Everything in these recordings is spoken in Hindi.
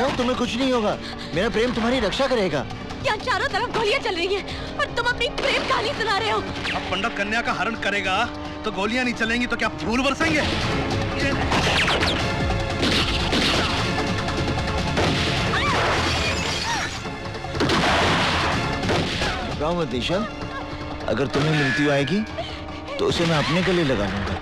मनीषा, तुम्हें कुछ नहीं होगा। मेरा प्रेम तुम्हारी रक्षा करेगा। यहाँ चारों तरफ गोलियां चल रही हैं और तुम अपनी प्रेम कहानी सुना रहे हो। अब पंडित कन्या का हरण करेगा तो गोलियां नहीं चलेंगी तो क्या फूल बरसेंगे? मत निशा, अगर तुम्हें मृत्यु आएगी तो उसे मैं अपने गले लगा लूंगा।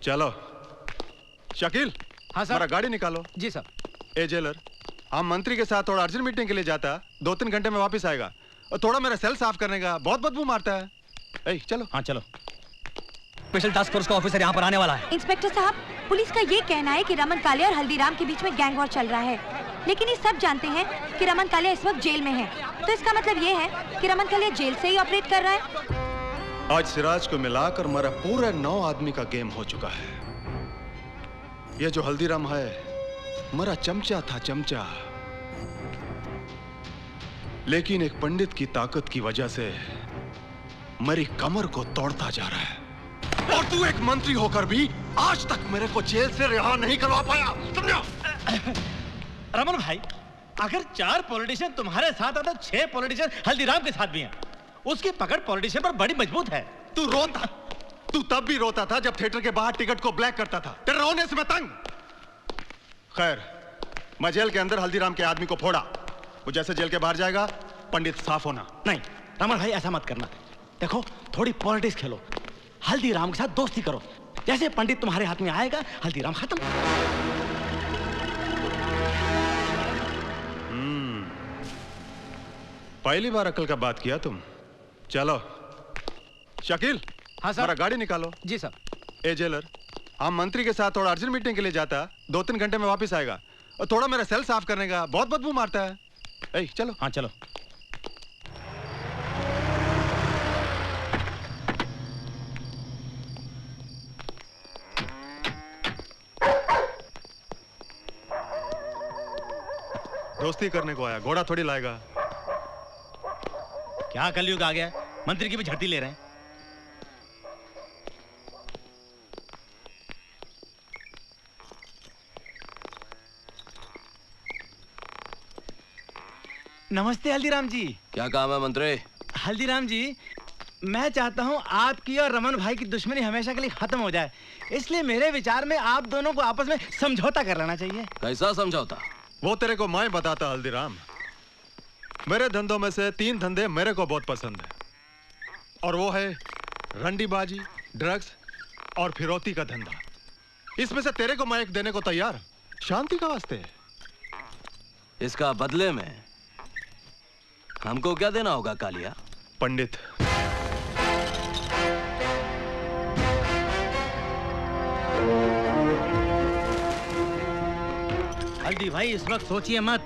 चलो शकील, हाँ सर। हमारा गाड़ी निकालो। जी सर। ए जेलर, हम मंत्री के साथ थोड़ा अर्जेंट मीटिंग के लिए जाता, 2-3 घंटे में वापस आएगा। और थोड़ा मेरा सेल साफ करने का, बहुत बदबू मारता है। ए, चलो। हाँ चलो। स्पेशल टास्क फोर्स का ऑफिसर यहाँ पर आने वाला है। इंस्पेक्टर साहब, पुलिस का ये कहना है कि रमन कालिया और हल्दीराम के बीच में गैंग वॉर चल रहा है, लेकिन ये सब जानते हैं कि रमन कालिया इस वक्त जेल में है। तो इसका मतलब ये है कि रमन कालिया जेल से ही ऑपरेट कर रहा है। आज सिराज को मिलाकर मेरा पूरा 9 आदमी का गेम हो चुका है। ये जो हल्दीराम है मेरा चमचा था, चमचा। लेकिन एक पंडित की ताकत की वजह से मेरी कमर को तोड़ता जा रहा है। और तू एक मंत्री होकर भी आज तक मेरे को जेल से रिहा नहीं करवा पाया, समझा? रमन भाई, अगर 4 पॉलिटिशियन तुम्हारे साथ है तो 6 पॉलिटिशियन हल्दीराम के साथ भी हैं। उसकी पकड़ पॉलिटिशियन पर बड़ी मजबूत है। तू रोता, तू तब भी रोता था जब थिएटर के बाहर टिकट को ब्लैक करता था। तेरे रोने से मैं तंग। खैर, मैं जेल के अंदर हल्दीराम के आदमी को फोड़ा। वो जैसे जेल के बाहर जाएगा, पंडित साफ होना। नहीं रमन भाई, ऐसा मत करना। देखो, थोड़ी पॉलिटिक्स खेलो, हल्दीराम के साथ दोस्ती करो। जैसे पंडित तुम्हारे हाथ में आएगा, हल्दीराम खत्म। पहली बार अकल का बात किया तुम। चलो शकील, हाँ सर। हमारा गाड़ी निकालो। जी सर। ए जेलर, हम मंत्री के साथ थोड़ा अर्जेंट मीटिंग के लिए जाता, 2-3 घंटे में वापस आएगा। और थोड़ा मेरा सेल साफ करने का, बहुत बदबू मारता है। ए, चलो। हाँ चलो। दोस्ती करने को आया, घोड़ा थोड़ी लाएगा। क्या कलयुग आ गया, मंत्री की भी झड़ती ले रहे हैं। नमस्ते हल्दीराम जी। क्या काम है मंत्री? हल्दीराम जी, मैं चाहता हूं आपकी और रमन भाई की दुश्मनी हमेशा के लिए खत्म हो जाए। इसलिए मेरे विचार में आप दोनों को आपस में समझौता कर लेना चाहिए। कैसा समझौता? वो तेरे को मैं बताता हल्दीराम। मेरे धंधों में से 3 धंधे मेरे को बहुत पसंद है, और वो है रंडीबाजी, ड्रग्स और फिरौती का धंधा। इसमें से तेरे को मैं एक देने को तैयार, शांति का वास्ते। इसका बदले में हमको क्या देना होगा कालिया? पंडित। हल्दी भाई, इस वक्त सोचिए मत।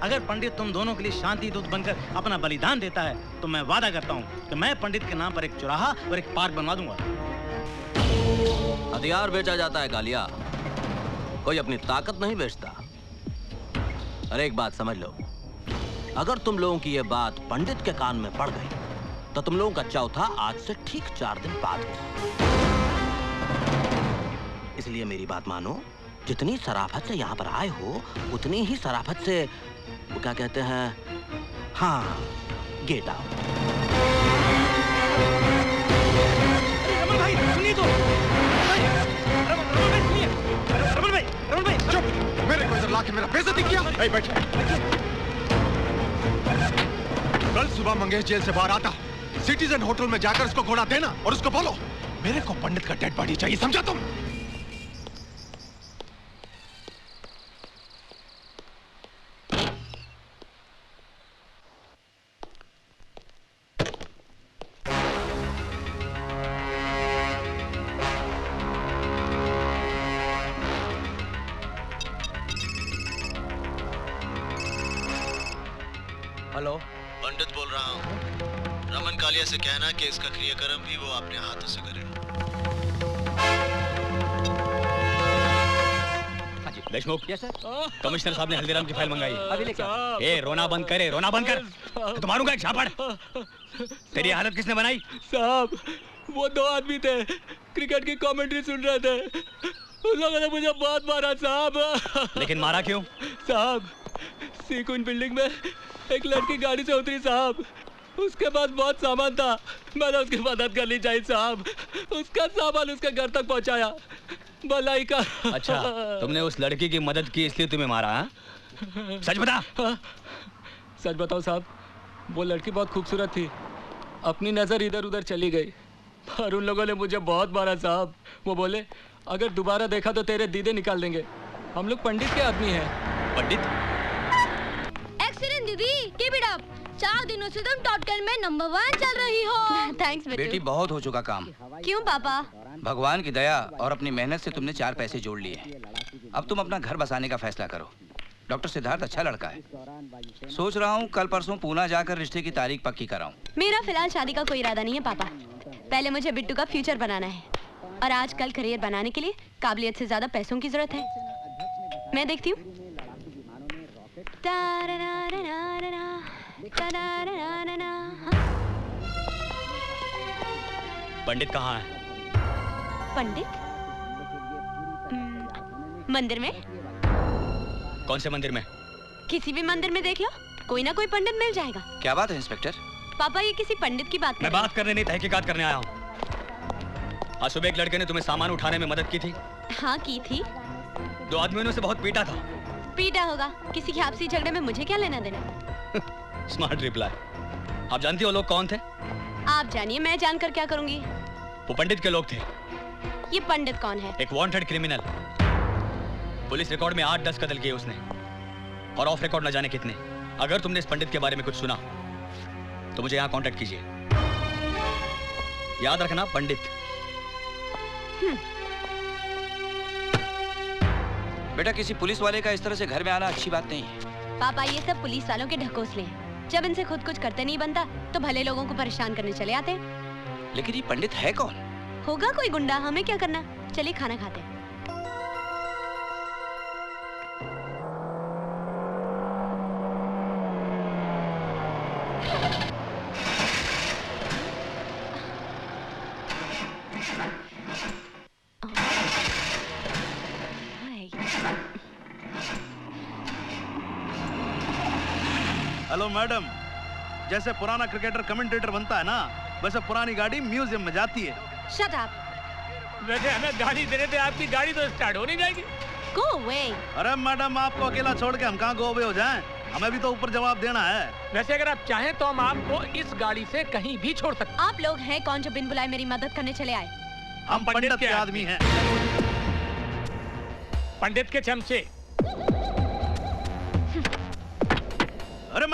अगर पंडित तुम दोनों के लिए शांति दूत बनकर अपना बलिदान देता है तो मैं वादा करता हूँ कि मैं पंडित के नाम पर एक चौराहा और एक पार्क बनवा दूंगा। हथियार बेचा जाता है कालिया, कोई अपनी ताकत नहीं बेचता। अरे एक बात समझ लो, अगर तुम लोगों की ये बात पंडित के कान में पड़ गई तो तुम लोगों का चौथा आज से ठीक 4 दिन बाद होगा। इसलिए मेरी बात मानो, जितनी शराफत से यहाँ पर आए हो उतनी ही शराफत से, वो क्या कहते हैं, हाँ, गेट आउट। रमन भाई, सुनिए तो। रमन भाई, चुप! मेरे को इधर लाके मेरा बेइज्जती किया। ए, बैठ। कल सुबह मंगेश जेल से बाहर आता, सिटीजन होटल में जाकर उसको घोड़ा देना और उसको बोलो मेरे को पंडित का डेड बॉडी चाहिए, समझा तुम? हेलो, पंडित बोल रहा हूँ। रमन कालिया से कहना कि इसका क्रियाक्रम भी वो अपने हाथों से करे। देशमुख, कमिश्नर साहब ने हल्दीराम की फाइल मंगाई। अभी लेके आओ। ए, रोना बंद करे, रोना बंद कर। तो मारूंगा एक झापड़। तेरी हालत किसने बनाई? साहब, वो दो आदमी थे, क्रिकेट की कमेंट्री सुन रहे थे। उन लोगों ने मुझे बहुत मारा साहब। लेकिन मारा क्यों? साहब, सीकुन बिल्डिंग में एक लड़की गाड़ी से उतरी साहब। उसके पास बहुत सामान था, मैंने उसकी मदद करनी चाहिए साहब। उसका सामान उसके घर तक पहुंचाया, भलाई का। अच्छा, तुमने उस लड़की की मदद की इसलिए तुम्हें मारा? हाँ? सच बता। सच बताओ साहब, वो लड़की बहुत खूबसूरत थी, अपनी नजर इधर उधर चली गई और उन लोगों ने मुझे बहुत मारा साहब। वो बोले अगर दोबारा देखा तो तेरे दीदे निकाल देंगे। हम लोग पंडित के आदमी हैं। पंडित? एक्सीलेंट दीदी, कीप इट अप। 4 दिनों से तुम टॉप 10 में नंबर 1 चल रही हो। थैंक्स बेटी, बहुत हो चुका काम। क्यों पापा? भगवान की दया और अपनी मेहनत से तुमने 4 पैसे जोड़ लिए। अब तुम अपना घर बसाने का फैसला करो। डॉक्टर सिद्धार्थ अच्छा लड़का है। सोच रहा हूँ कल परसों पूना जाकर रिश्ते की तारीख पक्की कराऊं। मेरा फिलहाल शादी का कोई इरादा नहीं है पापा। पहले मुझे बिट्टू का फ्यूचर बनाना है और आजकल करियर बनाने के लिए काबिलियत से ज्यादा पैसों की जरूरत है। मैं देखती हूँ। पंडित कहाँ है? पंडित? मंदिर में। कौन से मंदिर में? किसी भी मंदिर में देख लो, कोई ना कोई पंडित मिल जाएगा। क्या बात है इंस्पेक्टर? पापा, ये किसी पंडित की बात कर मैं रहे हैं। बात करने नहीं, तहकीकात करने आया हूँ। आज सुबह एक लड़के ने तुम्हें सामान उठाने में मदद की थी। हाँ, की थी। 2 आदमियों ने उसे बहुत पीटा था। पीटा होगा, किसी के आपसी झगड़े में मुझे क्या लेना देना। Smart reply. आप जानती हो लोग कौन थे? आप जानिए, मैं जानकर क्या करूंगी। वो पंडित के लोग थे। ये पंडित कौन है? एक वांटेड क्रिमिनल। पुलिस रिकॉर्ड में 8-10 कत्ल किए उसने और ऑफ रिकॉर्ड न जाने कितने। अगर तुमने इस पंडित के बारे में कुछ सुना तो मुझे यहाँ कांटेक्ट कीजिए। याद रखना, पंडित। बेटा, किसी पुलिस वाले का इस तरह से घर में आना अच्छी बात नहीं है। पापा, ये सब पुलिस वालों के ढकोसले हैं। जब इनसे खुद कुछ करते नहीं बनता तो भले लोगों को परेशान करने चले आते हैं। लेकिन ये पंडित है कौन? होगा कोई गुंडा, हमें क्या करना। चलिए खाना खाते हैं। हेलो मैडम, जैसे पुराना क्रिकेटर कमेंटेटर बनता है ना, वैसे पुरानी गाड़ी म्यूजियम में जाती है। Shut up. वैसे हमें गाड़ी दे रहे थे, आपकी गाड़ी तो स्टार्ट हो नहीं जाएगी। Go away. अरे मैडम, आपको अकेला छोड़ के हम कहाँ गो अवे हो जाएं? हमें भी तो ऊपर जवाब देना है। वैसे अगर आप चाहें तो हम आपको इस गाड़ी से कहीं भी छोड़ सकते। आप लोग हैं कौन जो बिन बुलाए मेरी मदद करने चले आए? हम पंडित के आदमी हैं। पंडित के चमचे। अरे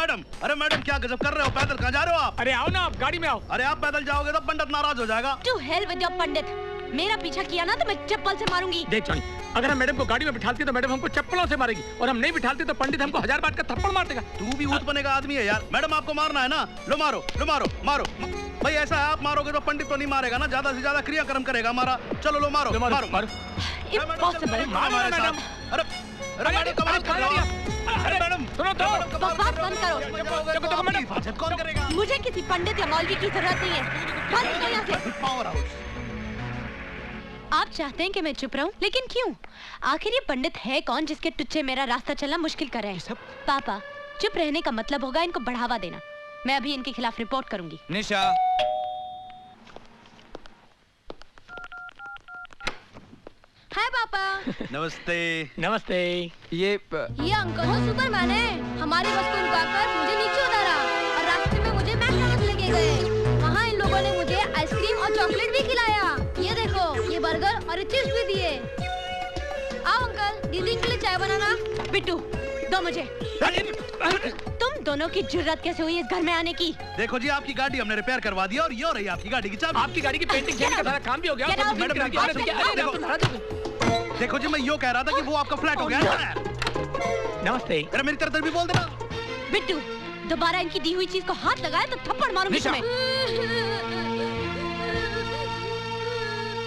मैडम क्या गजब कर रहे हो? पैदल कहाँ जा रहे हो आप? अरे आओ ना, आप गाड़ी में आओ। अरे आप पैदल जाओगे तो पंडित नाराज हो जाएगा। टू हेल विद योर पंडित। मेरा पीछा किया ना तो मैं चप्पल से मारूंगी। देख जॉनी, अगर हम मैडम को गाड़ी में बिठाती तो मैडम हमको चप्पलों से मारेगी, और हम नहीं बिठाते तो पंडित हमको 1000 बात का थप्पड़ मार देगा। तू भी ऊत बने का आदमी है यार। मैडम, आपको मारना है ना, लो मारो लो मारो मारो। भाई ऐसा है, आप मारोगे तो पंडित तो नहीं मारेगा ना, ज्यादा से ज्यादा क्रियाक्रम करेगा हमारा। चलो लो मारो मारो मारो। इम्पॉसिबल। मैडम, अरे मैडम कमाल कर रहे हो। अरे मैडम सुनो तो, बकवास बंद करो। हिफाजत कौन करेगा? मुझे किसी पंडित या मौलवी की जरूरत नहीं है। बंद करो यहाँ से। Power house. आप चाहते हैं कि मैं चुप रहूं, लेकिन क्यों? आखिर ये पंडित है कौन जिसके टुच्चे मेरा रास्ता चलना मुश्किल कर रहे हैं? पापा, चुप रहने का मतलब होगा इनको बढ़ावा देना। मैं अभी इनके खिलाफ रिपोर्ट करूंगी। निशा, नमस्ते। नमस्ते। ये अंकल वो सुपरमैन है। हमारी बस को रुकाकर मुझे नीचे उतारा और रास्ते में मुझे मैकडॉनल्ड्स लेके गए। वहाँ इन लोगों ने मुझे आइसक्रीम और चॉकलेट भी खिलाया। ये देखो, ये बर्गर और चिप्स भी दिए। आओ अंकल, दीदी के लिए चाय बनाना। बिट्टू, दो मुझे। तुम दोनों की जुर्रत कैसे हुई इस घर में आने की? देखो जी, आपकी गाड़ी हमने रिपेयर करवा दी और ये हो रही है आपकी गाड़ी की चाबी। आपकी गाड़ी की पेंटिंग का सारा काम भी हो गया। देखो जी, मैं यो कह रहा था कि वो आपका फ्लैट हो गया है। नमस्ते। अरे मेरी तरफ भी बोल देना। बिट्टू, दोबारा इनकी दी हुई चीज को हाथ लगाया तो थप्पड़ मारूंगी तुम्हें।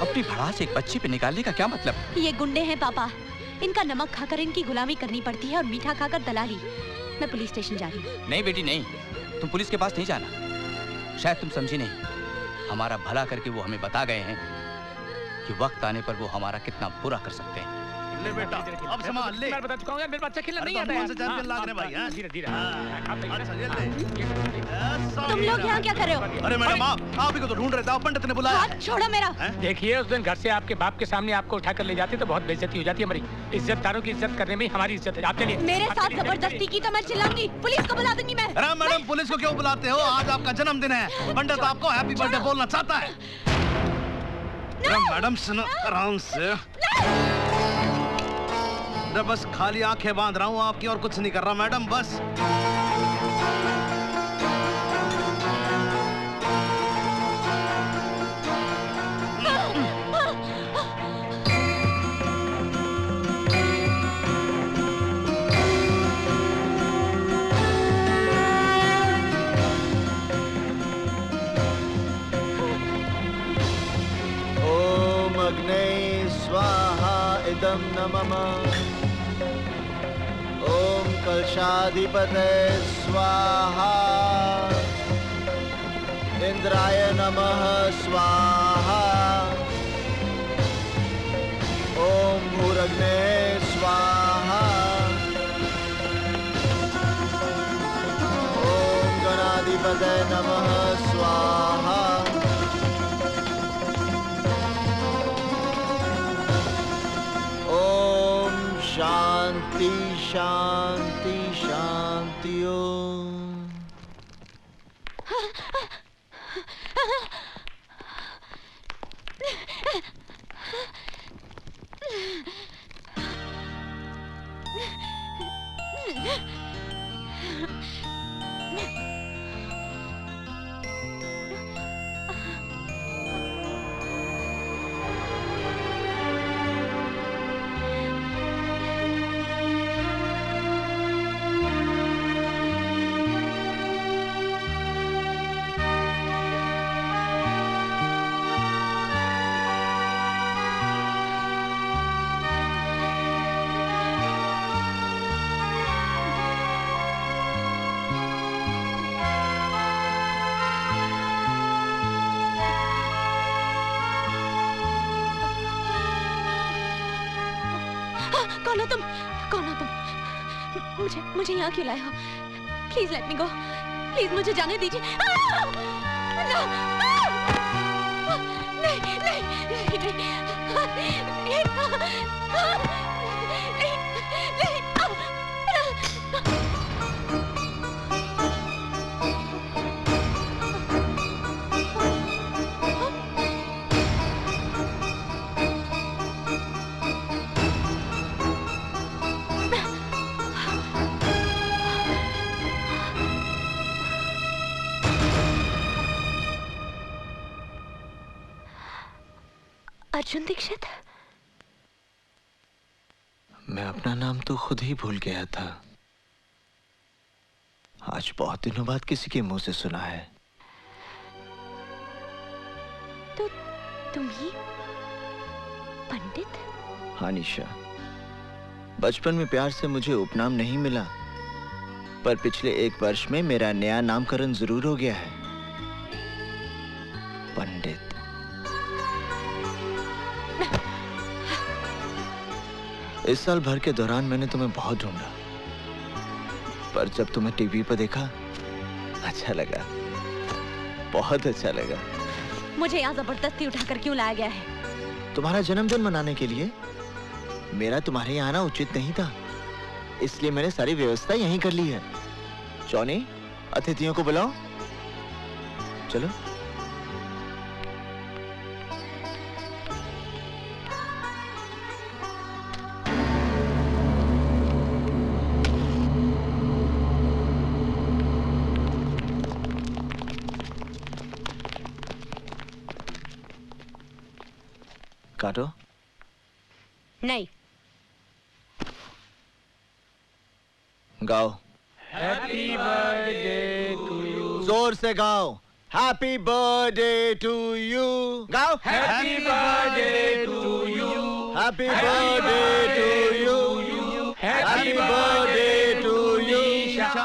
अपनी भड़ास एक बच्ची पे निकालने का क्या मतलब? ये गुंडे हैं पापा। इनका नमक खाकर इनकी गुलामी करनी पड़ती है और मीठा खाकर दलाली। मैं पुलिस स्टेशन जा रही हूँ। नहीं बेटी नहीं, तुम पुलिस के पास नहीं जाना। शायद तुम समझी नहीं, हमारा भला करके वो हमें बता गए हैं कि वक्त आने पर वो हमारा कितना बुरा कर सकते हैं। ले बेटा, अब संभाल ले। मैं बता चुका हूँ यार, मेरे बच्चा खेलना नहीं आता है। चैंपियन लाग रहे भाई। धीरे धीरे। अच्छा ये ले। तुम लोग यहाँ क्या कर रहे हो? अरे मैडम, आप ही को तो ढूंढ रहे थे, पंडित ने बुलाया। हाथ छोड़ो मेरा। देखिए, उस दिन घर से आपके बाप के सामने आपको उठाकर ले जाते तो बहुत बेइज्जती हो जाती है। हमारी इज्जतदारों की इज्जत करने में हमारी इज्जत है। आप चलिए। मेरे साथ जबरदस्ती की तो मैं चिल्लाऊंगी, पुलिस को बुला दूंगी मैं। अरे मैडम, पुलिस को क्यों बुलाते हो? आज आपका जन्मदिन है। पंडित आपको हैप्पी बर्थडे बोलना चाहता है। मैडम सुनो आराम से। बस खाली आंखें बांध रहा हूँ आपकी, और कुछ नहीं कर रहा मैडम, बस। ओम अग्ने स्वाहा इदं न मम। ओम कलशाधिपते स्वाहा। इंद्राय नमः स्वाहा। ओम भूरग्ने स्वाहा। ओम गणाधिपते नमः स्वाहा। ओम शांति शांति शांति। ओम कौन हो तुम? कौन हो तुम? मुझे यहाँ क्यों लाए हो? Please let me go. Please मुझे जाने दीजिए। नहीं नहीं नहीं अर्जुन दीक्षित। मैं अपना नाम तो खुद ही भूल गया था। आज बहुत दिनों बाद किसी के मुंह से सुना है। तो तुम ही पंडित? हाँ निशा, बचपन में प्यार से मुझे उपनाम नहीं मिला, पर पिछले 1 वर्ष में मेरा नया नामकरण जरूर हो गया है, पंडित। इस साल भर के दौरान मैंने तुम्हें बहुत ढूंढा, पर जब तुम्हें टीवी पर देखा अच्छा लगा, बहुत अच्छा लगा। मुझे यहाँ जबरदस्ती उठाकर क्यों लाया गया है? तुम्हारा जन्मदिन मनाने के लिए। मेरा तुम्हारे यहाँ आना उचित नहीं था, इसलिए मैंने सारी व्यवस्था यहीं कर ली है। जॉनी, अतिथियों को बुलाओ। चलो। काटो। नहीं। गाओ। Happy birthday to you. जोर से गाओ। Happy birthday to you. गाओ। Happy birthday to you. Happy birthday to you. Happy birthday to you.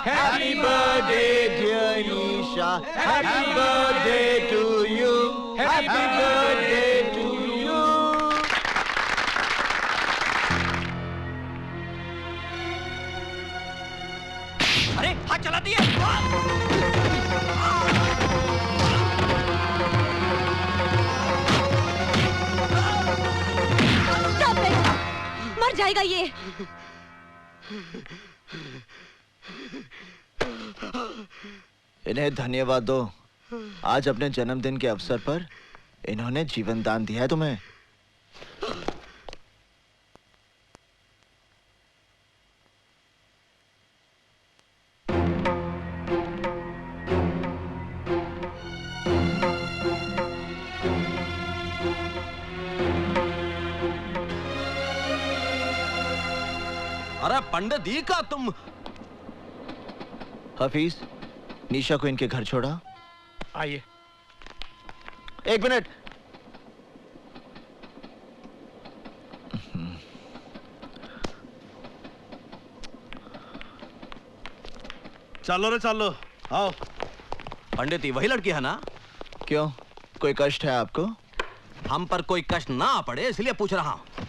Happy birthday dear Nisha. Happy birthday to you. Happy birthday to you. अरे हाथ चला दिए। Stop it! मर जाएगा ये। इन्हें धन्यवाद दो। आज अपने जन्मदिन के अवसर पर इन्होंने जीवन दान दिया है तुम्हें। अरे पंडित जी का तुम। हफीज, निशा को इनके घर छोड़ा। आइए। एक मिनट। चलो रे चलो, आओ। पंडित जी वही लड़की है ना? क्यों, कोई कष्ट है आपको? हम पर कोई कष्ट ना पड़े इसलिए पूछ रहा हूं।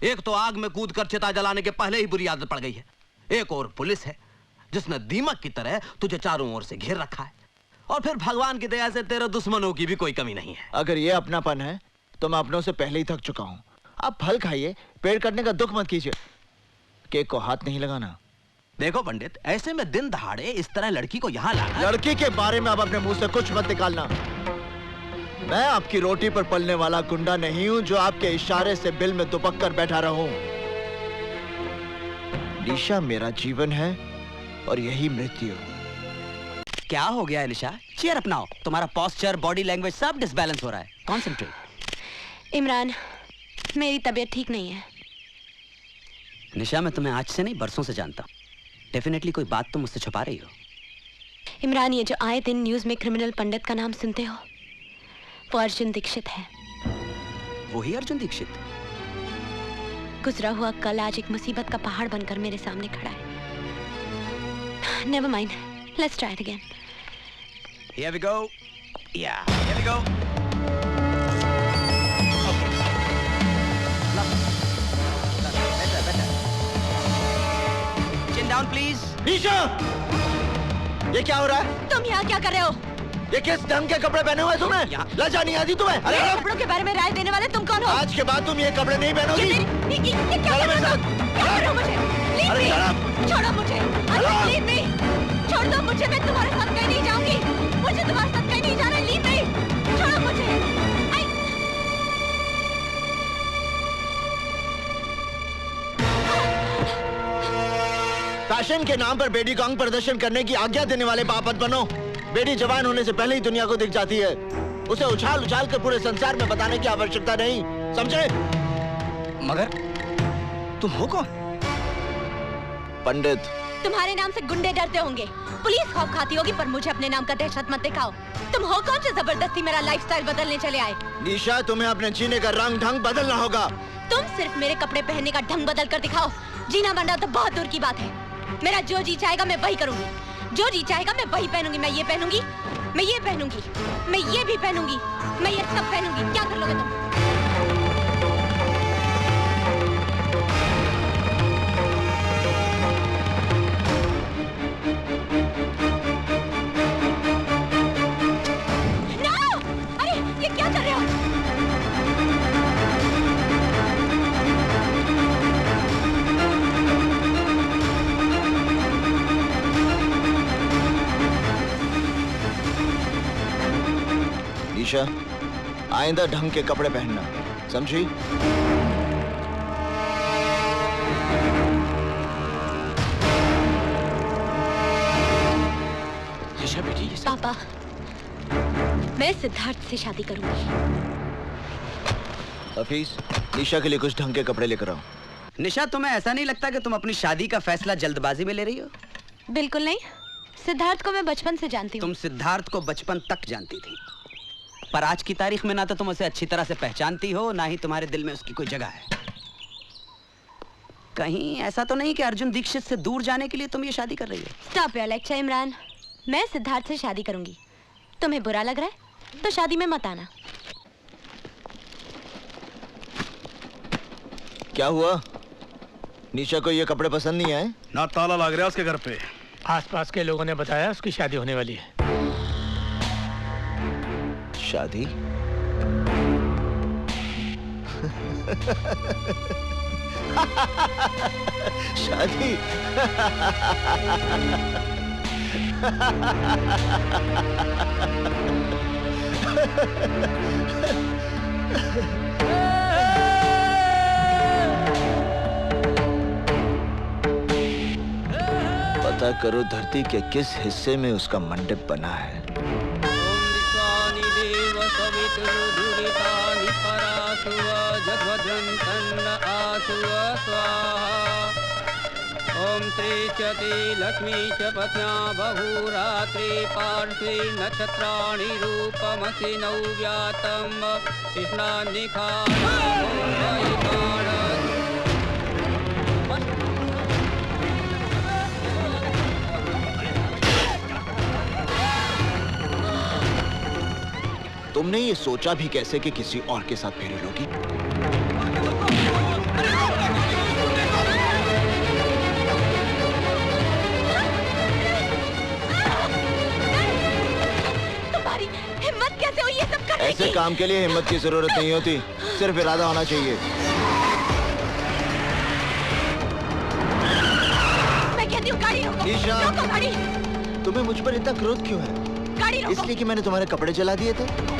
एक तो आग में कूद कर चिता जलाने के पहले ही बुरी आदत पड़ गई है, एक और पुलिस है जिसने दीमक की तरह तुझे चारों ओर से घेर रखा है, और फिर भगवान की दया से तेरे दुश्मनों की भी कोई कमी नहीं है। अगर ये अपनापन है तो मैं अपनों से पहले ही थक चुका हूं। आप फल खाइए, पेड़ कटने का दुख मत कीजिए। केक को हाथ नहीं लगाना। देखो पंडित, ऐसे में दिन दहाड़े इस तरह लड़की को यहाँ लाना। लड़की के बारे में आप अपने मुंह से कुछ मत निकालना। मैं आपकी रोटी पर पलने वाला गुंडा नहीं हूं जो आपके इशारे से बिल में दुबक कर बैठा रहूं। निशा मेरा जीवन है और यही मृत्यु। क्या हो गया एलिशा? चेयर अपनाओ। तुम्हारा पोस्चर, बॉडी लैंग्वेज सब डिसबैलेंस हो रहा है। कॉन्सेंट्रेट। इमरान, मेरी तबीयत ठीक नहीं है। निशा, मैं तुम्हें आज से नहीं बरसों से जानता हूँ। डेफिनेटली कोई बात तुम मुझसे छुपा रही हो। इमरान, ये जो आए दिन न्यूज में क्रिमिनल पंडित का नाम सुनते हो, वो अर्जुन दीक्षित है। वही अर्जुन दीक्षित? गुजरा हुआ कल आज एक मुसीबत का पहाड़ बनकर मेरे सामने खड़ा है। Never mind, let's try it again. Here we go. Yeah, here we go. Okay. Better. Chin down, please. निशा! ये क्या हो रहा है? तुम यहाँ क्या कर रहे हो? ये किस ढंग के कपड़े पहने हुए तुम्हें? लज्जा नहीं आती तुम्हें? अरे कपड़ों के बारे में राय देने वाले तुम कौन हो? आज के बाद तुम ये कपड़े नहीं पहनोगी। ये क्या कर रहे हो? क्या कर रहे हो मुझे? अरे छोड़ो मुझे। Leave me. छोड़ दो मुझे, मैं तुम्हारे साथ कहीं नहीं जाऊंगी। मुझे तुम्हारे साथ कहीं नहीं जाना। Leave me. छोड़ो मुझे। फैशन के नाम पर बेटी को अंग प्रदर्शन करने की आज्ञा देने वाले पाप मत बनो। बेटी जवान होने से पहले ही दुनिया को दिख जाती है। उसे उछाल उछाल कर पूरे संसार में बताने की आवश्यकता नहीं, समझे? मगर तुम हो कौन? पंडित। तुम्हारे नाम से गुंडे डरते होंगे, पुलिस खौफ खाती होगी, पर मुझे अपने नाम का दहशत मत दिखाओ। तुम हो कौन जो जबरदस्ती मेरा लाइफस्टाइल बदलने चले आए? निशा, तुम्हें अपने जीने का रंग ढंग बदलना होगा। तुम सिर्फ मेरे कपड़े पहनने का ढंग बदल कर दिखाओ। जीना मरना तो बहुत दूर की बात है। मेरा जो जी चाहेगा मैं वही करूंगी, जो जी चाहेगा मैं वही पहनूंगी। मैं ये पहनूंगी, मैं ये पहनूंगी, मैं ये भी पहनूंगी, मैं ये सब पहनूंगी। क्या कर लोगे तुम? अरे ये क्या कर रहे हो? निशा, आइंदा ढंग के कपड़े पहनना, समझी? निशा बेटी, ये पापा, मैं सिद्धार्थ से शादी करूंगी। हफीज, निशा के लिए कुछ ढंग के कपड़े लेकर आओ। निशा, तुम्हें ऐसा नहीं लगता कि तुम अपनी शादी का फैसला जल्दबाजी में ले रही हो? बिल्कुल नहीं। सिद्धार्थ को मैं बचपन से जानती हूँ। तुम सिद्धार्थ को बचपन तक जानती थी, पर आज की तारीख में ना तो तुम उसे अच्छी तरह से पहचानती हो, ना ही तुम्हारे दिल में उसकी कोई जगह है। कहीं ऐसा तो नहीं कि अर्जुन दीक्षित से दूर जाने के लिए तुम ये शादी कर रही हो? Stop your lecture Imran. मैं सिद्धार्थ से शादी करूंगी। तुम्हें बुरा लग रहा है तो शादी में मत आना। क्या हुआ? निशा को ये कपड़े पसंद नहीं आए? ना ताला लग रहा है उसके घर पे। आसपास के लोगों ने बताया उसकी शादी होने वाली है। शादी? शादी? पता करो धरती के किस हिस्से में उसका मंडप बना है। ओम श्री चति लक्ष्मी च पत्न्या बहुरात्रि पार्श्वी नक्षत्राणि रूपमसि नव्यातम तुमने ये सोचा भी कैसे कि किसी और के साथ फेरे लोगी? तुम्हारी हिम्मत कैसे हुई ये सब करने की? ऐसे काम के लिए हिम्मत की जरूरत नहीं होती, सिर्फ इरादा होना चाहिए। मैं कहती हूँ गाड़ी रोको। ईशा, रोको गाड़ी। तुम्हें मुझ पर इतना क्रोध क्यों है? गाड़ी रोको। इसलिए कि मैंने तुम्हारे कपड़े जला दिए थे?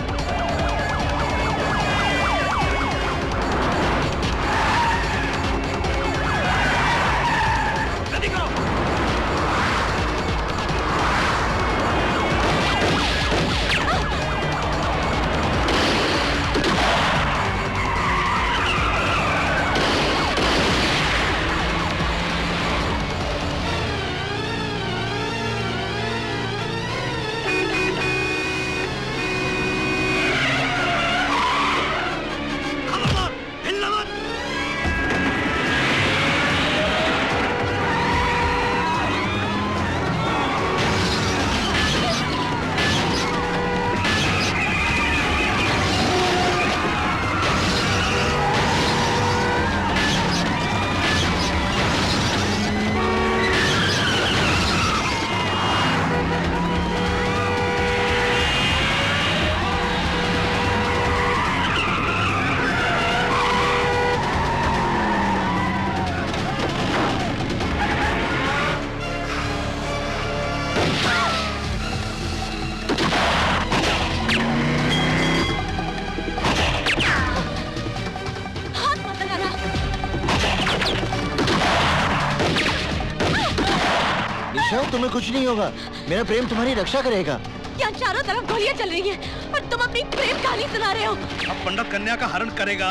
तुम्हें कुछ नहीं होगा, मेरा प्रेम तुम्हारी रक्षा करेगा। यहाँ चारों तरफ गोलियां चल रही हैं और तुम अपनी प्रेम कहानी सुना रहे हो। अब पंडित कन्या का हरण करेगा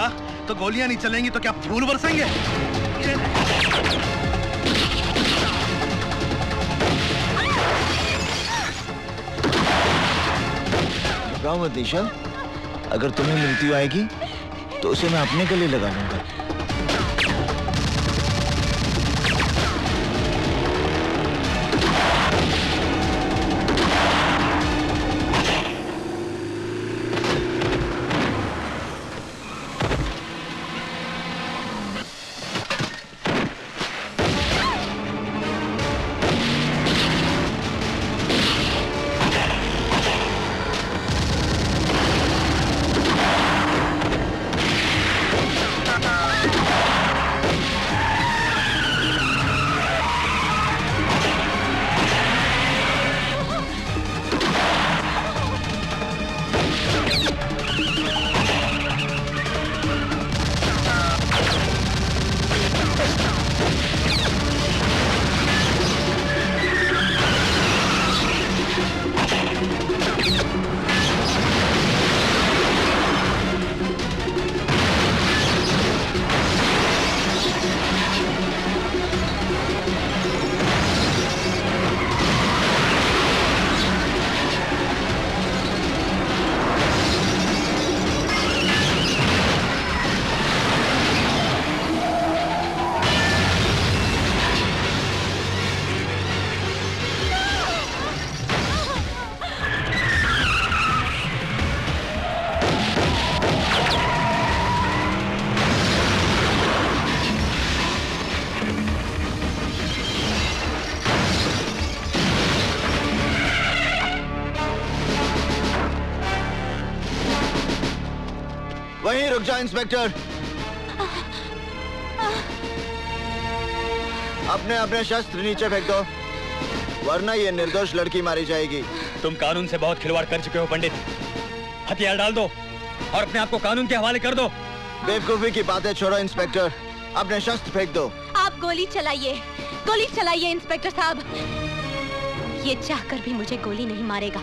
तो गोलियां नहीं चलेंगी तो क्या फूल बरसेंगे? घबराओ मत निशा, अगर तुम्हें मृत्यु आएगी तो उसे मैं अपने गले लगा लूंगा। वहीं रुक जा इंस्पेक्टर। अपने अपने शस्त्र नीचे फेंक दो, वरना ये निर्दोष लड़की मारी जाएगी। तुम कानून से बहुत खिलवाड़ कर चुके हो पंडित। हथियार डाल दो और अपने आप को कानून के हवाले कर दो। बेवकूफी की बातें छोड़ो इंस्पेक्टर, अपने शस्त्र फेंक दो। आप गोली चलाइए इंस्पेक्टर साहब। ये चाहकर भी मुझे गोली नहीं मारेगा।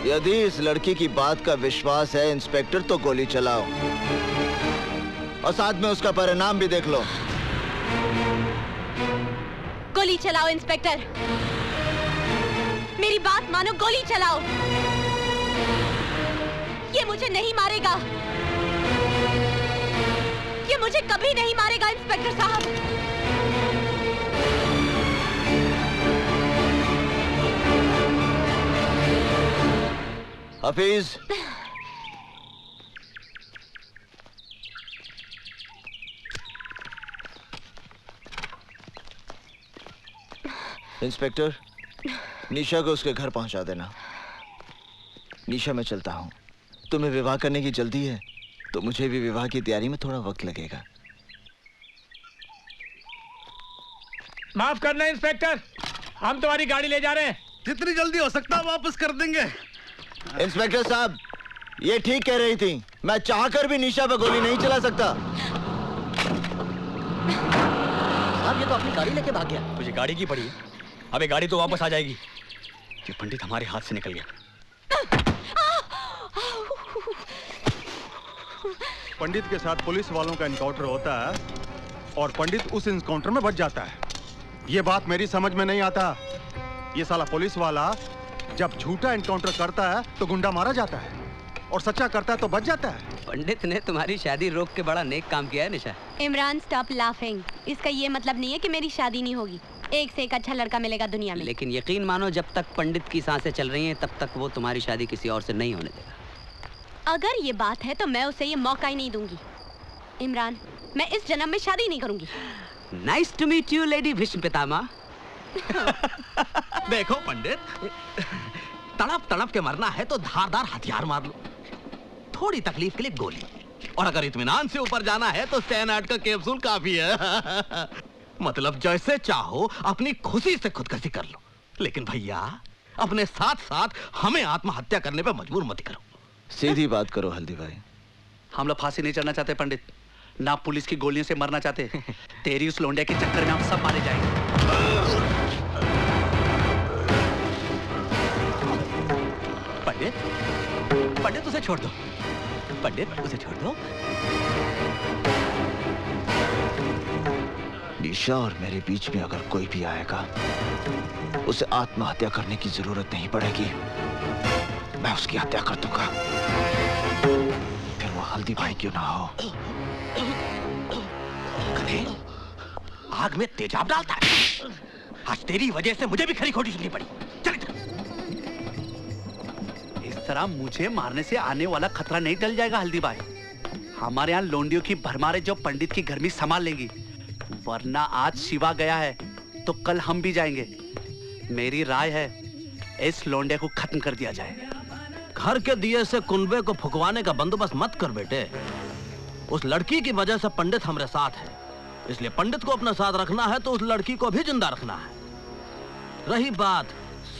यदि इस लड़की की बात का विश्वास है इंस्पेक्टर, तो गोली चलाओ और साथ में उसका परिणाम भी देख लो। गोली चलाओ इंस्पेक्टर, मेरी बात मानो, गोली चलाओ। ये मुझे नहीं मारेगा, ये मुझे कभी नहीं मारेगा इंस्पेक्टर साहब। हफीज, इंस्पेक्टर, निशा को उसके घर पहुंचा देना। निशा, मैं चलता हूं। तुम्हें विवाह करने की जल्दी है तो मुझे भी विवाह की तैयारी में थोड़ा वक्त लगेगा। माफ करना इंस्पेक्टर, हम तुम्हारी गाड़ी ले जा रहे हैं। जितनी जल्दी हो सकता है वापस कर देंगे। इंस्पेक्टर साहब, ये ठीक कह रही थी, मैं चाहकर भी निशा पर गोली नहीं चला सकता। साहब, ये तो अपनी गाड़ी लेके भाग गया। मुझे गाड़ी की पड़ी, अबे गाड़ी तो वापस आ जाएगी। ये पंडित हमारे हाथ से निकल गया। पंडित के साथ पुलिस वालों का एनकाउंटर होता है और पंडित उस एनकाउंटर में बच जाता है। ये बात मेरी समझ में नहीं आता। ये साला पुलिस वाला जब झूठा एनकाउंटर करता है तो गुंडा मारा जाता है और सच्चा करता है तो बच जाता है। पंडित ने तुम्हारी शादी रोक के बड़ा नेक काम किया है निशा। Imran, stop laughing. इसका ये मतलब नहीं है कि मेरी शादी नहीं होगी। एक से एक अच्छा लड़का मिलेगा दुनिया में। लेकिन यकीन मानो, जब तक पंडित की सांसें चल रही हैं तब तक वो तुम्हारी शादी किसी और से नहीं होने देगा। अगर ये बात है तो मैं उसे ये मौका ही नहीं दूंगी। इमरान, मैं इस जन्म में शादी नहीं करूंगी। Nice to meet you lady Bhishma Pitamah. देखो पंडित, तड़प तड़प के मरना है तो धारदार हथियार मार लो, थोड़ी तकलीफ के लिए गोली, और अगर इत्मीनान से ऊपर जाना है तो स्टेनार्ड का कैप्सूल काफी है। मतलब जैसे चाहो अपनी खुशी से खुदकुशी कर लो, लेकिन भैया अपने साथ साथ हमें आत्महत्या करने पे मजबूर मत करो। सीधी बात करो हल्दी भाई। हम लोग फांसी नहीं चढ़ना चाहते पंडित, ना पुलिस की गोलियों से मरना चाहते। तेरी उस लोंडिया के चक्कर में हम सब मारे जाएंगे। पंडित उसे छोड़ दो, पंडित उसे छोड़ दो। निशा और मेरे बीच में अगर कोई भी आएगा उसे आत्महत्या करने की जरूरत नहीं पड़ेगी, मैं उसकी हत्या कर दूंगा, फिर वो हल्दी भाई क्यों ना हो। कने आग में तेजाब डालता है। आज तेरी वजह से मुझे भी खरी खोटी सुननी पड़ी। चल इस तरह मुझे मारने से आने वाला खतरा नहीं टल जाएगा हल्दी भाई। हमारे यहाँ लोंडियों की भरमार है जो पंडित की गर्मी संभाल लेंगी, वरना आज शिवा गया है तो कल हम भी जाएंगे। मेरी राय है इस लोंडे को खत्म कर दिया जाए। घर के दिए से कुनबे को फुकवाने का बंदोबस्त मत कर बेटे। उस लड़की की वजह से पंडित हमारे साथ है, इसलिए पंडित को अपना साथ रखना है तो उस लड़की को भी जिंदा रखना है। रही बात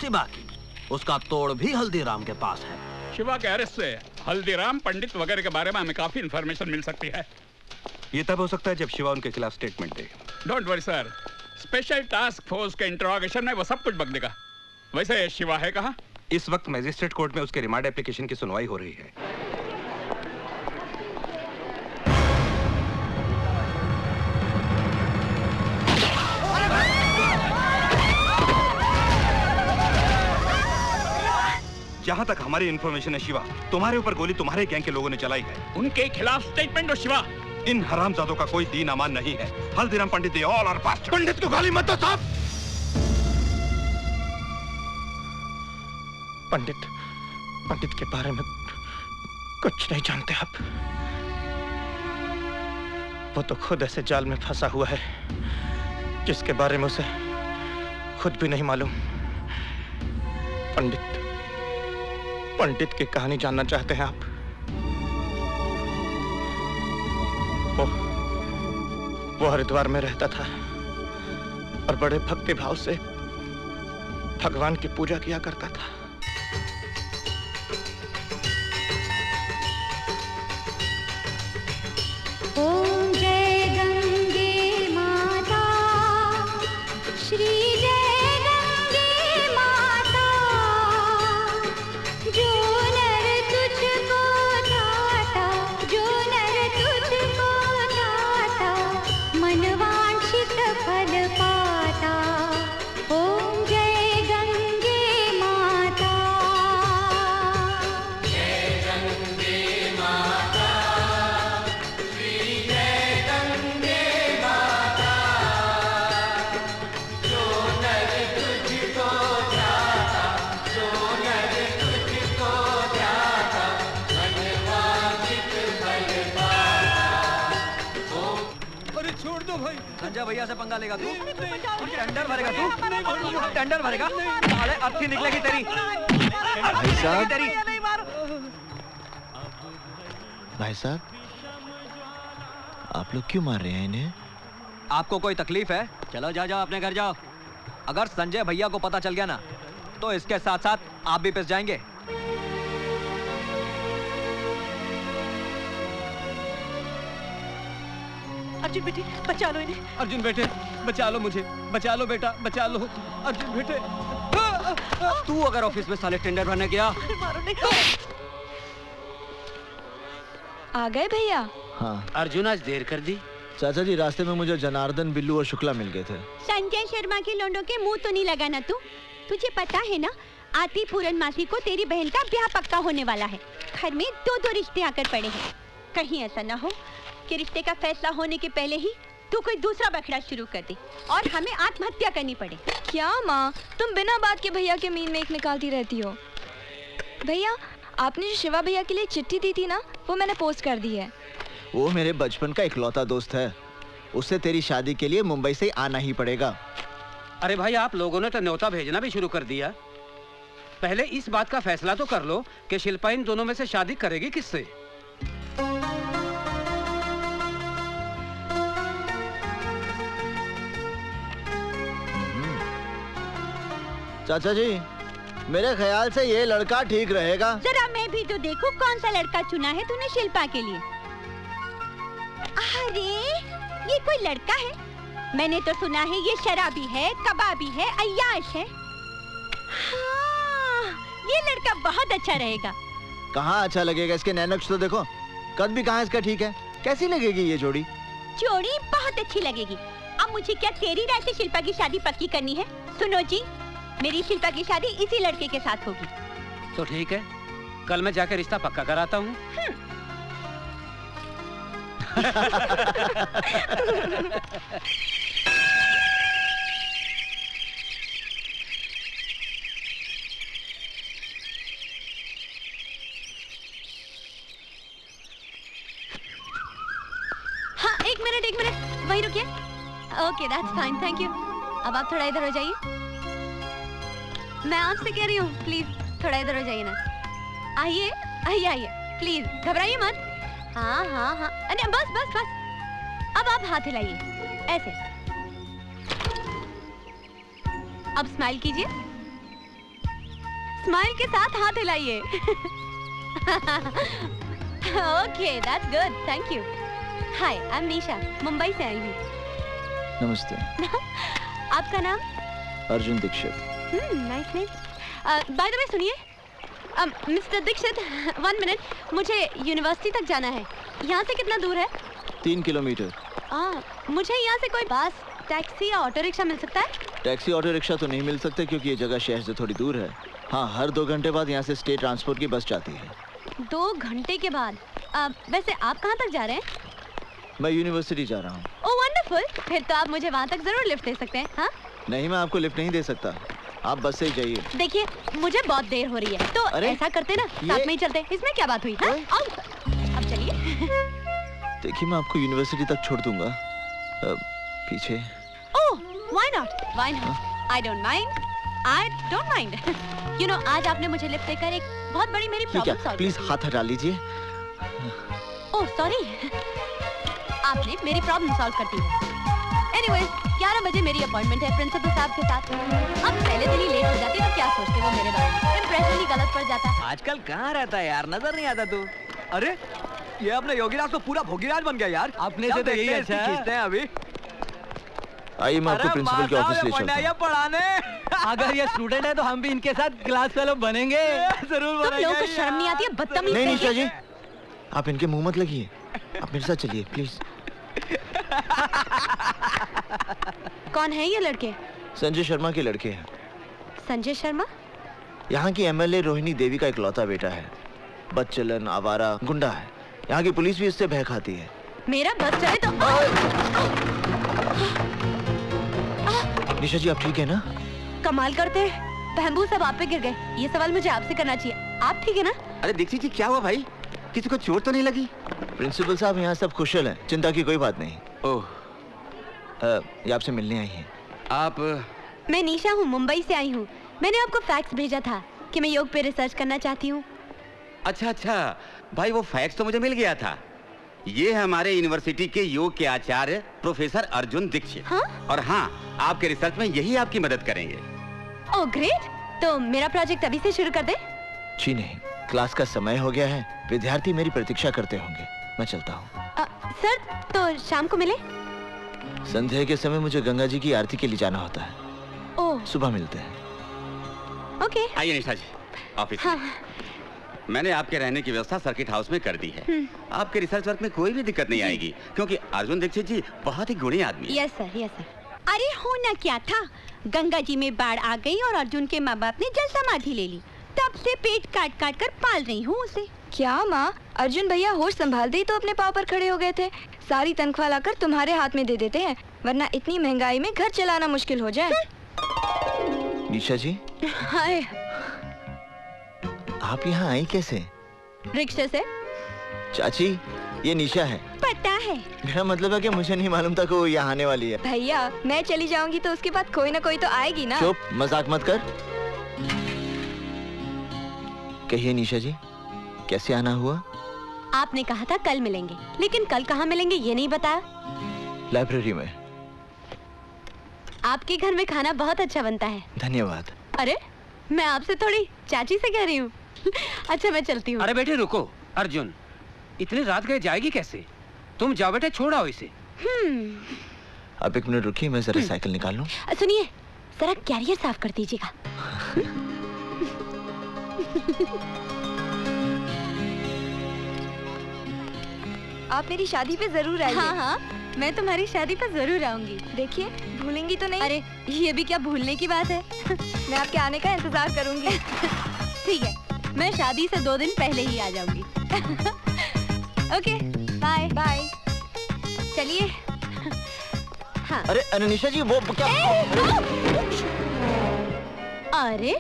शिवा की, उसका तोड़ भी हल्दीराम के पास है। शिवा के अरेस्ट से हल्दीराम, पंडित वगैरह के बारे में हमें काफी इंफॉर्मेशन मिल सकती है। ये तब हो सकता है जब शिवा उनके खिलाफ statement they. Don't worry sir, special task force के इंट्रोगेशन में वो सब कुछ बक देगा। वैसे शिवा है कहाँ? इस वक्त मजिस्ट्रेट कोर्ट में उसके रिमांड एप्लीकेशन की सुनवाई हो रही है। जहां तक हमारी इंफॉर्मेशन है शिवा, तुम्हारे ऊपर गोली तुम्हारे गैंग के लोगों ने चलाई है। उनके खिलाफ स्टेटमेंट दो शिवा। इन हरामजादों का कोई दीन अमान नहीं है। हल्दीराम पंडित दे ऑल आर पास्ट। पंडित को गाली मत दो साहब। पंडित के बारे में कुछ नहीं जानते आप। वो तो खुद ऐसे जाल में फंसा हुआ है जिसके बारे में उसे खुद भी नहीं मालूम। पंडित की कहानी जानना चाहते हैं आप? वो हरिद्वार में रहता था और बड़े भक्ति भाव से भगवान की पूजा किया करता था। ओम जय गंगे माता, श्री जय गंगे माता, जो नर तुझको ध्याता, जो नर तुझको ध्याता, मनवांछित फल पाता। ओम जय गंगे माता, जय गंगे माता, श्री जय गंगे माता, जो नर तुझको ध्याता, जो नर तुझको ध्याता, मनवांछित फल पाता। अरे छोड़ दो भाई। संजय भैया से पंगा लेगा तू? टेंडर भरेगा तू? टेंडर भरेगा? साले अर्थी निकलेगी तेरी। भाई साहब, भाई साहब, आप लोग क्यों मार रहे हैं इन्हें? आपको कोई तकलीफ है? चलो जाओ अपने घर जाओ। अगर संजय भैया को पता चल गया ना तो इसके साथ साथ आप भी पिस जाएंगे। अर्जुन बेटे बचा लो इन्हें। अर्जुन बेटे बचा लो मुझे, बचा लो बेटा, बचा लो अर्जुन बेटे। तू अगर ऑफिस में साले टेंडर भरने गया। मारो नहीं। आ गए भैया? हाँ। अर्जुन आज देर कर दी। चाचा जी, रास्ते में मुझे जनार्दन, बिल्लू और शुक्ला मिल गए थे। संजय शर्मा के लोंडों के मुंह तो नहीं लगाना तू। तुझे पता है ना, आती पूरनमासी को तेरी बहन का ब्याह पक्का होने वाला है। घर में दो दो रिश्ते आकर पड़े हैं। कहीं ऐसा ना हो कि रिश्ते का फैसला होने के पहले ही तू कोई दूसरा बखड़ा शुरू कर दे और हमें आत्महत्या करनी पड़े। क्या माँ, तुम बिना बात के भैया के मीन में एक निकालती रहती हो। भैया, आपने जो शिवा भैया के लिए चिट्ठी दी थी ना, वो मैंने पोस्ट कर दी है। वो मेरे बचपन का इकलौता दोस्त है। उससे तेरी शादी के लिए मुंबई से आना ही पड़ेगा। अरे भाई, आप लोगों ने तो न्योता भेजना भी शुरू कर दिया। पहले इस बात का फैसला तो कर लो कि शिल्पा इन दोनों में से शादी करेगी किससे। चाचा जी, मेरे ख्याल से ये लड़का ठीक रहेगा। जरा मैं भी तो देखूं कौन सा लड़का चुना है तूने शिल्पा के लिए। अरे ये कोई लड़का है? मैंने तो सुना है ये शराबी है, कबाबी है, अय्याश है। हाँ, ये लड़का बहुत अच्छा रहेगा। कहाँ अच्छा लगेगा? इसके नैनक्स तो देखो, कद भी कहाँ इसका ठीक है। कैसी लगेगी ये जोड़ी? जोड़ी बहुत अच्छी लगेगी। अब मुझे क्या तेरी राय से शिल्पा की शादी पक्की करनी है? सुनो जी, मेरी शिल्पा की शादी इसी लड़के के साथ होगी। तो ठीक है, कल मैं जाकर रिश्ता पक्का कराता हूँ। हाँ, एक मिनट वही रुकिए। Okay, that's fine, thank you. अब आप थोड़ा इधर हो जाइए। मैं आपसे कह रही हूँ, प्लीज थोड़ा इधर हो जाइए ना। आइए आइए आइए, प्लीज घबराइए मत। हाँ हाँ हाँ, अरे बस बस बस। अब आप हाथ हिलाइए ऐसे। अब स्माइल कीजिए। स्माइल के साथ हाथ हिलाइए। Okay, that's good, thank you. Hi, I am Nisha, Mumbai से आई हूँ। नमस्ते। आपका नाम? Arjun Dikshit. Nice name. By the way सुनिए, मिस्टर दीक्षित, 1 मिनट, मुझे यूनिवर्सिटी तक जाना है। यहाँ से कितना दूर है? 3 किलोमीटर। मुझे यहाँ से कोई बस, टैक्सी या ऑटो रिक्शा मिल सकता है? टैक्सी ऑटो रिक्शा तो नहीं मिल सकते क्योंकि ये जगह शहर से थोड़ी दूर है। हाँ, हर 2 घंटे बाद यहाँ से स्टेट ट्रांसपोर्ट की बस जाती है। 2 घंटे के बाद? वैसे आप कहाँ तक जा रहे हैं? मैं यूनिवर्सिटी जा रहा हूँ। ओह वंडरफुल, फिर तो आप मुझे वहाँ तक जरूर लिफ्ट दे सकते हैं। हाँ? नहीं, मैं आपको लिफ्ट नहीं दे सकता, आप बस से ही जाइए। देखिए, मुझे बहुत देर हो रही है, तो ऐसा करते ना, साथ में ही चलते। इसमें क्या बात हुई? हाँ? अब चलिए। देखिए, मैं आपको यूनिवर्सिटी तक छोड़ दूंगा। पीछे। ओह, why not? Why not? I don't mind. I don't mind. You know, आज आपने मुझे लिफ्ट देकर एक बहुत बड़ी मेरी प्रॉब्लम सॉल्व। प्लीज हाथ हटा लीजिए। Oh sorry. आपने मेरी प्रॉब्लम सॉल्व कर दी है। एनीवेज 11 बजे मेरी अपॉइंटमेंट है प्रिंसिपल साहब के साथ। अब पहले दिन ही लेट हो जाती तो क्या सोचते वो मेरे बारे में, इंप्रेशन ही गलत पड़ जाता। आजकल कहाँ रहता है यार, नजर नहीं आता तू। अरे ये अपने योगीराज तो पूरा भोगीराज बन गया यार। अपने से तो यही अच्छा है। खींचते हैं अभी। आइए मैं आपको प्रिंसिपल के ऑफिस ले चलता हूं। पढ़ाने अगर ये स्टूडेंट है तो हम भी इनके साथ क्लास फेलो बनेंगे। जरूर तुम लोगों को शर्म नहीं आती है? बदतमीज। नहीं निशा जी, आप इनके मुंह मत लगिए, आप मेरे साथ चलिए प्लीज। कौन है ये लड़के? संजय शर्मा के लड़के हैं। संजय शर्मा? यहाँ की एमएलए रोहिणी देवी का इकलौता बेटा है। बदचलन, आवारा, गुंडा है। यहाँ की पुलिस भी इससे भय खाती है। मेरा बस चले तो निशा जी आप ठीक है ना? कमाल करते हैं, बहबू सब आप पे गिर गए। ये सवाल मुझे आपसे करना चाहिए। आप ठीक है ना? अरे दीक्षित जी क्या हुआ भाई, किसी को चोट तो नहीं लगी? प्रिंसिपल साहब यहाँ सब कुशल हैं, चिंता की कोई बात नहीं। ओह, ये आपसे मिलने आई हैं। आप? मैं निशा हूँ, मुंबई से आई हूँ। मैंने आपको फैक्स भेजा था कि मैं योग पे रिसर्च करना चाहती हूँ। अच्छा अच्छा भाई, वो फैक्स तो मुझे मिल गया था। ये हमारे यूनिवर्सिटी के योग के आचार्य प्रोफेसर अर्जुन दीक्षित। हाँ? और हाँ, आपके रिसर्च में यही आपकी मदद करेंगे। ओह ग्रेट, तो मेरा प्रोजेक्ट अभी से शुरू कर दे? जी नहीं, क्लास का समय हो गया है, विद्यार्थी मेरी प्रतीक्षा करते होंगे। मैं चलता हूँ। सर तो शाम को मिले? संध्या के समय मुझे गंगा जी की आरती के लिए जाना होता है। ओह, सुबह मिलते हैं। ओके। आइए निशा जी ऑफिस। हाँ। मैंने आपके रहने की व्यवस्था सर्किट हाउस में कर दी है। आपके रिसर्च वर्क में कोई भी दिक्कत नहीं आएगी, क्योंकि अर्जुन दीक्षित जी बहुत ही गुणी आदमी है। Yes sir, yes sir. अरे होना क्या था, गंगा जी में बाढ़ आ गई और अर्जुन के माँ बाप ने जल समाधि ले ली। तब से पेट काट काट कर पाल रही हूँ उसे। क्या माँ, अर्जुन भैया होश संभालते ही तो अपने पाँव पर खड़े हो गए थे। सारी तनख्वाह लाकर तुम्हारे हाथ में दे देते हैं, वरना इतनी महंगाई में घर चलाना मुश्किल हो जाए। निशा जी, हाय। आप यहाँ आई कैसे? रिक्शे से। चाची, ये निशा है। पता है। मेरा मतलब है कि मुझे नहीं मालूम था कि वो यहाँ आने वाली है। भैया मैं चली जाऊंगी तो उसके बाद कोई ना कोई तो आएगी ना। चुप, मजाक मत कर। कहिए निशा जी, कैसे आना हुआ? आपने कहा था कल मिलेंगे, लेकिन कल कहाँ मिलेंगे ये नहीं बताया। लाइब्रेरी में। आपके घर में खाना बहुत अच्छा बनता है। धन्यवाद। अरे मैं आपसे थोड़ी चाची से कह रही हूँ। अच्छा मैं चलती हूँ। अरे बेटे रुको, अर्जुन इतनी रात गए जाएगी कैसे? तुम जाओ बेटे, छोड़ाओ इसे। आप एक मिनट रुकिए, मैं जरा साइकिल निकाल लूं। सुनिए, जरा कैरियर साफ कर दीजिएगा। आप मेरी शादी पे जरूर आइए। हाँ हाँ, मैं तुम्हारी शादी पर जरूर आऊंगी। देखिए भूलेंगी तो नहीं? अरे ये भी क्या भूलने की बात है। मैं आपके आने का इंतजार करूंगी। ठीक है, मैं शादी से 2 दिन पहले ही आ जाऊंगी। Okay bye bye. चलिए। हाँ। अरे अनिशा जी वो क्या? अरे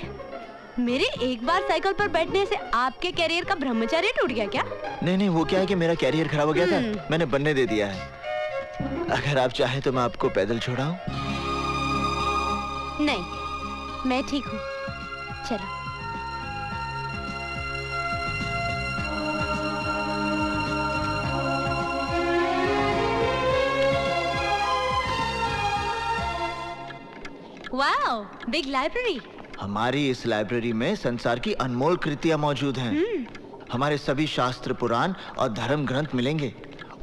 मेरे एक बार साइकिल पर बैठने से आपके कैरियर का ब्रह्मचर्य टूट गया क्या? नहीं, वो क्या है कि मेरा कैरियर खराब हो गया था, मैंने बनने दे दिया है। अगर आप चाहे तो मैं आपको पैदल छोड़ाऊं? नहीं, मैं ठीक हूँ। चलो। Wow, big library. हमारी इस लाइब्रेरी में संसार की अनमोल कृतियां मौजूद हैं। हमारे सभी शास्त्र, पुराण और धर्म ग्रंथ मिलेंगे।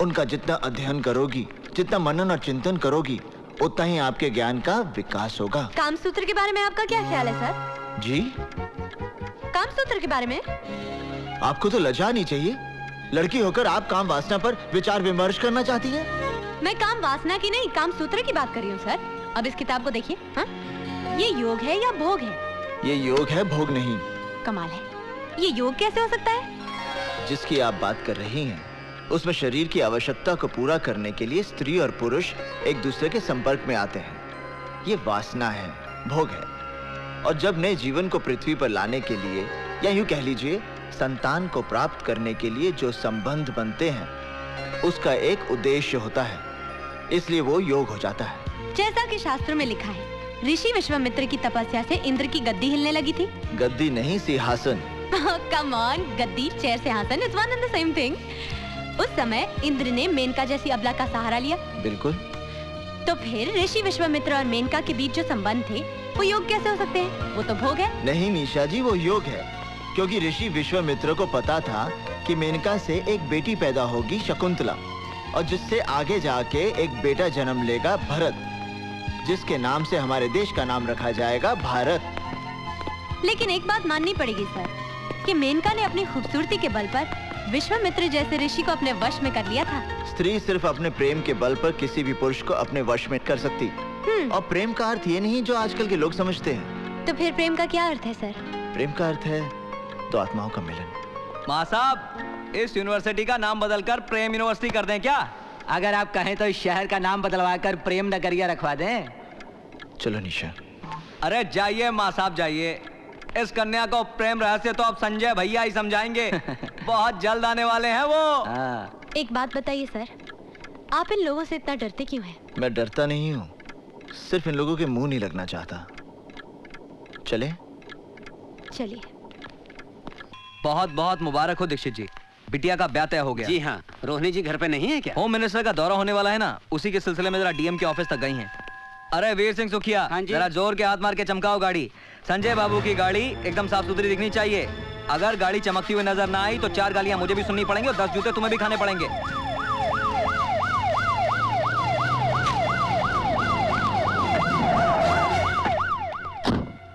उनका जितना अध्ययन करोगी, जितना मनन और चिंतन करोगी, उतना ही आपके ज्ञान का विकास होगा। कामसूत्र के बारे में आपका क्या ख्याल है सर? जी? कामसूत्र के बारे में? आपको तो लज्जा नहीं चाहिए। लड़की होकर आप काम वासना पर विचार विमर्श करना चाहती हैं? मैं काम वासना की नहीं, कामसूत्र की बात कर रही हूँ सर। अब इस किताब को देखिए। हाँ? ये योग है या भोग है? ये योग है, भोग नहीं। कमाल है, ये योग कैसे हो सकता है? जिसकी आप बात कर रही हैं, उसमें शरीर की आवश्यकता को पूरा करने के लिए स्त्री और पुरुष एक दूसरे के संपर्क में आते हैं। ये वासना है, भोग है। और जब नए जीवन को पृथ्वी पर लाने के लिए, या यूं कह लीजिए संतान को प्राप्त करने के लिए जो संबंध बनते हैं, उसका एक उद्देश्य होता है, इसलिए वो योग हो जाता है। जैसा कि शास्त्रों में लिखा है, ऋषि विश्वामित्र की तपस्या से इंद्र की गद्दी हिलने लगी थी। गद्दी नहीं, सिंहासन। कम ऑन, गद्दी, चेयर, सिंहासन, it's one and the same thing. उस समय इंद्र ने मेनका जैसी अबला का सहारा लिया। बिल्कुल। तो फिर ऋषि विश्वामित्र और मेनका के बीच जो संबंध थे वो योग कैसे हो सकते हैं? वो तो भोग है। नहीं निशा जी, वो योग है, क्योंकि ऋषि विश्वामित्र को पता था कि मेनका से एक बेटी पैदा होगी शकुंतला, और जिससे आगे जाके एक बेटा जन्म लेगा भरत, जिसके नाम से हमारे देश का नाम रखा जाएगा भारत। लेकिन एक बात माननी पड़ेगी सर, कि मेनका ने अपनी खूबसूरती के बल पर विश्वामित्र जैसे ऋषि को अपने वश में कर लिया था। स्त्री सिर्फ अपने प्रेम के बल पर किसी भी पुरुष को अपने वश में कर सकती, और प्रेम का अर्थ ये नहीं जो आजकल के लोग समझते हैं। तो फिर प्रेम का क्या अर्थ है सर? प्रेम का अर्थ है तो आत्माओं का मिलन। माँ साहब, इस यूनिवर्सिटी का नाम बदलकर प्रेम यूनिवर्सिटी कर दें क्या? अगर आप कहें तो इस शहर का नाम बदलवा कर प्रेम नगरिया रखवा दें। चलो निशा। अरे जाइए माँ साहब जाइए, इस कन्या को प्रेम रहस्य तो अब संजय भैया ही समझाएंगे। बहुत जल्द आने वाले हैं वो। एक बात बताइए सर, आप इन लोगों से इतना डरते क्यों हैं? मैं डरता नहीं हूँ, सिर्फ इन लोगों के मुंह नहीं लगना चाहता। चले? चलिए। बहुत बहुत मुबारक हो दीक्षित जी, बिटिया का ब्याह तय हो गया। जी हाँ। रोहिणी जी घर पे नहीं है क्या? होम मिनिस्टर का दौरा होने वाला है ना, उसी के सिलसिले में जरा डीएम के ऑफिस तक गई हैं। अरे वीर सिंह सुखिया, जरा जोर के हाथ मार के चमकाओ गाड़ी। संजय बाबू की गाड़ी एकदम साफ सुथरी दिखनी चाहिए। अगर गाड़ी चमकती हुई नजर ना आई तो 4 गालियां मुझे भी सुननी पड़ेंगी और 10 जूते तुम्हें भी खाने पड़ेंगे।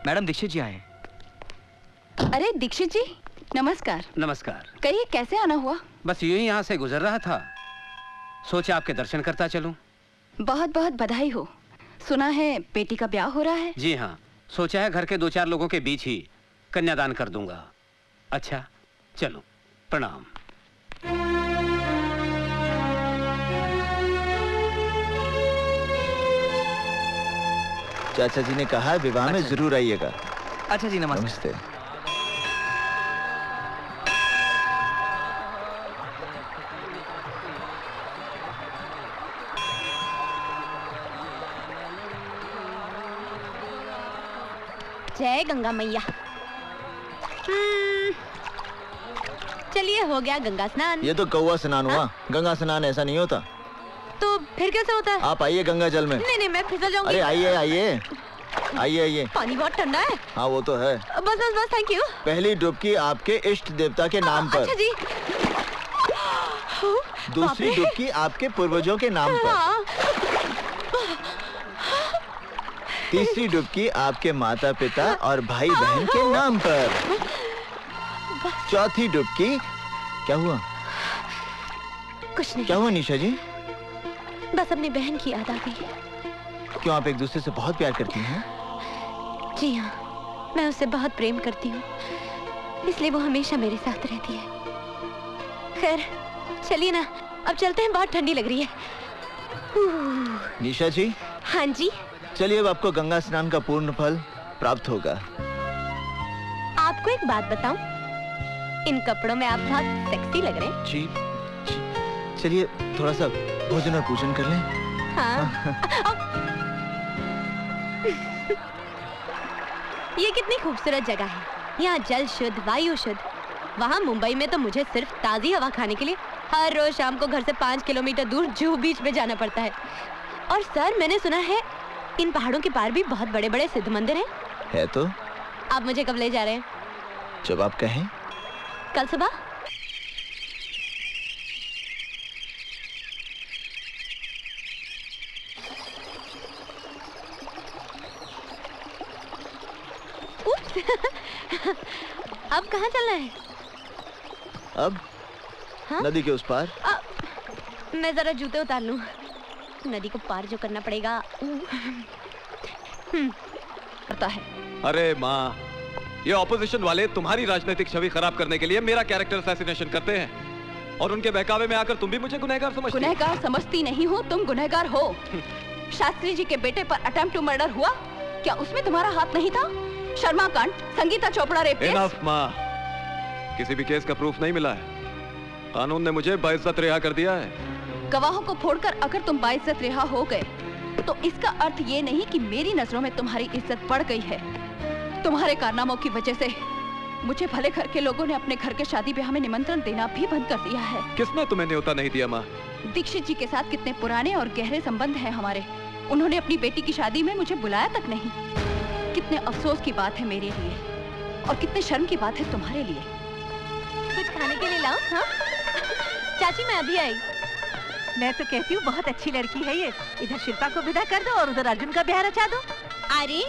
मैडम दीक्षित जी आए। अरे दीक्षित जी, नमस्कार। नमस्कार। कहिए कैसे आना हुआ? बस यूं ही यहाँ से गुजर रहा था, सोचा आपके दर्शन करता चलूं। बहुत बहुत बधाई हो। सुना है बेटी का ब्याह हो रहा है? जी हाँ, सोचा है घर के 2-4 लोगों के बीच ही कन्यादान कर दूंगा। अच्छा चलो, प्रणाम। चाचा जी ने कहा विवाह में जरूर आइएगा। अच्छा जी, नमस्ते। नमस्ते। जय गंगा मैया। चलिए, हो गया गंगा स्नान। ये तो कौवा स्नान हुआ, गंगा स्नान ऐसा नहीं होता। तो फिर कैसे होता है? आप आइए गंगा जल में। नहीं नहीं, मैं फिसल जाऊंगी। अरे आइए आइए आइए आइए। पानी बहुत ठंडा है। हाँ वो तो है। बस बस बस, थैंक यू। पहली डुबकी आपके इष्ट देवता के नाम पर। अच्छा जी। दूसरी डुबकी आपके पूर्वजों के नाम पर। तीसरी डुबकी आपके माता पिता और भाई बहन के नाम पर। चौथी डुबकी क्या हुआ? कुछ नहीं। क्या हुआ निशा जी? बस अपनी बहन की याद आ गई। क्यों, आप एक दूसरे से बहुत प्यार करती हैं? जी हाँ, मैं उससे बहुत प्रेम करती हूँ, इसलिए वो हमेशा मेरे साथ रहती है। खैर चलिए ना, अब चलते हैं, बहुत ठंडी लग रही है। निशा जी। हाँ जी। चलिए, अब आपको गंगा स्नान का पूर्ण फल प्राप्त होगा। आपको एक बात बताऊं, इन कपड़ों में आप बहुत सेक्सी लग रहे हैं। जी, चलिए थोड़ा सा भोजन और पूजन कर लें। हाँ। ये कितनी खूबसूरत जगह है। यहाँ जल शुद्ध, वायु शुद्ध। वहाँ मुंबई में तो मुझे सिर्फ ताज़ी हवा खाने के लिए हर रोज शाम को घर से 5 किलोमीटर दूर जुहू बीच में जाना पड़ता है। और सर, मैंने सुना है इन पहाड़ों के पार भी बहुत बड़े बड़े सिद्ध मंदिर हैं। है तो। आप मुझे कब ले जा रहे हैं? जब आप कहें। कल सुबह? अब कहाँ चलना है? अब हाँ? नदी के उस पार। मैं जरा जूते उतार लूं। नदी को पार जो करना पड़ेगा। पता है। अरे माँ, ये ऑपोजिशन वाले तुम्हारी राजनीतिक छवि खराब करने के लिए मेरा कैरेक्टर असैसिनेशन करते हैं, और उनके बहकावे में आकर तुम भी मुझे गुनहगार समझती हो। गुनहगार समझती नहीं हो, तुम गुनहगार हो। शास्त्री जी के बेटे पर अटेम्प्ट टू मर्डर हुआ, क्या उसमें तुम्हारा हाथ नहीं था? शर्मा कांड, Sangeeta Chopra rape case. Enough माँ, किसी भी केस का प्रूफ नहीं मिला है। कानून ने मुझे बाइज्जत रिहा कर दिया है। गवाहों को फोड़कर अगर तुम बाइज्जत रिहा हो गए तो इसका अर्थ ये नहीं कि मेरी नजरों में तुम्हारी इज्जत बढ़ गई है। तुम्हारे कारनामों की वजह से मुझे भले घर के लोगों ने अपने घर के शादी ब्याह में निमंत्रण देना भी बंद कर दिया है। किसने तुम्हें न्योता नहीं दिया माँ? दीक्षित जी के साथ कितने पुराने और गहरे संबंध हैं हमारे। उन्होंने अपनी बेटी की शादी में मुझे बुलाया तक नहीं। कितने अफसोस की बात है मेरे लिए और कितने शर्म की बात है तुम्हारे लिए। कुछ खाने के लिए लाओ? हाँ? चाची मैं अभी आई। मैं तो कहती हूँ बहुत अच्छी लड़की है ये। इधर शिल्पा को विदा कर दो और उधर अर्जुन का ब्याह रचा दो। अरे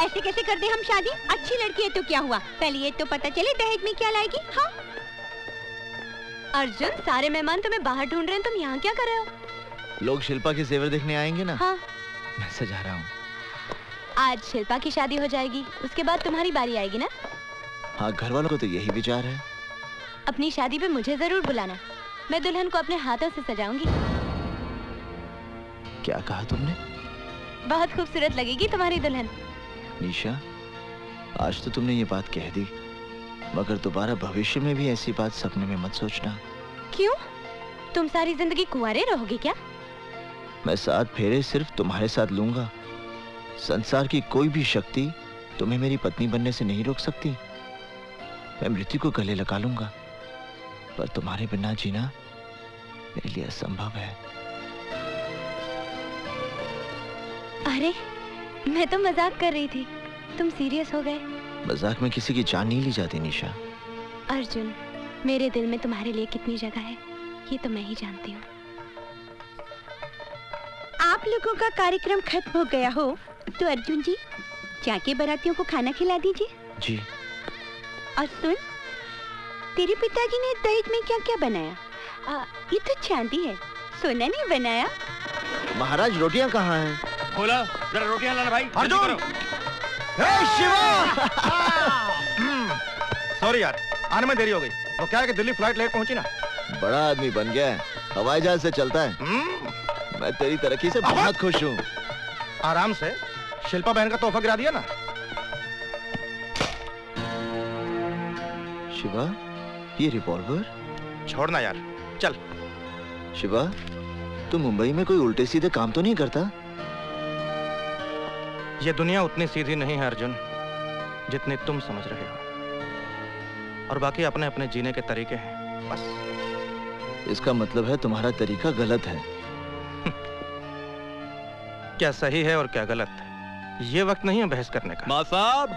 ऐसे कैसे कर दे हम शादी? अच्छी लड़की है तो क्या हुआ, पहले ये तो पता चले दहेज में क्या लाएगी। हाँ अर्जुन, सारे मेहमान तुम्हें बाहर ढूंढ रहे हैं, तुम यहाँ क्या कर रहे हो? लोग शिल्पा के जेवर देखने आएंगे ना। हाँ। मैं सजा रहा हूँ। आज शिल्पा की शादी हो जाएगी, उसके बाद तुम्हारी बारी आएगी ना। हाँ, घर वालों को तो यही विचार है। अपनी शादी पे मुझे जरूर बुलाना, मैं दुल्हन को अपने हाथों से सजाऊंगी। क्या कहा तुमने? बहुत खूबसूरत लगेगी तुम्हारी दुल्हन। निशा, आज तो तुमने ये बात कह दी, मगर दोबारा भविष्य में भी ऐसी बात सपने में मत सोचना। क्यों? तुम सारी जिंदगी कुंवारे रहोगे क्या? मैं 7 फेरे सिर्फ तुम्हारे साथ लूंगा। संसार की कोई भी शक्ति तुम्हें मेरी पत्नी बनने से नहीं रोक सकती। मैं मृत्यु को गले लगा लूंगा, पर तुम्हारे बिना जीना मेरे लिए असंभव है। अरे मैं तो मजाक कर रही थी, तुम सीरियस हो गए। मजाक में किसी की जान नहीं ली जाती निशा। अर्जुन, मेरे दिल में तुम्हारे लिए कितनी जगह है ये तो मैं ही जानती हूँ। आप लोगों का कार्यक्रम खत्म हो गया हो तो अर्जुन जी जाके बारातियों को खाना खिला दीजिए। जी। और सुन, तेरे पिताजी ने दहेज में क्या क्या बनाया? ये तो चांदी है, सोना नहीं बनाया। महाराज रोटियां कहाँ हैं? बोला जरा रोटियां लाना भाई। अर्जुन! शिवा! सॉरी यार, आने में देरी हो गई। वो क्या है कि दिल्ली फ्लाइट लेट पहुंची ना। बड़ा आदमी बन गया है, हवाई जहाज से चलता है। मैं तेरी तरक्की से बहुत खुश हूँ। आराम से शिल्पा बहन का तोहफा गिरा दिया ना। शिवा, ये रिवॉल्वर छोड़ना यार, चल। शिवा, तू मुंबई में कोई उल्टे सीधे काम तो नहीं करता? ये दुनिया उतनी सीधी नहीं है अर्जुन, जितनी तुम समझ रहे हो। और बाकी अपने अपने जीने के तरीके हैं, बस। इसका मतलब है तुम्हारा तरीका गलत है। क्या सही है और क्या गलत है, ये वक्त नहीं है बहस करने का। माँ साहब,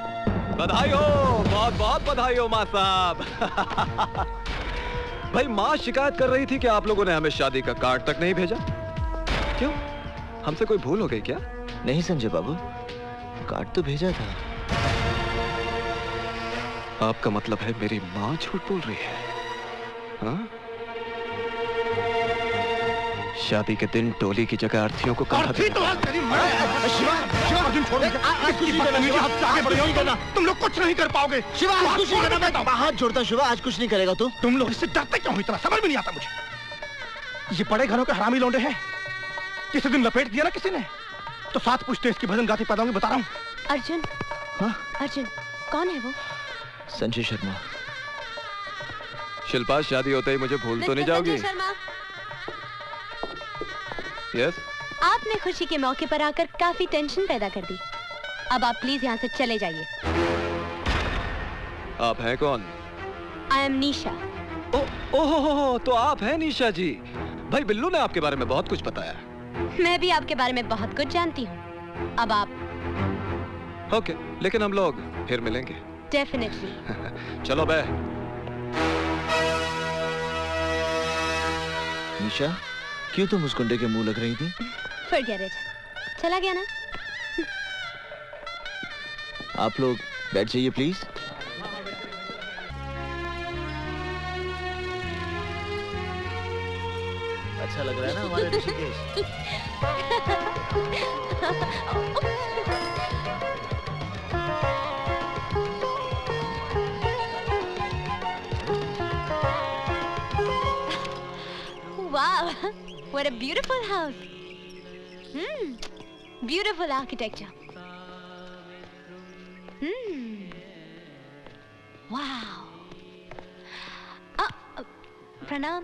बधाई हो, बहुत बहुत बधाई हो माँ साहब। भाई, माँ शिकायत कर रही थी कि आप लोगों ने हमें शादी का कार्ड तक नहीं भेजा। क्यों? हमसे कोई भूल हो गई क्या? नहीं संजय बाबू, कार्ड तो भेजा था। आपका मतलब है मेरी माँ झूठ बोल रही है? हाँ? शादी के दिन टोली की जगह अर्थी को कहा तो तुम लोग कुछ नहीं कर पाओगे। शिवा, कुछ नहीं करना। हाथ जोड़ता शिवा, आज कुछ नहीं करेगा तू। तुम लोग इससे डरते क्यों हो इतना, समझ में नहीं आता मुझे। ये बड़े घरों के हरामी लौंडे हैं। किसी दिन लपेट दिया ना किसी ने तो 7 पुश्ते इसकी भजन गाती पैदा होंगी, बता रहा हूँ। अर्जुन, हाँ? अर्जुन, कौन है वो? संजय शर्मा। शिल्पा, शादी होते ही मुझे भूल तो नहीं जाओगी? संजय शर्मा, यस। आपने खुशी के मौके पर आकर काफी टेंशन पैदा कर दी। अब आप प्लीज यहाँ से चले जाइए। आप हैं कौन? आई एम निशा। ओहो, तो आप हैं निशा जी। भाई बिल्लू ने आपके बारे में बहुत कुछ बताया। मैं भी आपके बारे में बहुत कुछ जानती हूँ। अब आप ओके, लेकिन हम लोग फिर मिलेंगे। डेफिनेटली। चलो बे। निशा, क्यों तुम उस गुंडे के मुंह लग रही थी? Forget it. चला गया ना? आप लोग बैठ जाइए प्लीज। अच्छा लग रहा है ना हमारे Rishikesh? Wow, what a beautiful house. Beautiful architecture. Wow. Pranam.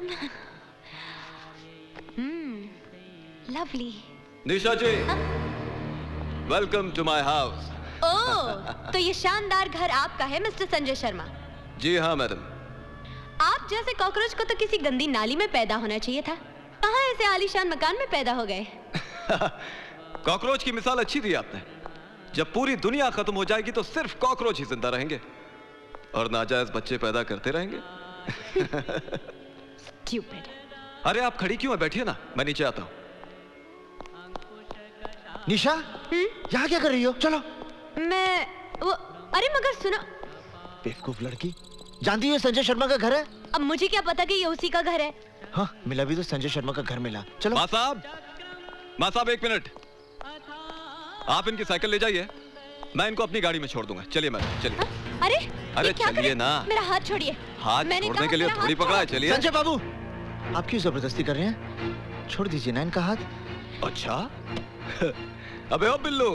Lovely. Nisha ji, welcome to my house. Oh, तो ये शानदार घर आपका है मिस्टर संजय शर्मा। जी हाँ मैडम। आप जैसे कॉकरोच को तो किसी गंदी नाली में पैदा होना चाहिए था। कहाँ ऐसे आलीशान मकान में पैदा हो गए? कॉकरोच की मिसाल अच्छी दी आपने। जब पूरी दुनिया खत्म हो जाएगी तो सिर्फ कॉकरोच ही जिंदा रहेंगे और नाजायज बच्चे पैदा करते रहेंगे। Stupid. अरे आप खड़ी क्यों है? बैठिए ना, मैं नीचे आता हूँ। निशा, यहाँ क्या कर रही हो? चलो। मैं वो अरे मगर सुनो। बेवकूफ लड़की, जानती है संजय शर्मा का घर है? अब मुझे क्या पता कि ये उसी का घर है। हाँ, मिला भी तो संजय शर्मा का घर मिला। चलो। माँ साहब 1 मिनट, आप इनकी साइकिल ले जाइए, मैं इनको अपनी गाड़ी में छोड़ दूंगा। चलिए मैडम, चलिए। अरे चलिए ना। मेरा हाथ छोड़िए। हाथ छोड़ने के लिए थोड़ी पकड़ा है। चलिए। संजय बाबू, आप क्यों जबरदस्ती कर रहे हैं? छोड़ दीजिए ना इनका हाथ। अच्छा। अबे ओ बिल्लू,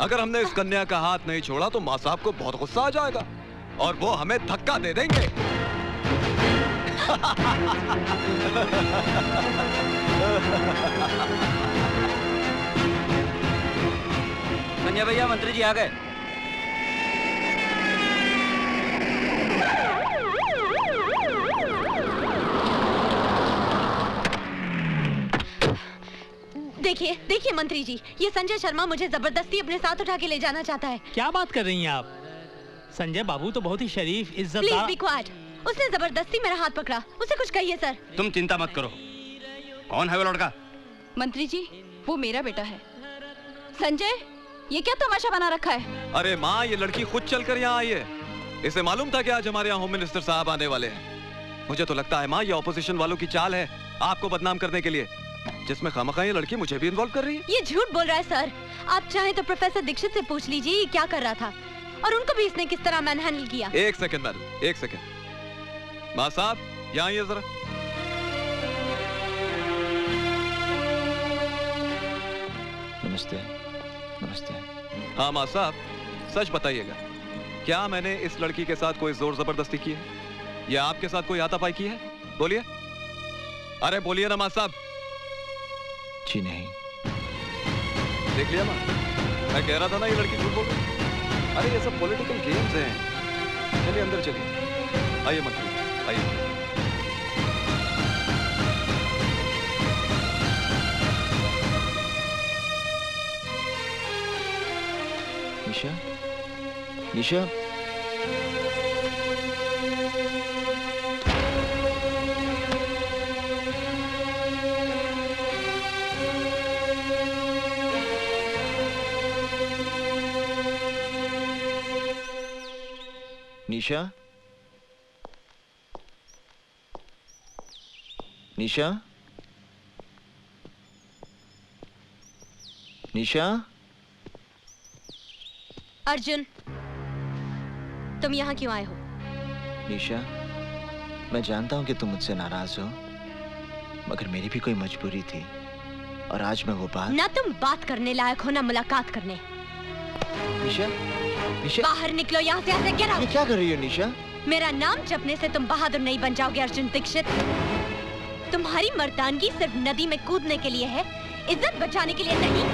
अगर हमने इस कन्या का हाथ नहीं छोड़ा तो माँ साहब को बहुत गुस्सा आ जाएगा और वो हमें धक्का दे देंगे। संजय भैया, मंत्री जी आ गए। देखिए देखिए मंत्री जी, ये संजय शर्मा मुझे जबरदस्ती अपने साथ उठा के ले जाना चाहता है। क्या बात कर रही हैं आप? संजय बाबू तो बहुत ही शरीफ, इज्जतदार। Please be quiet. उसने जबरदस्ती मेरा हाथ पकड़ा। उसे कुछ कहिए सर। तुम चिंता मत करो। कौन है वो लड़का? मंत्री जी, वो मेरा बेटा है। संजय, ये क्या तमाशा बना रखा है? अरे माँ, ये लड़की खुद चलकर यहाँ आई है। इसे मालूम था कि आज हमारे यहाँ होम मिनिस्टर साहब आने वाले हैं। मुझे तो लगता है माँ, ये ऑपोजिशन वालों की चाल है आपको बदनाम करने के लिए, जिसमें खामखा ये लड़की मुझे भी इन्वॉल्व कर रही है। ये झूठ बोल रहा है सर। आप चाहे तो प्रोफेसर दीक्षित से पूछ लीजिए ये क्या कर रहा था और उनको भी इसने किस तरह मैनहैंडल किया। 1 सेकंड मैडम, 1 सेकंड। माँ साहब यहाँ आइए जरा। नमस्ते। नमस्ते। हाँ माँ साहब, सच बताइएगा, क्या मैंने इस लड़की के साथ कोई जोर जबरदस्ती की है या आपके साथ कोई हाथापाई की है? बोलिए। अरे बोलिए ना माँ साहब। जी नहीं। देख लिया माँ, मैं कह रहा था ना ये लड़की झूठ बोल रही। अरे ये सब पॉलिटिकल गेम्स हैं। चलिए अंदर चलिए। आइए मंत्री, आइए। निशा, निशा, निशा, निशा, निशा। अर्जुन, तुम यहाँ क्यों आए हो? निशा, मैं जानता हूँ कि तुम मुझसे नाराज हो, मगर मेरी भी कोई मजबूरी थी और आज मैं वो बात। ना तुम बात करने लायक हो ना मुलाकात करने। निशा, निशा, बाहर निकलो यहाँ से। ऐसे गिरा। ये क्या कर रही हो निशा? मेरा नाम जपने से तुम बहादुर नहीं बन जाओगे अर्जुन दीक्षित। तुम्हारी मर्दानगी सिर्फ नदी में कूदने के लिए है, इज्जत बचाने के लिए नहीं।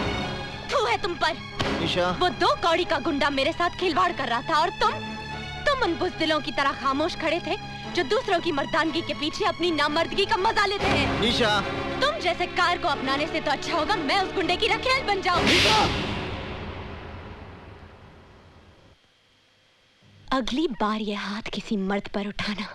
थू है तुम पर। निशा, वो 2 कौड़ी का गुंडा मेरे साथ खिलवाड़ कर रहा था और तुम उन बुज़दिलों की तरह खामोश खड़े थे जो दूसरों की मर्दानगी के पीछे अपनी नामर्दगी का मजा लेते हैं। निशा, तुम जैसे कार को अपनाने से तो अच्छा होगा मैं उस गुंडे की रखेल बन जाऊं। अगली बार ये हाथ किसी मर्द पर उठाना।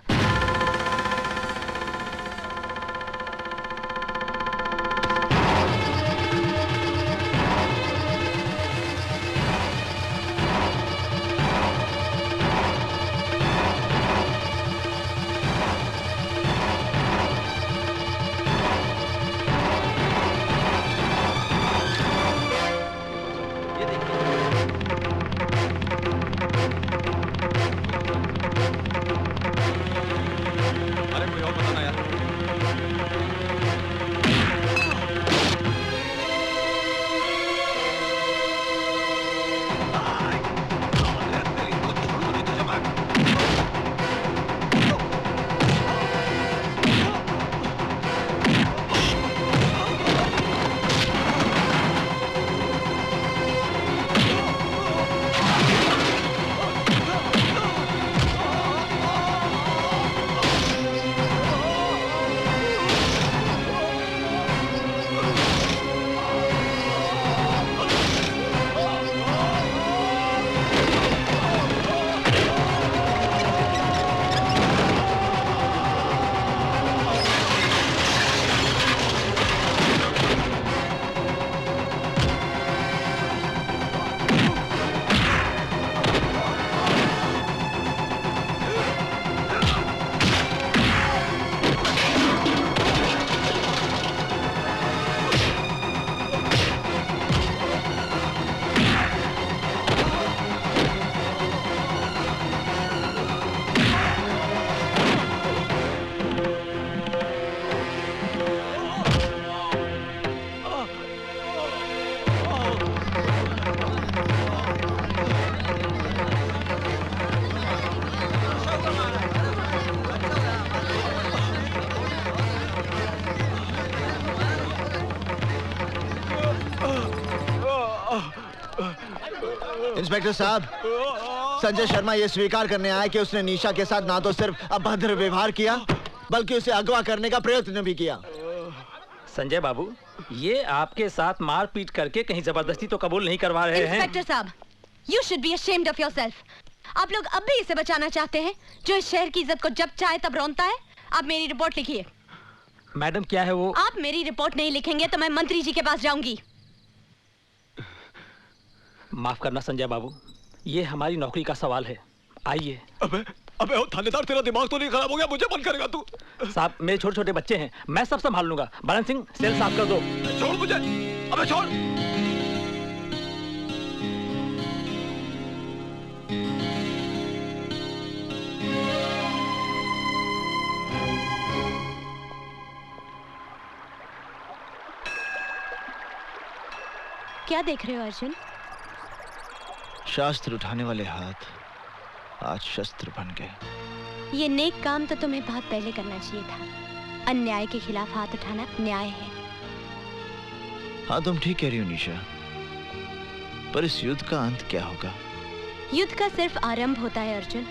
इंस्पेक्टर साहब, संजय शर्मा ये स्वीकार करने आया कि उसने निशा के साथ ना तो सिर्फ अभद्र व्यवहार किया बल्कि उसे अगवा करने का प्रयत्न भी किया। संजय बाबू, ये आपके साथ मारपीट करके कहीं जबरदस्ती तो कबूल नहीं करवा रहे हैं। इंस्पेक्टर साहब, you should be ashamed of yourself। आप लोग अब भी इसे बचाना चाहते हैं, जो इस शहर की इज्जत को जब चाहे तब रौंदता है। आप मेरी रिपोर्ट लिखिए। मैडम क्या है वो? आप मेरी रिपोर्ट नहीं लिखेंगे तो मैं मंत्री जी के पास जाऊंगी। माफ करना संजय बाबू, ये हमारी नौकरी का सवाल है। आइए। अबे ओ थानेदार, तेरा दिमाग तो नहीं खराब हो गया? मुझे बंद करेगा तू? साहब, मेरे छोटे छोटे बच्चे हैं, मैं सब संभाल लूंगा। बरन सिंह, सेल साफ कर दो। छोड़ मुझे, अबे छोड़। क्या देख रहे हो अर्जुन? शास्त्र उठाने वाले हाथ आज शस्त्र बन गए। ये नेक काम तो तुम्हें बहुत पहले करना चाहिए था। अन्याय के खिलाफ हाथ उठाना न्याय है। हाँ, तुम ठीक कह रही हो निशा, पर इस युद्ध का अंत क्या होगा? युद्ध का सिर्फ आरंभ होता है अर्जुन,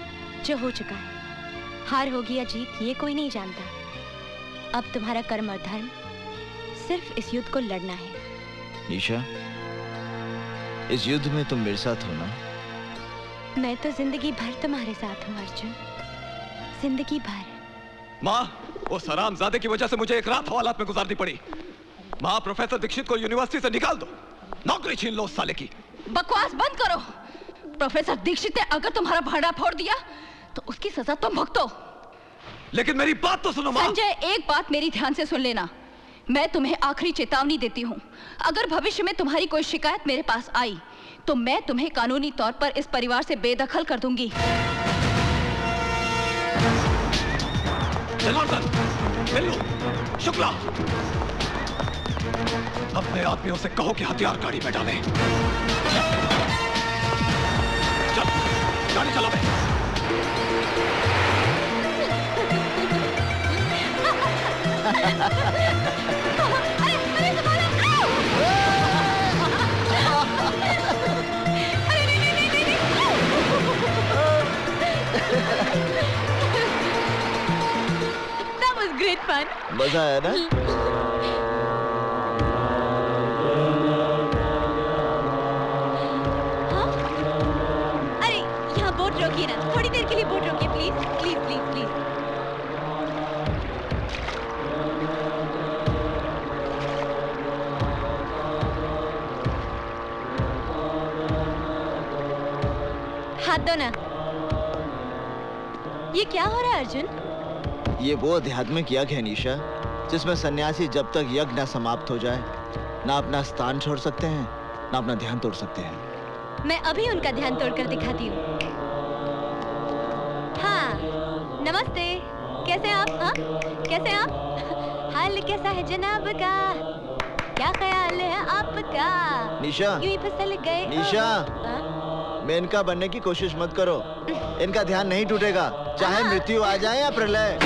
जो हो चुका है। हार होगी या जीत ये कोई नहीं जानता। अब तुम्हारा कर्म और धर्म सिर्फ इस युद्ध को लड़ना है। निशा, इस युद्ध में तुम मेरे साथ हो ना? मैं तो जिंदगी भर तुम्हारे साथ हूँ अर्जुन, जिंदगी भर। माँ, उस हरामजादे की वजह से मुझे एक रात हवालात में गुजारनी पड़ी। माँ, प्रोफेसर दीक्षित को यूनिवर्सिटी से निकाल दो, नौकरी छीन लो उस साले की। बकवास बंद करो। प्रोफेसर दीक्षित ने अगर तुम्हारा भांडा फोड़ दिया तो उसकी सजा तुम भुगतो। लेकिन मेरी बात तो सुनो माँ। संजय, एक बात मेरी ध्यान से सुन लेना। मैं तुम्हें आखिरी चेतावनी देती हूँ, अगर भविष्य में तुम्हारी कोई शिकायत मेरे पास आई तो मैं तुम्हें कानूनी तौर पर इस परिवार से बेदखल कर दूंगी। जनार्दन, बिल्लू, शुक्ला, अपने आदमियों से कहो कि हथियार गाड़ी में डालें। चल, गाड़ी चला बे। That was great fun. मजा आया ना? हाँ? अरे यहाँ बोट रोकिए ना, थोड़ी देर के लिए बोट रोकिए प्लीज प्लीज प्लीज प्लीज। हाथ दो ना। ये क्या हो रहा है अर्जुन? ये वो आध्यात्मिक यज्ञ है निशा, जिसमें सन्यासी जब तक यज्ञ ना समाप्त हो जाए ना अपना स्थान छोड़ सकते हैं ना अपना ध्यान तोड़ सकते हैं। मैं अभी उनका ध्यान तोड़कर दिखाती हूँ। हाँ, नमस्ते, कैसे हैं आप? हाँ, कैसे हैं आप? हाल कैसा है जनाब का? क्या ख्याल है आपका? निशा, यूं ही फिसल गए। निशा, मैं इनका बनने की कोशिश मत करो। इनका ध्यान नहीं टूटेगा, चाहे मृत्यु आ जाए या प्रलय।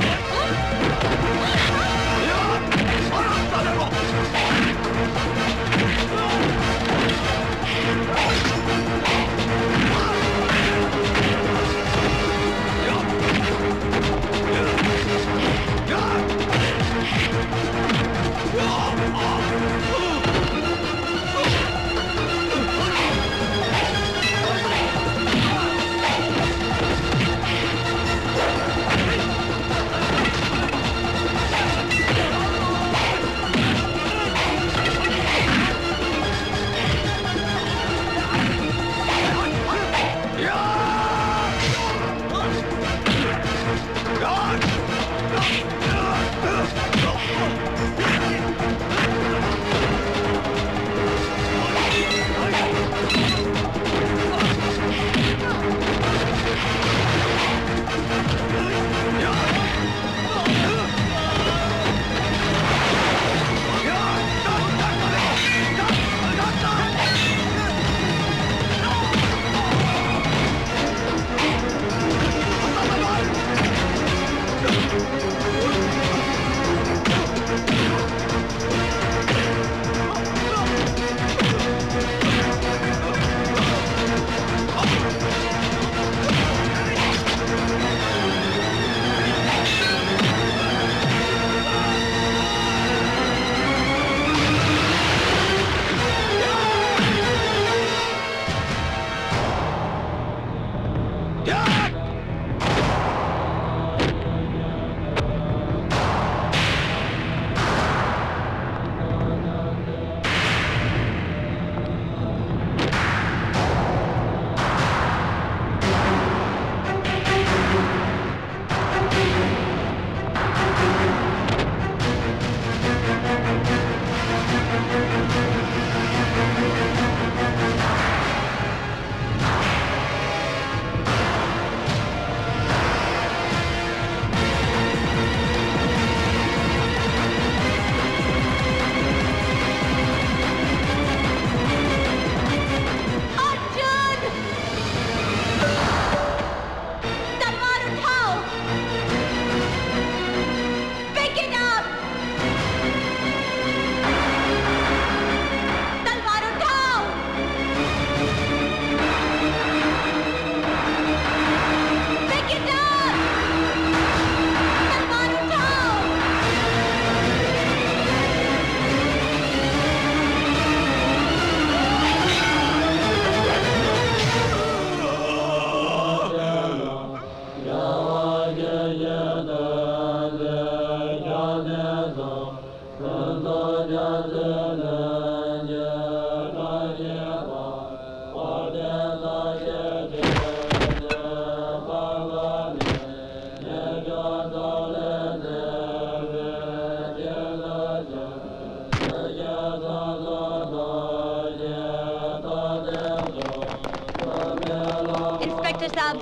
इंस्पेक्टर साहब,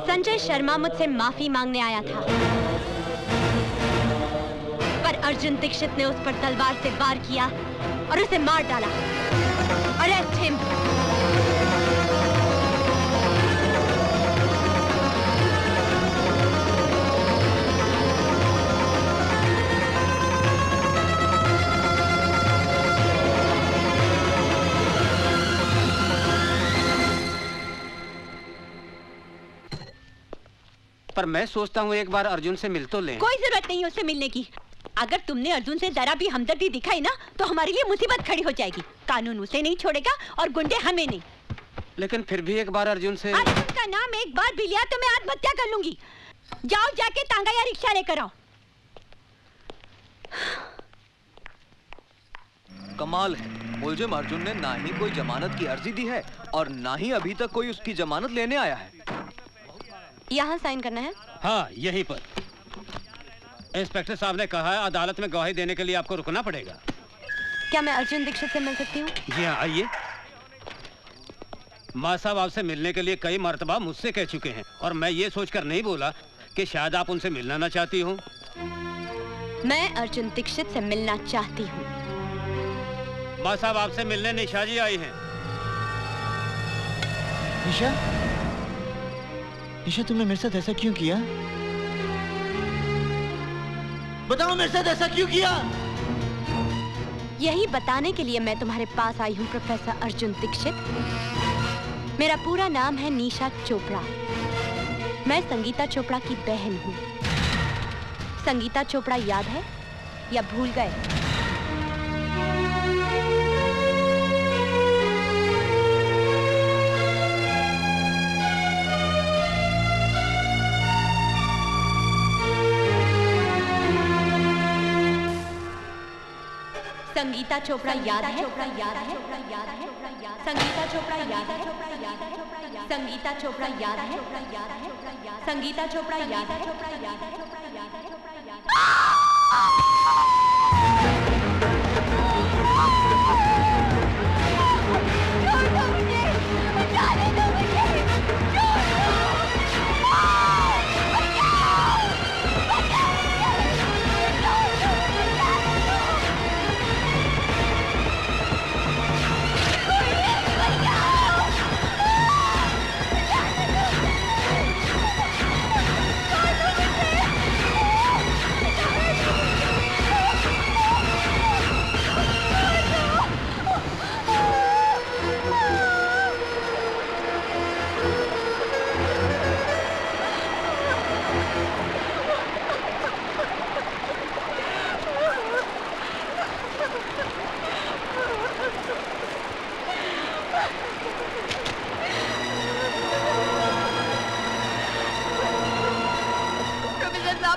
संजय शर्मा मुझसे माफी मांगने आया था, पर अर्जुन दीक्षित ने उस पर तलवार से वार किया और उसे मार डाला। Arrest him. पर मैं सोचता हूँ एक बार अर्जुन से मिल तो लें। कोई जरूरत नहीं उससे मिलने की। अगर तुमने अर्जुन से जरा भी हमदर्दी दिखाई ना तो हमारे लिए मुसीबत खड़ी हो जाएगी। कानून उसे नहीं छोड़ेगा और गुंडे हमें नहीं। लेकिन फिर भी एक बार अर्जुन से अर्जुन का नाम एक बार भी लिया तो मैं आत्महत्या कर लूंगी। जाओ जाके तांगा या रिक्शा लेकर आओ। कमाल है, मुलजिम अर्जुन ने ना ही कोई जमानत की अर्जी दी है और ना ही अभी तक कोई उसकी जमानत लेने आया है। यहाँ साइन करना है? हाँ, यहीं पर। इंस्पेक्टर साहब ने कहा है अदालत में गवाही देने के लिए आपको रुकना पड़ेगा। क्या मैं अर्जुन दीक्षित से मिल सकती हूँ? जी हाँ, आइए। माँ साहब आपसे मिलने के लिए कई मर्तबा मुझसे कह चुके हैं और मैं ये सोचकर नहीं बोला कि शायद आप उनसे मिलना ना चाहती हूँ। मैं अर्जुन दीक्षित से मिलना चाहती हूँ। माँ साहब आपसे मिलने निशा जी आई हैं। निशा? निशा, तुमने मेरे साथ ऐसा क्यों किया? बताओ मेरे साथ ऐसा क्यों किया? यही बताने के लिए मैं तुम्हारे पास आई हूँ प्रोफेसर अर्जुन दीक्षित। मेरा पूरा नाम है निशा चोपड़ा। मैं संगीता चोपड़ा की बहन हूँ। संगीता चोपड़ा याद है या भूल गए? संगीता चोपड़ा याद है? संगीता चोपड़ा याद है? संगीता चोपड़ा याद है? संगीता चोपड़ा याद है?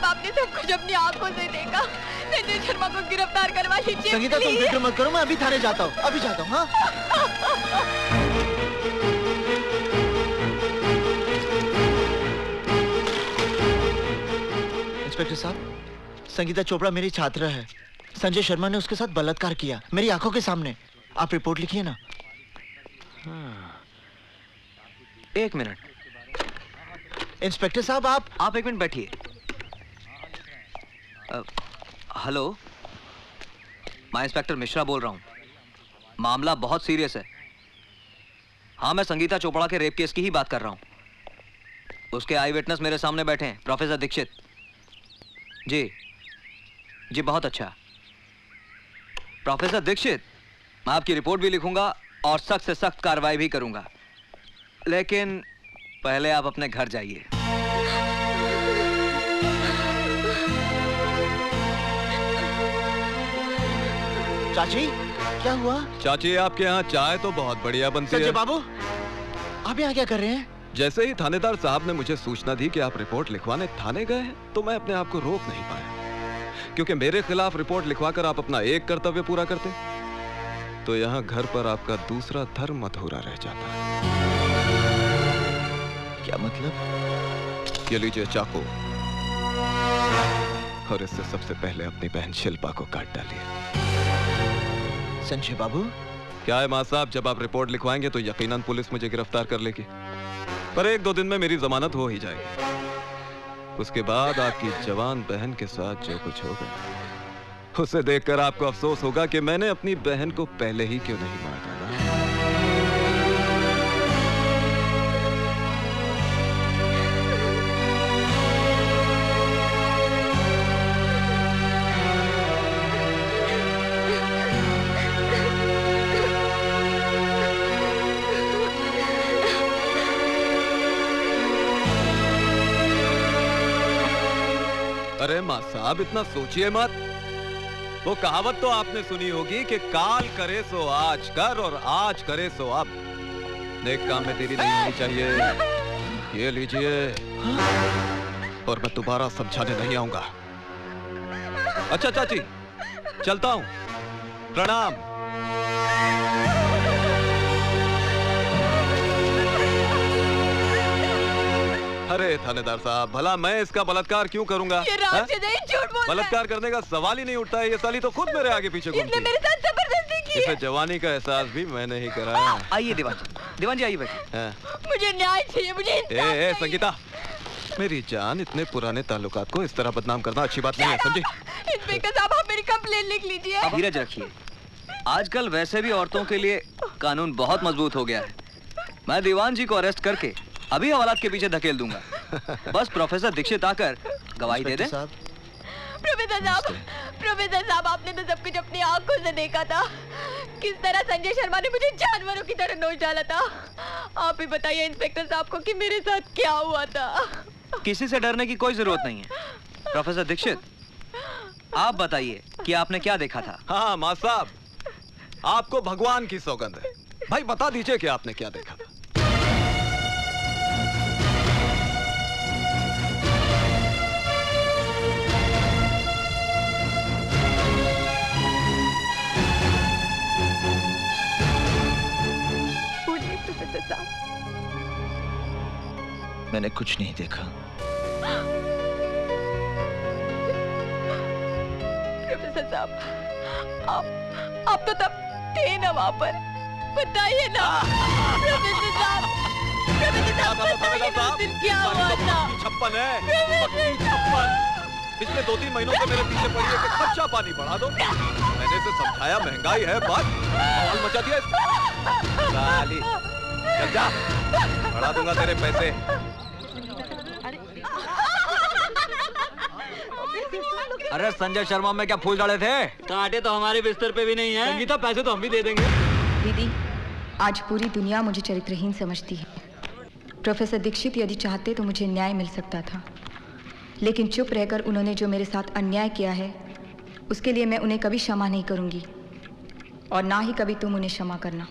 आपने सब कुछ अपनी आंखों से देखा। संजय शर्मा को गिरफ्तार करवा लीजिए। संगीता तुम फिक्र मत करो, मैं अभी थाने जाता हूँ, अभी जाता हूँ। हाँ इंस्पेक्टर साहब, संगीता चोपड़ा मेरी छात्रा है। संजय शर्मा ने उसके साथ बलात्कार किया मेरी आंखों के सामने। आप रिपोर्ट लिखिए ना। एक मिनट इंस्पेक्टर साहब, आप एक मिनट बैठिए। हेलो, मैं इंस्पेक्टर मिश्रा बोल रहा हूँ। मामला बहुत सीरियस है। हाँ, मैं संगीता चोपड़ा के रेप केस की ही बात कर रहा हूँ। उसके आई विटनेस मेरे सामने बैठे हैं, प्रोफेसर दीक्षित। जी जी, बहुत अच्छा। प्रोफेसर दीक्षित, मैं आपकी रिपोर्ट भी लिखूंगा और सख्त से सख्त कार्रवाई भी करूंगा, लेकिन पहले आप अपने घर जाइए। चाची, क्या हुआ? चाची, आपके यहाँ चाय तो बहुत बढ़िया बनती है। संजय बाबू, आप यहाँ क्या कर रहे हैं? जैसे ही थानेदार साहब ने मुझे सूचना दी कि आप रिपोर्ट लिखवाने थाने गए हैं, तो मैं अपने आप को रोक नहीं पाया, क्योंकि मेरे खिलाफ रिपोर्ट लिखवाकर आप अपना एक कर्तव्य पूरा करते तो यहाँ घर पर आपका दूसरा धर्म अधूरा रह जाता। क्या मतलब? ये लीजिए चाकू, और इससे सबसे पहले अपनी बहन शिल्पा को काट डालिए। संजय बाबू, क्या है मां साहब, जब आप रिपोर्ट लिखवाएंगे तो यकीनन पुलिस मुझे गिरफ्तार कर लेगी, पर 1-2 दिन में मेरी जमानत हो ही जाएगी। उसके बाद आपकी जवान बहन के साथ जो कुछ होगा, उसे देखकर आपको अफसोस होगा कि मैंने अपनी बहन को पहले ही क्यों नहीं मार डाला। अरे मां साहब, इतना सोचिए मत। वो कहावत तो आपने सुनी होगी कि काल करे सो आज कर और आज करे सो अब। नेक काम में देरी नहीं होनी चाहिए। ये लीजिए, और मैं दोबारा समझाने नहीं आऊंगा। अच्छा चाची, चलता हूं। प्रणाम। अरे थानेदार साहब, भला मैं इसका बलात्कार क्यों करूंगा? ये राज नहीं, झूठ बोल रहा है। बलात्कार करने का सवाल ही नहीं उठता है। ये साली तो खुद मेरे आगे पीछे घूमती है। मेरे साथ जबरदस्ती की है। इसे जवानी का एहसास भी मैंने ही कराया। आइए दीवान जी, आइए बैठिए। मुझे न्याय चाहिए, मुझे इंसाफ चाहिए। संगीता, मेरी जान, इतने पुराने ताल्लुकात को इस तरह बदनाम करना अच्छी बात नहीं है, समझी? इंस्पेक्टर साहब, आप मेरी कंप्लेन लिख लीजिए। धीरज रखिए। आजकल वैसे भी औरतों के लिए कानून बहुत मजबूत हो गया है। मैं दीवान जी को अरेस्ट करके अभी हवालात के पीछे धकेल दूंगा। बस प्रोफेसर दीक्षित आकर गवाही दे दे। प्रोफेसर साहब, आपने तो सब कुछ अपनी आंखों से देखा था। किस तरह संजय शर्मा ने मुझे जानवरों की तरह नोच डाला था। आप ही बताइए इंस्पेक्टर साहब को कि मेरे साथ क्या हुआ था। किसी से डरने की कोई जरूरत नहीं है। प्रोफेसर दीक्षित, आप बताइए कि आपने क्या देखा था? हाँ मां साहब, आपको भगवान की सौगंध है। भाई बता दीजिए कि आपने क्या देखा था। मैंने कुछ नहीं देखा। प्रोफेसर साहब, आप तो तब थे ना वहाँ पर, बताइए ना। प्रोफेसर साहब, बताइए ना उस दिन क्या हुआ था। 56 है, पक्की 56। पिछले 2-3 महीनों से मेरे पीछे पड़ी है कि खर्चा पानी बढ़ा दो। मैंने इसे समझाया, महंगाई है, बात माहौल मचा दिया। साली, चल जा, बढ़ा दूंगा तेरे पैसे। अरे संजय शर्मा में क्या फूल डाले थे? कांटे तो हमारे बिस्तर पे भी नहीं है। संगीता, पैसे तो हम भी दे देंगे। दीदी, आज पूरी दुनिया मुझे चरित्रहीन समझती है। प्रोफेसर दीक्षित यदि चाहते तो मुझे न्याय मिल सकता था, लेकिन चुप रहकर उन्होंने जो मेरे साथ अन्याय किया है, उसके लिए मैं उन्हें कभी क्षमा नहीं करूंगी, और ना ही कभी तुम उन्हें क्षमा करना।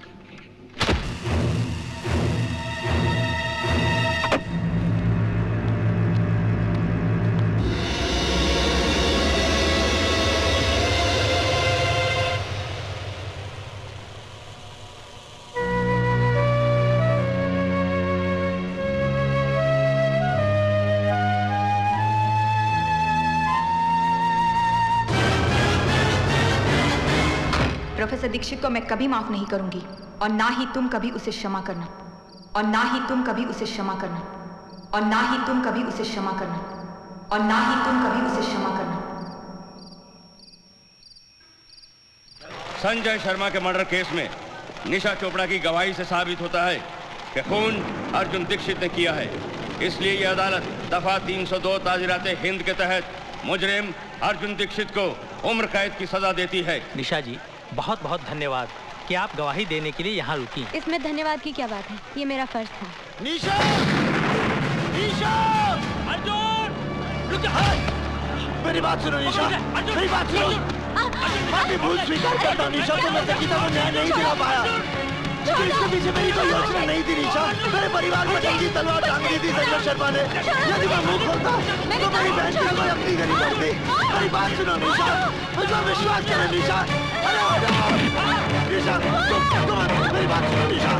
प्रोफेसर दीक्षित को मैं कभी माफ नहीं करूंगी, और ना ही तुम कभी उसे क्षमा करना, और ना ही तुम कभी उसे क्षमा करना, और ना ही तुम कभी उसे क्षमा करना, और ना ही तुम कभी उसे क्षमा करना। संजय शर्मा के मर्डर केस में निशा चोपड़ा की गवाही से साबित होता है कि खून अर्जुन दीक्षित ने किया है। इसलिए यह अदालत दफा 302 ताज़ीरात हिंद के तहत मुजरिम अर्जुन दीक्षित को उम्र कैद की सजा देती है। निशा जी, बहुत बहुत धन्यवाद कि आप गवाही देने के लिए यहाँ रुकी। इसमें धन्यवाद की क्या बात है, ये मेरा फर्ज था। निशा! निशा! अर्जुन! रुक जा! मेरी बात सुनो निशा, मेरी बात सुनो। मैं भी भूल स्वीकार करता हूँ निशा, तो मैं संगीता को न्याय नहीं दिला पाया, लेकिन इसके पीछे मेरी कोई योजना नहीं थी निशा। मेरे परिवार को जंगी तलवार टांग दी थी संजय शर्मा ने। यदि मैं मुंह खोलता तो मेरी बहन की कोई अपनी गरीब पड़ती। मेरी बात सुनो निशा, मुझे विश्वास करो निशा। निशा, तुम मेरी बात सुनो निशा।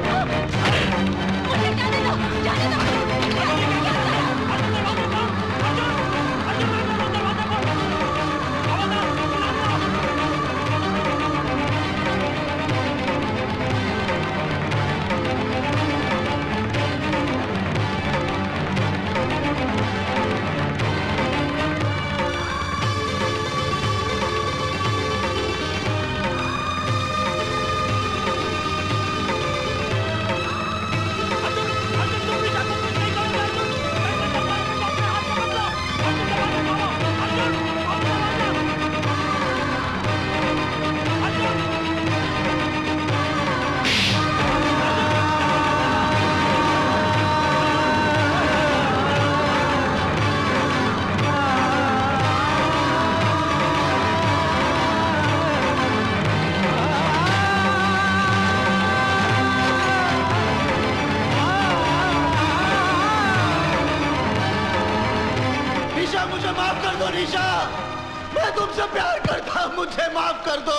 मुझे माफ कर दो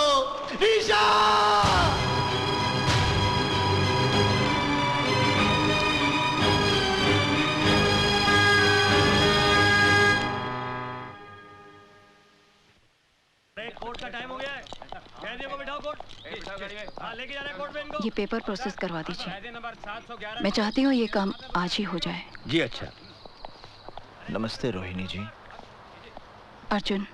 निशा। कोर्ट का टाइम हो गया है, कैदियों को बिठाओ कोर्ट। लेके जा रहे हैं कोर्ट में इनको। ये पेपर प्रोसेस करवा दीजिए, मैं चाहती हूँ ये काम आज ही हो जाए। जी अच्छा। नमस्ते रोहिणी जी। अर्जुन,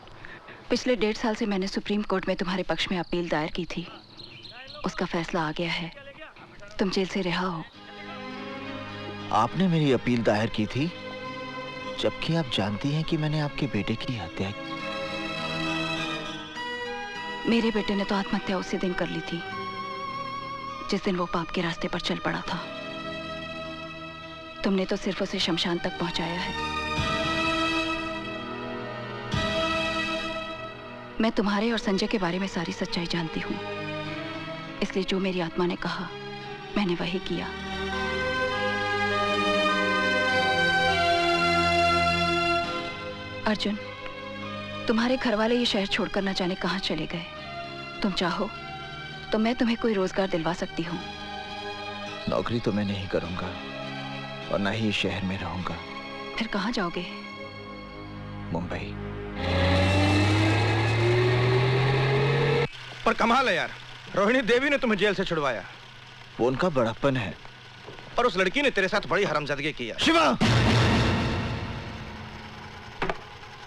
पिछले 1.5 साल से मैंने सुप्रीम कोर्ट में तुम्हारे पक्ष में अपील दायर की थी। उसका फैसला आ गया है, तुम जेल से रिहा हो। आपने मेरी अपील दायर की थी, जबकि आप जानती हैं कि मैंने आपके बेटे की हत्या की। मेरे बेटे ने तो आत्महत्या उसी दिन कर ली थी जिस दिन वो पाप के रास्ते पर चल पड़ा था। तुमने तो सिर्फ उसे शमशान तक पहुंचाया है। मैं तुम्हारे और संजय के बारे में सारी सच्चाई जानती हूँ, इसलिए जो मेरी आत्मा ने कहा मैंने वही किया। अर्जुन, तुम्हारे घर वाले ये शहर छोड़कर न जाने कहाँ चले गए। तुम चाहो तो मैं तुम्हें कोई रोजगार दिलवा सकती हूँ। नौकरी तो मैं नहीं करूंगा और ना ही इस शहर में रहूंगा। फिर कहाँ जाओगे? मुंबई। पर कमाल है यार, रोहिणी देवी ने तुम्हें जेल से छुड़वाया। वो उनका बड़प्पन है। और उस लड़की ने तेरे साथ बड़ी हरामजादगी की है। शिवा,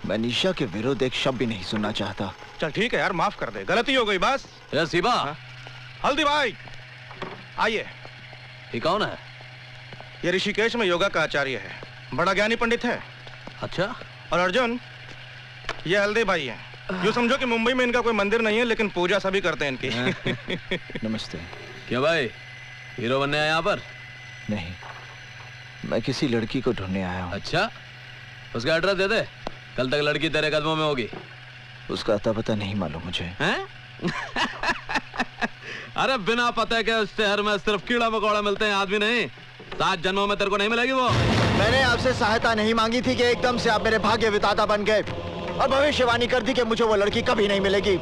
मैं निशा के विरुद्ध एक शब्द भी नहीं सुनना चाहता। चल ठीक है यार, माफ कर दे, गलती हो गई बस। शिवा। हल्दी भाई आइए। ये कौन है? ये ऋषिकेश में योगा का आचार्य है, बड़ा ज्ञानी पंडित है। अच्छा। और अर्जुन, ये हल्दी भाई है। यूँ समझो कि मुंबई में इनका कोई मंदिर नहीं है, लेकिन पूजा सभी करते हैं इनकी। नमस्ते। क्या भाई, हीरो बनने आया यहाँ पर? नहीं, मैं किसी लड़की को ढूंढने आया हूँ। अच्छा, उसका एड्रेस दे दे, कल तक लड़की तेरे कदमों में होगी। उसका अता पता नहीं मालूम मुझे। हैं? अरे बिना पता के इस शहर में सिर्फ कीड़ा मकोड़ा मिलते हैं, आदमी नहीं। 7 जन्मों में तेरे को नहीं मिलेगी वो। मैंने आपसे सहायता नहीं मांगी थी कि एकदम से आप मेरे भाग्य विधाता बन गए और भविष्यवाणी कर दी कि मुझे वो लड़की कभी नहीं मिलेगी।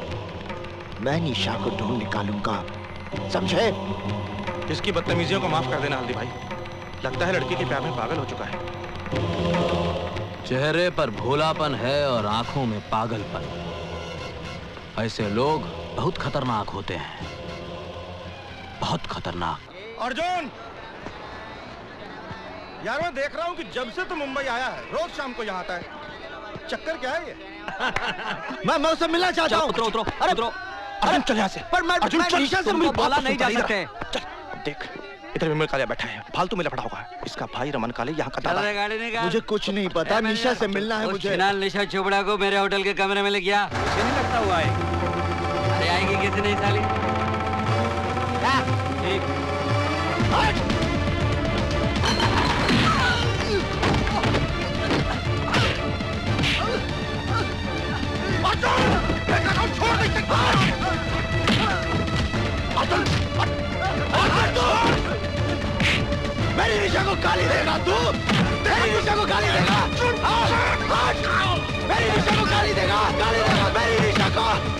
मैं निशा को ढूंढ निकालूंगा, समझे? इसकी बदतमीजियों को माफ कर देना हल्दी भाई। लगता है लड़की के प्यार में पागल हो चुका है। चेहरे पर भोलापन है और आंखों में पागलपन। ऐसे लोग बहुत खतरनाक होते हैं। बहुत खतरनाक। अर्जुन, यार मैं देख रहा हूँ कि जब से तू मुंबई आया है रोज शाम को यहाँ आता है। चक्कर क्या है ये? मैं उससे मिलना चाहता हूँ। उतरो। अर्जुन चल यहाँ से। पर मैं निशा से बोला नहीं जा सकते। चल देख, इधर विमल कालिया बैठा है, फालतू में लफड़ा होगा। इसका भाई रमन कालिया यहाँ का दादा है। मुझे कुछ नहीं पता, निशा से मिलना है मुझे। फिलहाल निशा चोपड़ा को मेरे होटल के कमरे में ले गया। मुझे नहीं लगता हुआ है। अरे आएगी किसी नहीं साली। ठीक। छोड़ नहीं सकता। मेरी निशा को गाली देगा तू? मेरी निशा को गाली देगा? मेरी निशा को गाली देगा?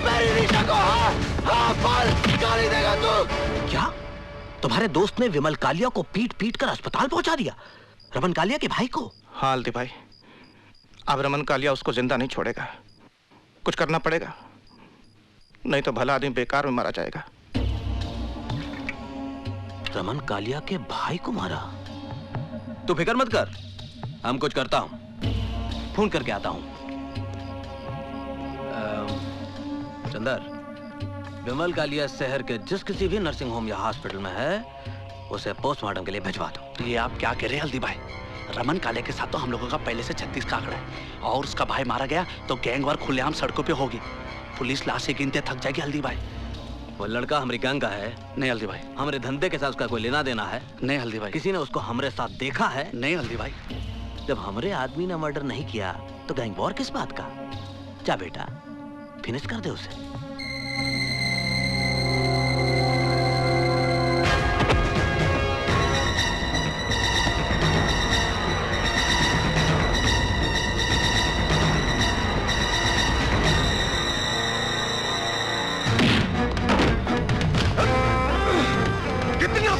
मेरी निशा को हाँ बोल, गाली देगा तू? क्या तुम्हारे दोस्त ने विमल कालिया को पीट कर अस्पताल पहुंचा दिया? रमन कालिया के भाई को? हाँ हल्दी भाई, अब रमन कालिया उसको जिंदा नहीं छोड़ेगा। कुछ करना पड़ेगा, नहीं तो भला आदमी बेकार में मारा जाएगा। रमन कालिया के भाई को मारा? तू फिक्र मत कर, हम कुछ करता हूं, फोन करके आता हूं। चंदर, विमल कालिया शहर के जिस किसी भी नर्सिंग होम या हॉस्पिटल में है, उसे पोस्टमार्टम के लिए भिजवा दो। ये आप क्या कह रहे हैं हल्दी भाई? रमन कालिया के साथ तो हम लोगों का पहले से 36 का आंकड़ा है, और उसका भाई मारा गया तो गैंगवार खुलेआम सड़कों पे होगी। पुलिस लाशें गिनते थक जाएगी हल्दी भाई। वो लड़का हमारी गैंग का है? नहीं हल्दी भाई। हमारे धंधे के साथ उसका कोई लेना देना है? नहीं हल्दी भाई। किसी ने उसको हमारे साथ देखा है? नहीं हल्दी भाई। जब हमारे आदमी ने मर्डर नहीं किया तो गैंग वॉर किस बात का? जा बेटा, फिनिश कर दे उसे।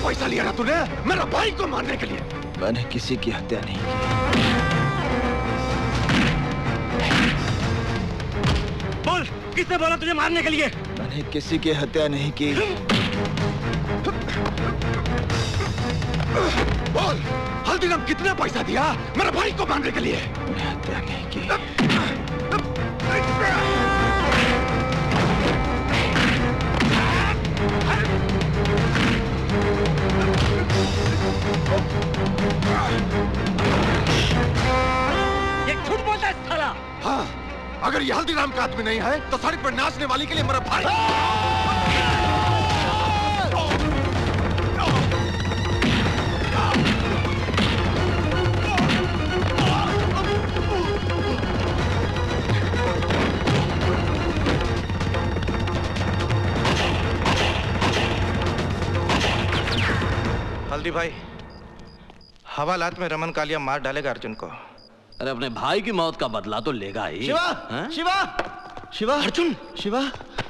पैसा लिया ना तूने मेरा भाई को मारने के लिए? मैंने किसी की हत्या नहीं की। बोल, किसने बोला तुझे मारने के लिए? मैंने किसी की हत्या नहीं की। बोल, हल्दीराम कितना पैसा दिया मेरा भाई को मारने के लिए? मैंने हत्या नहीं की। ये झूठ बोलता है साला। हाँ, अगर ये हल्दीराम का आदमी नहीं है तो सड़क पर नाचने वाली के लिए मेरा भाई। हल्दी भाई, हवालात में रमन कालिया मार डालेगा अर्जुन को। अरे अपने भाई की मौत का बदला तो लेगा ही। शिवा,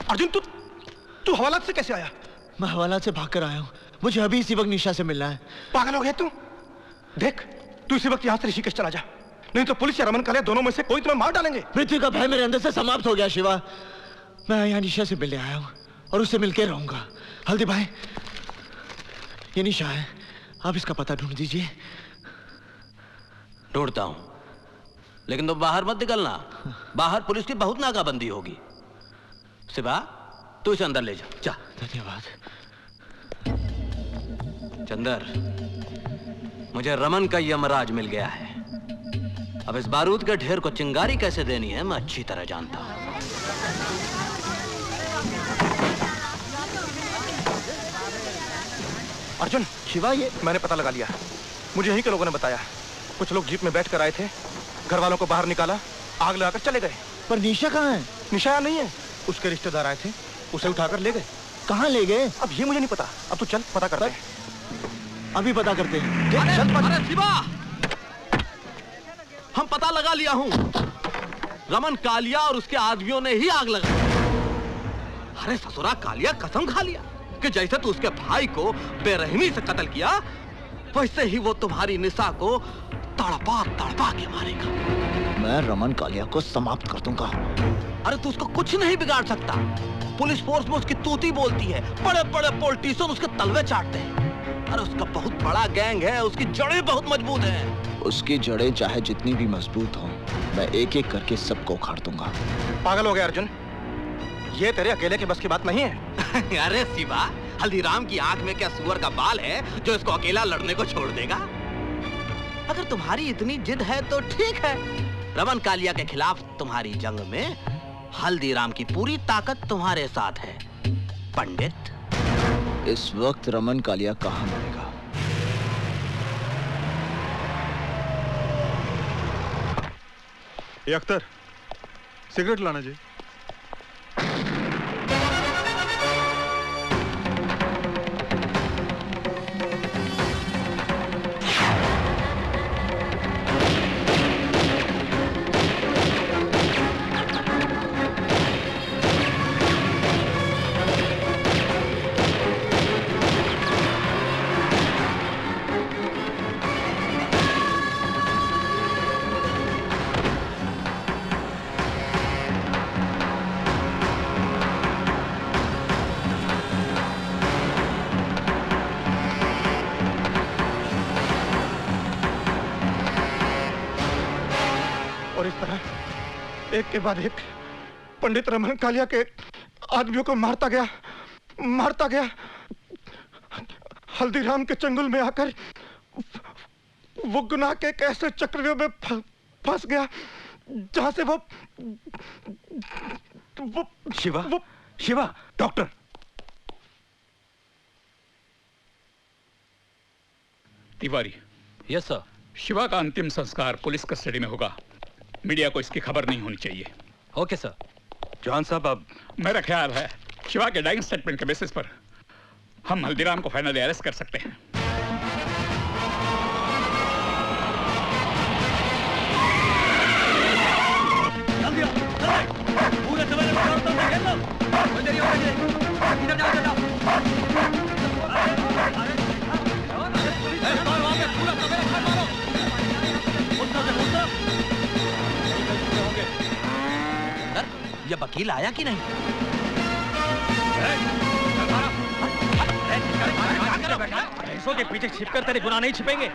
अर्जुन तू हवालात से कैसे आया? मैं हवालात से भागकर आया हूँ। मुझे अभी इसी वक्त निशा से मिलना है। पागल हो गया तू? देख, तू इसी वक्त यहाँ से ऋषिकेश चला जा, नहीं तो पुलिस या रमन कालिया दोनों में से कोई तुम्हें मार डालेंगे। मृत्यु का भय मेरे अंदर से समाप्त हो गया शिवा। मैं यहाँ निशा से मिलने आया हूँ और उससे मिलकर रहूंगा। हल्दी भाई, ये निशा है, आप इसका पता ढूंढ दीजिए। ढूंढता हूं, लेकिन तुम बाहर मत निकलना, बाहर पुलिस की बहुत नाकाबंदी होगी। सिवा, तू इसे अंदर ले जा। धन्यवाद। चंदर, मुझे रमन का यमराज मिल गया है। अब इस बारूद के ढेर को चिंगारी कैसे देनी है मैं अच्छी तरह जानता हूं। अर्जुन, शिवा, ये मैंने पता लगा लिया। मुझे यहीं के लोगों ने बताया। कुछ लोग जीप में बैठ कर आए थे, घर वालों को बाहर निकाला, आग लगाकर चले गए। पर निशा कहाँ है? निशा यहाँ नहीं है, उसके रिश्तेदार आए थे, उसे उठाकर ले गए। कहाँ ले गए? अब ये मुझे नहीं पता। अब तू चल पता करते हैं। अभी पता करते हैं। अरे शिवा, हम पता लगा लिया हूं। रमन कालिया और उसके आदमियों ने ही आग लगाई। अरे ससुरा कालिया, कसम खा लिया कि जैसे तू उसके भाई को बेरहमी से कत्ल किया, वैसे ही वो तुम्हारी निशा को तड़पा तड़पा के मारेगा। मैं रमन कालिया को समाप्त कर दूंगा। अरे तू उसको कुछ नहीं बिगाड़ सकता। पुलिस फोर्स में उसकी तूती बोलती है, बड़े बड़े पॉलिटिशियन उसके तलवे चाटते हैं। अरे उसका बहुत बड़ा गैंग है, उसकी जड़ें बहुत मजबूत हैं। उसकी जड़ें चाहे जितनी भी मजबूत हों, मैं एक एक करके सबको उखाड़ दूंगा। पागल हो गया अर्जुन, ये तेरे अकेले के बस की बात नहीं है। अरे शिवा, हल्दीराम की आंख में क्या सुअर का बाल है जो इसको अकेला लड़ने को छोड़ देगा? अगर तुम्हारी इतनी जिद है तो ठीक है। रमन कालिया के खिलाफ तुम्हारी जंग में हल्दीराम की पूरी ताकत तुम्हारे साथ है पंडित। इस वक्त रमन कालिया कहाँ मिलेगा? ये अख्तर, सिगरेट लाना जी। एक के बाद एक पंडित रमन कालिया के आदमियों को मारता गया। हल्दीराम के चंगुल में आकर वो गुनाह के एक ऐसे चक्रव्यूह में फंस गया जहां से वो Shiva doctor. Tiwari. Yes sir. Shiva का अंतिम संस्कार पुलिस कस्टडी में होगा, मीडिया को इसकी खबर नहीं होनी चाहिए। Okay sir. जॉन साहब, अब मेरा ख्याल है शिवा के डाइंग स्टेटमेंट के बेसिस पर हम हल्दीराम को फाइनली अरेस्ट कर सकते हैं। पूरे सवेरे ये वकील आया कि नहीं? भैंसों के पीछे छिपकर तेरे गुनाह नहीं छिपेंगे।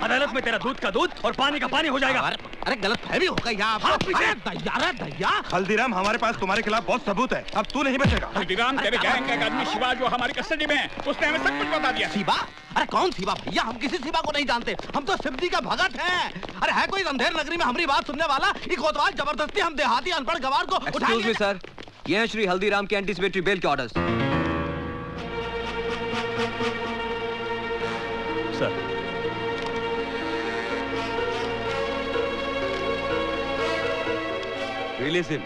अदालत में तेरा दूध का दूध और पानी का पानी हो जाएगा। अरे गलत फहमी हो गई यहाँ। दैया हल्दीराम, हमारे पास तुम्हारे खिलाफ बहुत सबूत है, अब तू नहीं बचेगा। हल्दीराम तेरे गैंग का एक आदमी शिवा जो हमारी कस्टडी में है, उसने हमें सब कुछ बता दिया। शिवा? अरे कौन शिवा भैया? हम किसी शिवा को नहीं जानते, हम तो सिद्धि का भगत हैं। अरे है कोई अंधेर नगरी में हमारी बात सुनने वाला? ये कोतवाल जबरदस्ती हम देहाती अनपढ़ गवार को उठा लिया। सर, ये है श्री हल्दीराम के एंटीसिपेटरी बेल के ऑर्डर्स। Sir, release him.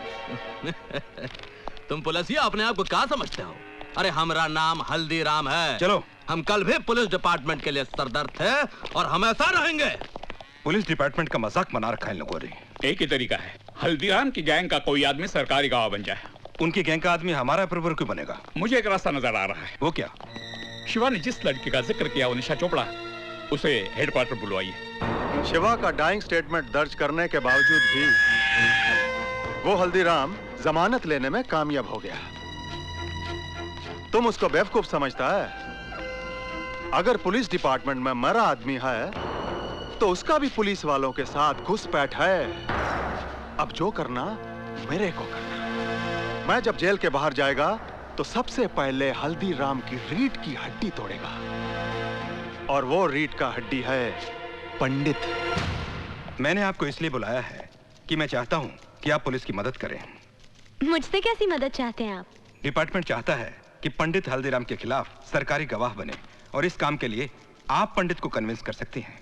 तुम पुलिसिया अपने आप को क्या समझते हो? अरे हमारा नाम हल्दीराम है। चलो, हम कल भी पुलिस डिपार्टमेंट के लिए सरदर्द थे और हमेशा रहेंगे। पुलिस डिपार्टमेंट का मजाक बना रखा है इन लोगों ने। एक ही तरीका है, हल्दीराम की गैंग का कोई आदमी सरकारी गवाह बन जाए। उनकी गैंग का आदमी हमारा अप्रूवर क्यों बनेगा? मुझे एक रास्ता नजर आ रहा है। वो क्या? शिवा ने जिस लड़की का जिक्र किया वो निशा चोपड़ा, उसे हेडक्वार्टर बुलवाइए। शिवा का डाइंग स्टेटमेंट दर्ज करने के बावजूद भी वो हल्दीराम जमानत लेने में कामयाब हो गया। तुम उसको बेवकूफ समझता है? अगर पुलिस डिपार्टमेंट में मरा आदमी है तो उसका भी पुलिस वालों के साथ घुसपैठ है। अब जो करना मेरे को करना। मैं जब जेल के बाहर जाएगा तो सबसे पहले हल्दीराम की रीढ़ की हड्डी तोड़ेगा, और वो रीढ़ का हड्डी है पंडित। मैंने आपको इसलिए बुलाया है कि मैं चाहता हूं कि आप पुलिस की मदद करें। मुझसे कैसी मदद चाहते हैं आप? डिपार्टमेंट चाहता है कि पंडित हल्दीराम के खिलाफ सरकारी गवाह बने, और इस काम के लिए आप पंडित को कन्विंस कर सकती हैं।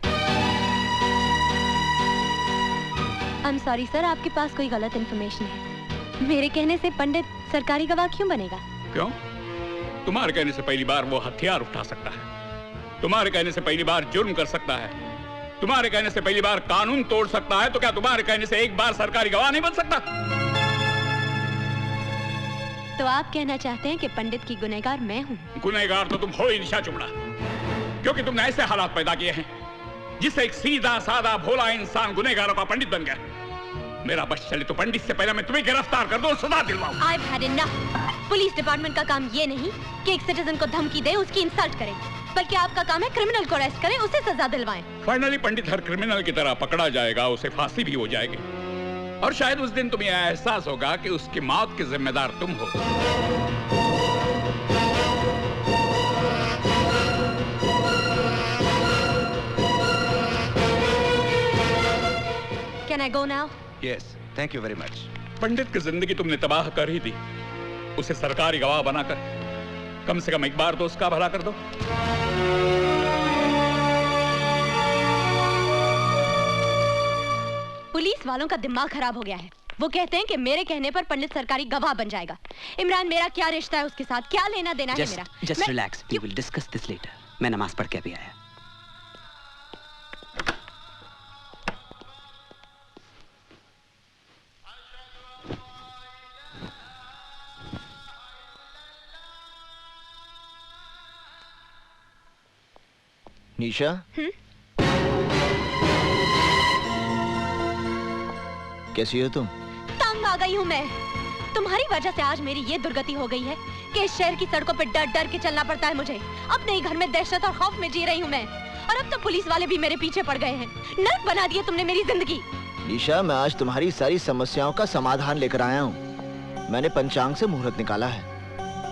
I'm sorry सर, आपके पास कोई गलत इन्फॉर्मेशन है। मेरे कहने से पंडित सरकारी गवाह क्यों बनेगा? क्यों? तुम्हारे कहने से पहली बार वो हथियार उठा सकता है, तुम्हारे कहने से पहली बार जुर्म कर सकता है, तुम्हारे कहने से पहली बार कानून तोड़ सकता है, तो क्या तुम्हारे कहने से एक बार सरकारी गवाह नहीं बन सकता? तो आप कहना चाहते हैं कि पंडित की गुनहगार मैं हूँ? गुनहगार तो तुम हो ही निशा चोपड़ा, क्योंकि तुमने ऐसे हालात पैदा किए हैं जिससे एक सीधा साधा भोला इंसान गुनहगारों का पंडित बन गया। मेरा बस चले तो पंडित से पहले मैं तुम्हें गिरफ्तार कर दूं और सजा दिलवाऊं। I've had enough. Police department का काम ये नहीं कि एक सिटीजन को धमकी दे, उसकी इंसल्ट करे, बल्कि आपका काम है क्रिमिनल को अरेस्ट करें, उसे सजा दिलवाएं। फाइनली पंडित हर क्रिमिनल की तरह पकड़ा जाएगा, उसे फांसी भी हो जाएगी और शायद उस दिन तुम्हें एहसास होगा कि उसकी मौत के जिम्मेदार तुम हो। Can I go now? Yes, thank you very much. पंडित की जिंदगी तुमने तबाह कर ही दी, उसे सरकारी गवाह बनाकर कम से कम एक बार तो उसका भला कर दो। पुलिस वालों का दिमाग खराब हो गया है। वो कहते हैं कि मेरे कहने पर पंडित सरकारी गवाह बन जाएगा। इमरान, मेरा क्या रिश्ता है उसके साथ, क्या लेना देना है मेरा? Just relax. We will discuss this later. मैं नमाज पढ़ के अभी आया। निशा, कैसी हो तुम? तंग आ गई हूँ मैं। तुम्हारी वजह से आज मेरी ये दुर्गति हो गई है कि इस शहर की सड़कों पर डर डर के चलना पड़ता है मुझे। अपने ही घर में दहशत और खौफ में जी रही हूँ मैं, और अब तो पुलिस वाले भी मेरे पीछे पड़ गए हैं। नर्क बना दिया तुमने मेरी जिंदगी। निशा, मैं आज तुम्हारी सारी समस्याओं का समाधान लेकर आया हूँ। मैंने पंचांग से मुहूर्त निकाला है।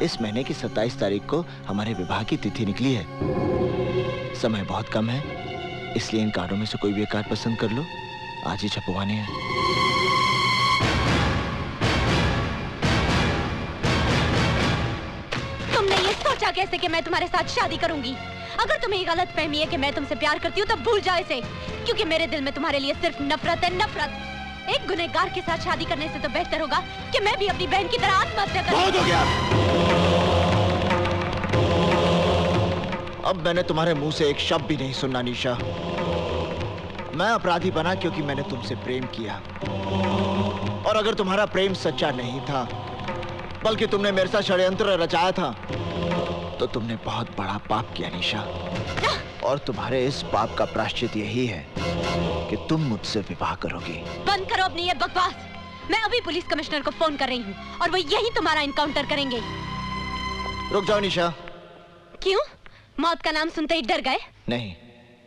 इस महीने की 27 तारीख को हमारे विवाह की तिथि निकली है। समय बहुत कम है, इसलिए इन कार्डों में से कोई भी एक कार्ड पसंद कर लो। आज ही छपवाने हैं। तुमने ये सोचा कैसे कि मैं तुम्हारे साथ शादी करूंगी? अगर तुम्हें गलत फहमी है कि मैं तुमसे प्यार करती हूँ, तब भूल जाओ इसे, क्योंकि मेरे दिल में तुम्हारे लिए सिर्फ नफरत है, नफरत। एक गुनहगार के साथ शादी करने से तो बेहतर होगा कि मैं भी अपनी बहन की तरह आत्महत्या करूं। बहुत हो गया। अब मैंने तुम्हारे मुंह से एक शब्द भी नहीं सुनना निशा। मैं अपराधी बना क्योंकि मैंने तुमसे प्रेम किया, और अगर तुम्हारा प्रेम सच्चा नहीं था, बल्कि तुमने मेरे साथ षड्यंत्र रचाया था, तो तुमने बहुत बड़ा पाप किया निशा। और तुम्हारे इस पाप का प्रायश्चित यही है कि तुम मुझसे विवाह करोगी। बंद करो अपनी ये बकवास। मैं अभी पुलिस कमिश्नर को फोन कर रही हूँ, और वो यही तुम्हारा इनकाउंटर करेंगे। रुक जाओ निशा। क्यों? मौत का नाम सुनते ही डर गए? नहीं,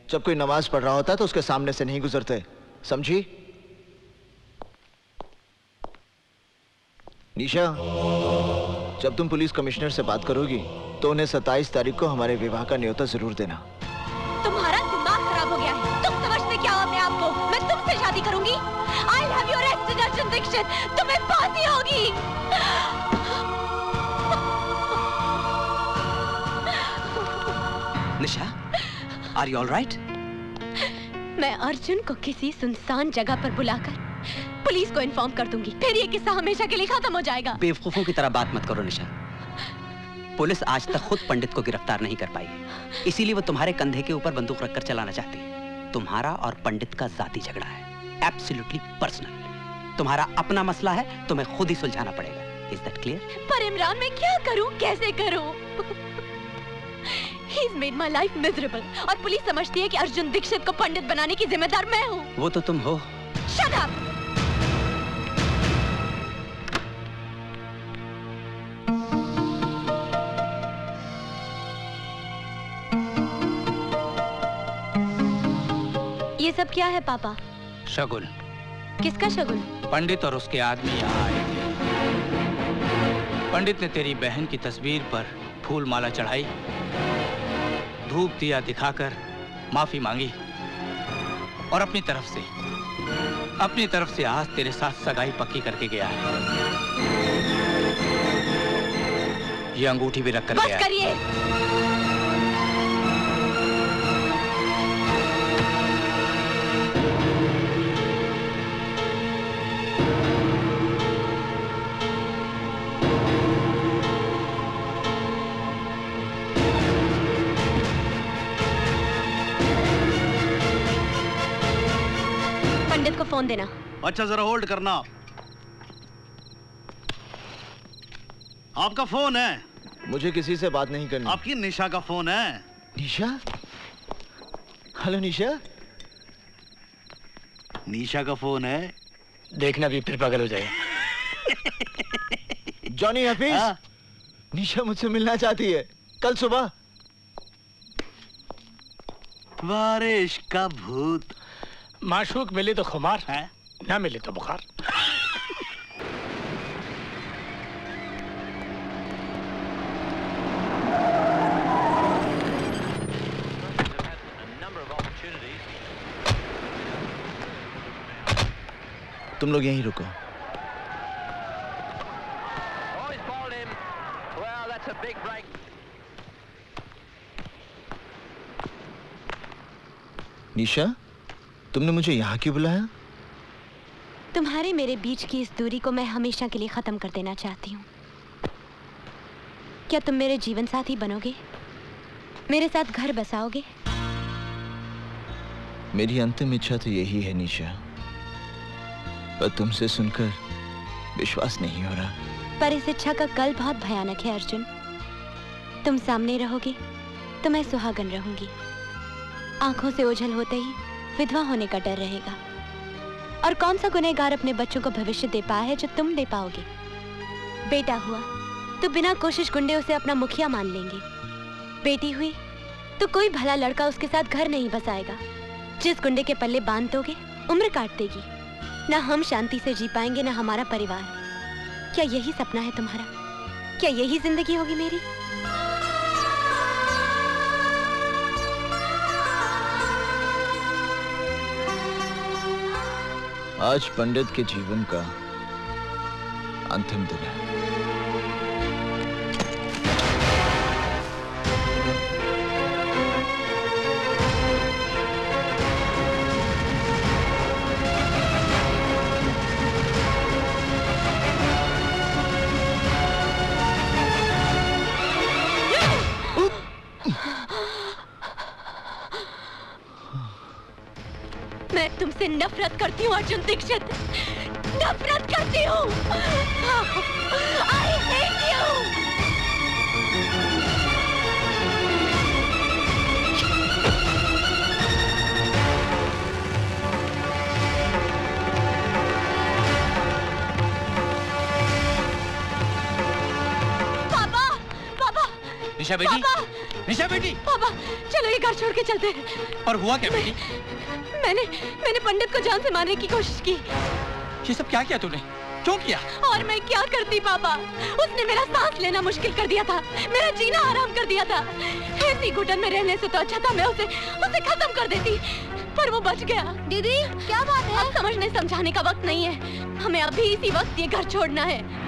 जब कोई नमाज पढ़ रहा होता तो उसके सामने से नहीं गुजरते, समझी? निशा, जब तुम पुलिस कमिश्नर से बात करोगी तो उन्हें 27 तारीख को हमारे विवाह का न्योता जरूर देना। तुम्हारा दिमाग खराब हो गया है। तुम समझते क्या हो अपने आप को? मैं तुमसे शादी करूंगी। I'll have you arrested, Arjun Dixit. तुम्हें फांसी होगी। निशा, are you all right? मैं अर्जुन को किसी सुनसान जगह पर बुलाकर पुलिस को इन्फॉर्म कर दूंगी। फिर ये किस्सा हमेशा के लिए खत्म हो जाएगा। बेवकूफों की तरह बात मत करो निशा। पुलिस आज तक खुद पंडित को गिरफ्तार नहीं कर पाई, इसीलिए वो तुम्हारे कंधे के ऊपर बंदूक रखकर चलाना चाहती है। तुम्हारा और पंडित का जाती झगड़ा है, एब्सोल्युटली पर्सनल। तुम्हारा अपना मसला है, तुम्हें खुद ही सुलझाना पड़ेगा। Is that clear? पर इमरान, मैं क्या करूं, कैसे करूं? He's made my life miserable, और पुलिस समझती है कि अर्जुन दीक्षित को पंडित बनाने की जिम्मेदार मैं हूँ। वो तो तुम हो। Shut up! ये सब क्या है पापा? शगुन। किसका शगुन? पंडित और उसके आदमी यहाँ आए थे। पंडित ने तेरी बहन की तस्वीर पर फूल माला चढ़ाई, धूप दिया दिखाकर माफी मांगी, और अपनी तरफ से आज तेरे साथ सगाई पक्की करके गया है। ये अंगूठी भी रख कर गया है। बस करिए। पंडित को फोन देना। अच्छा, जरा होल्ड करना। आपका फोन है? मुझे किसी से बात नहीं करनी। आपकी निशा का फोन है। निशा? हेलो निशा। निशा का फोन है, देखना भी फिर पागल हो जाएगा। जॉनी हफीज, निशा मुझसे मिलना चाहती है कल सुबह। बारिश का भूत। माशूक मिली तो खुमार है, ना मिली तो बुखार। तुम लोग यहीं रुको। निशा, तुमने मुझे यहाँ क्यों बुलाया? तुम्हारे मेरे बीच की इस दूरी को मैं हमेशा के लिए खत्म कर देना चाहती हूँ। क्या तुम मेरे जीवन साथी बनोगे? मेरे साथ घर बसाओगे? मेरी अंतिम इच्छा तो यही है निशा, पर तुमसे सुनकर विश्वास नहीं हो रहा। पर इस इच्छा का कल बहुत भयानक है अर्जुन। तुम सामने रहोगे तो मैं सुहागन रहूंगी। आंखों से ओझल होते ही विधवा होने का डर रहेगा। और कौन सा गुनहगार अपने बच्चों को भविष्य दे पाया है जो तुम दे पाओगे? बेटा हुआ तो बिना कोशिश गुंडे उसे अपना मुखिया मान लेंगे। बेटी हुई तो कोई भला लड़का उसके साथ घर नहीं बसाएगा। जिस गुंडे के पल्ले बांध दोगे उम्र काट देगी। ना हम शांति से जी पाएंगे ना हमारा परिवार। क्या यही सपना है तुम्हारा? क्या यही जिंदगी होगी मेरी? आज पंडित के जीवन का अंतिम दिन है। मैं तुमसे नफरत करती हूँ अर्जुन दीक्षित, नफरत करती हूँ। I hate you। पापा, पापा, निशा बेटी, निशा बेटी। पापा, चलो ये घर छोड़ के चलते हैं। और हुआ क्या बेटी? मैंने पंडित को जान से मारने की कोशिश की। ये सब क्या किया तूने? क्यों किया? और मैं क्या करती पापा? उसने मेरा सांस लेना मुश्किल कर दिया था, मेरा जीना आराम कर दिया था। ऐसी घुटन में रहने से तो अच्छा था मैं उसे खत्म कर देती, पर वो बच गया। दीदी क्या बात है? अब समझने समझाने का वक्त नहीं है, हमें अभी इसी वक्त ये घर छोड़ना है।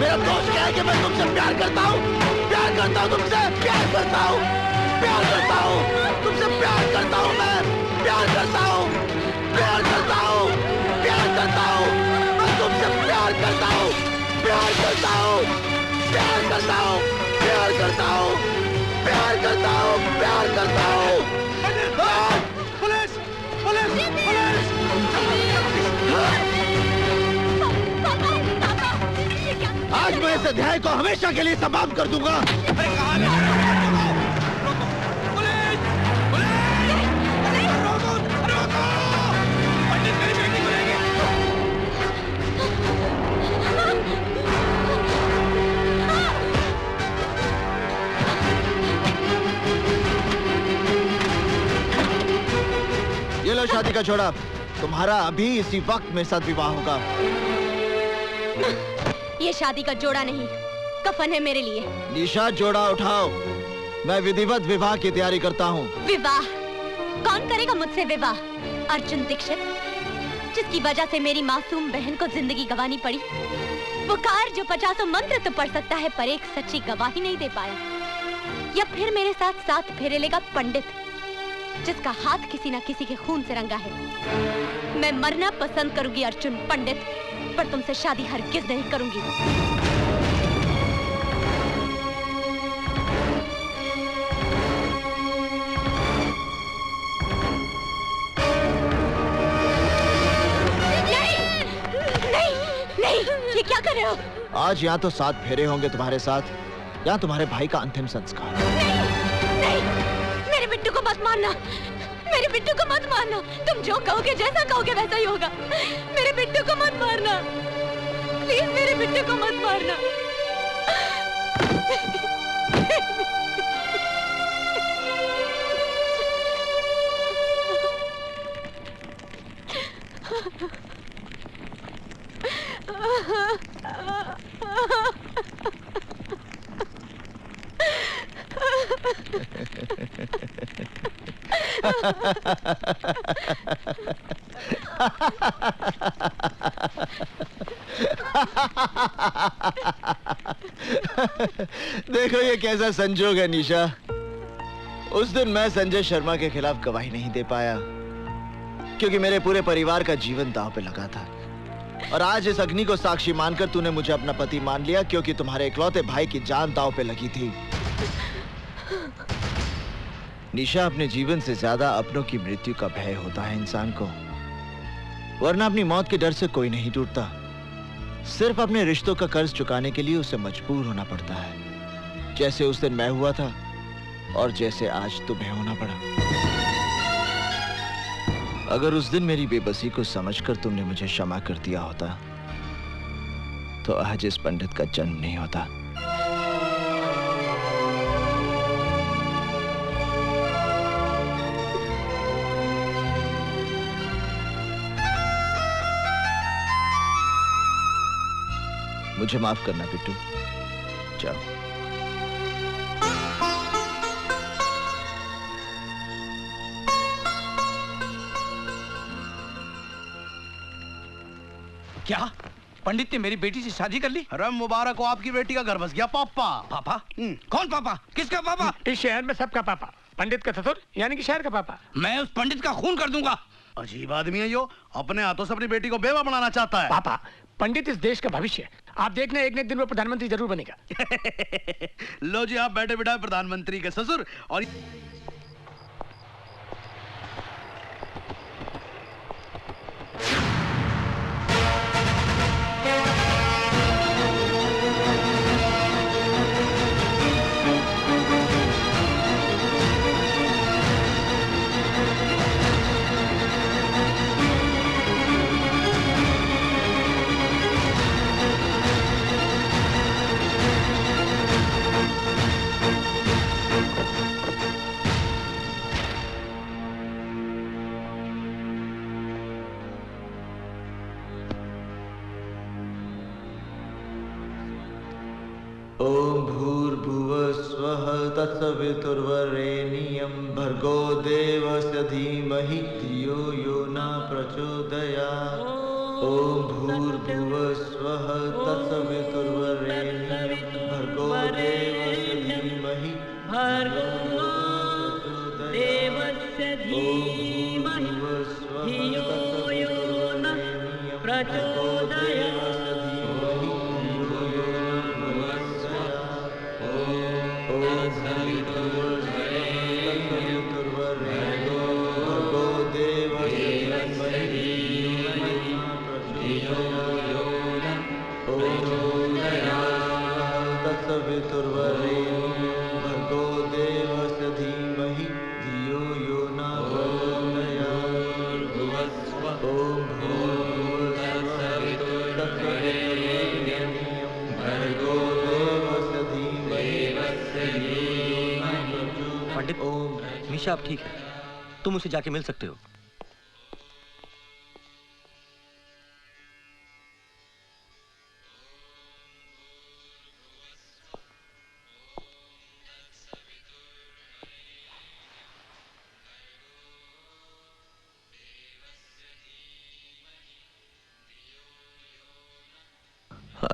मेरा दोष क्या है कि मैं तुमसे प्यार करता हूँ, तुमसे प्यार करता हूँ, तुमसे प्यार करता हूँ, मैं प्यार करता हूँ, मैं तुमसे प्यार करता हूँ, प्यार करता हूँ, पुलिस, पुलिस, पुलिस! आज मैं इस अध्याय को हमेशा के लिए समाप्त कर दूंगा। ये लो शादी का जोड़ा, तुम्हारा अभी इसी वक्त मेरे साथ विवाह होगा। ये शादी का जोड़ा नहीं, कफन है मेरे लिए। निशा, जोड़ा उठाओ, मैं विधिवत विवाह की तैयारी करता हूँ। विवाह? कौन करेगा मुझसे विवाह? अर्जुन दीक्षित, जिसकी वजह से मेरी मासूम बहन को जिंदगी गंवानी पड़ी। वो कार जो 50 मंत्र तो पढ़ सकता है पर एक सच्ची गवाही नहीं दे पाया। या फिर मेरे साथ 7 फेरे लेगा पंडित, जिसका हाथ किसी ना किसी के खून से रंगा है। मैं मरना पसंद करूंगी अर्जुन पंडित, पर तुमसे शादी हरगिज नहीं करूंगी। ये क्या कर रहे हो? आज या तो 7 फेरे होंगे तुम्हारे साथ, या तुम्हारे भाई का अंतिम संस्कार। नहीं, मेरे बिट्टू को मत मारना, मेरे बिट्टू को मत मारना। तुम जो कहोगे, जैसा कहोगे वैसा ही होगा। मेरे बिट्टू को मत मारना, प्लीज मेरे बिट्टू को मत मारना। देखो ये कैसा संजोग है निशा। उस दिन मैं संजय शर्मा के खिलाफ गवाही नहीं दे पाया क्योंकि मेरे पूरे परिवार का जीवन दांव पे लगा था, और आज इस अग्नि को साक्षी मानकर तूने मुझे अपना पति मान लिया क्योंकि तुम्हारे इकलौते भाई की जान दांव पे लगी थी। निशा, अपने जीवन से ज्यादा अपनों की मृत्यु का भय होता है इंसान को, वरना अपनी मौत के डर से कोई नहीं टूटता। सिर्फ अपने रिश्तों का कर्ज चुकाने के लिए उसे मजबूर होना पड़ता है, जैसे उस दिन मैं हुआ था और जैसे आज तुम्हें होना पड़ा। अगर उस दिन मेरी बेबसी को समझकर तुमने मुझे क्षमा कर दिया होता तो आज इस पंडित का जन्म नहीं होता। मुझे माफ करना बिट्टू, जाओ। क्या पंडित ने मेरी बेटी से शादी कर ली? अरे मुबारक हो, आपकी बेटी का घर बस गया। पापा? पापा? कौन पापा? किसका पापा? इस शहर में सबका पापा, पंडित का ससुर यानी कि शहर का पापा। मैं उस पंडित का खून कर दूंगा। अजीब आदमी है यो, अपने हाथों से अपनी बेटी को बेवा बनाना चाहता है। पापा, पंडित इस देश का भविष्य है। आप देखना एक न एक दिन वो प्रधानमंत्री जरूर बनेगा। लो जी, आप बैठे बिठाए प्रधानमंत्री के ससुर। और ओम भूर्भुवः स्वः तत्सवितुर्वरेण्यं भर्गो देवस्य धीमहि धियो यो न प्रचोदयात्। ओम भूर्भुवः स्वः तत्सवितुर्वरेण्यं भर्गो देवस्य धीमहि धियो यो न प्रचोदयात्। पंडित, निशा अब ठीक है, तुम उसे जाके मिल सकते हो।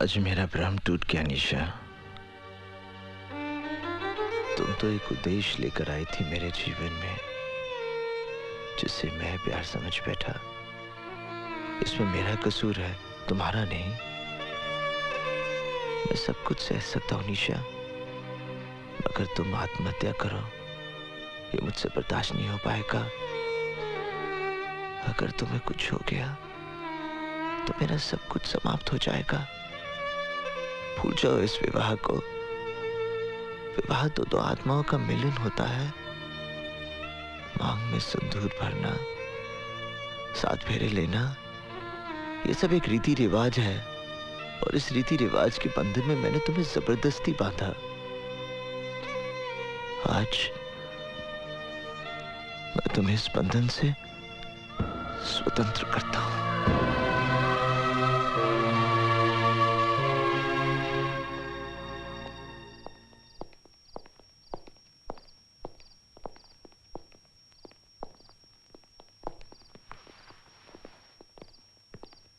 आज मेरा भ्रम टूट गया निशा। तुम तो एक उद्देश्य लेकर आई थी मेरे जीवन में, जिसे मैं प्यार समझ बैठा। इसमें मेरा कसूर है, तुम्हारा नहीं। मैं सब कुछ सह सकता हूं निशा, मगर तुम आत्महत्या करो ये मुझसे बर्दाश्त नहीं हो पाएगा। अगर तुम्हें कुछ हो गया तो मेरा सब कुछ समाप्त हो जाएगा। भूल जाओ इस विवाह को। विवाह तो दो आत्माओं का मिलन होता है। मांग में सिंदूर भरना, 7 फेरे लेना, ये सब एक रीति रिवाज है, और इस रीति रिवाज के बंधन में मैंने तुम्हें जबरदस्ती बांधा। आज मैं तुम्हें इस बंधन से स्वतंत्र करता हूं।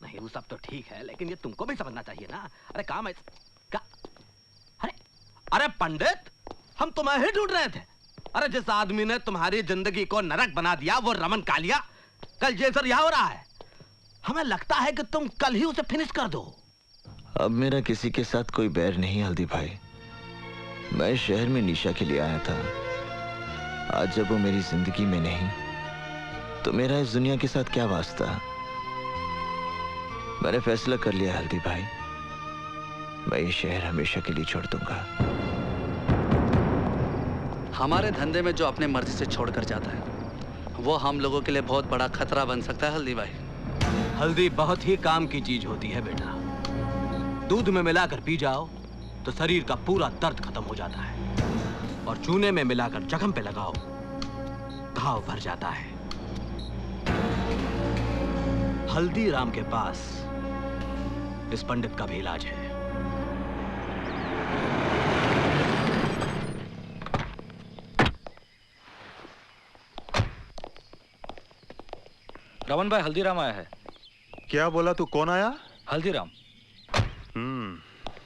नहीं, वो सब तो ठीक है, लेकिन ये तुमको भी समझना चाहिए ना। अरे काम है क्या? अरे पंडित, हम तुम्हें ही ढूंढ रहे थे। अरे जिस आदमी ने तुम्हारी जिंदगी को नरक बना दिया वो रमन कालिया कल जेल से रिहा हो रहा है। हमें लगता है कि तुम कल ही उसे फिनिश कर दो। अब मेरा किसी के साथ कोई बैर नहीं हल्दी भाई। मैं शहर में निशा के लिए आया था। आज जब वो मेरी जिंदगी में नहीं, तो मेरा इस दुनिया के साथ क्या वास्ता। मैंने फैसला कर लिया हल्दी भाई, मैं ये शहर हमेशा के लिए छोड़ दूंगा। हमारे धंधे में जो अपने मर्जी से छोड़कर जाता है वो हम लोगों के लिए बहुत बड़ा खतरा बन सकता है हल्दी भाई। हल्दी बहुत ही काम की चीज होती है बेटा। दूध में मिलाकर पी जाओ तो शरीर का पूरा दर्द खत्म हो जाता है, और चूने में मिलाकर जख्म पे लगाओ घाव भर जाता है। हल्दीराम के पास इस पंडित का भी इलाज है। रमन भाई, हल्दीराम आया है। क्या बोला तू? कौन आया? हल्दीराम।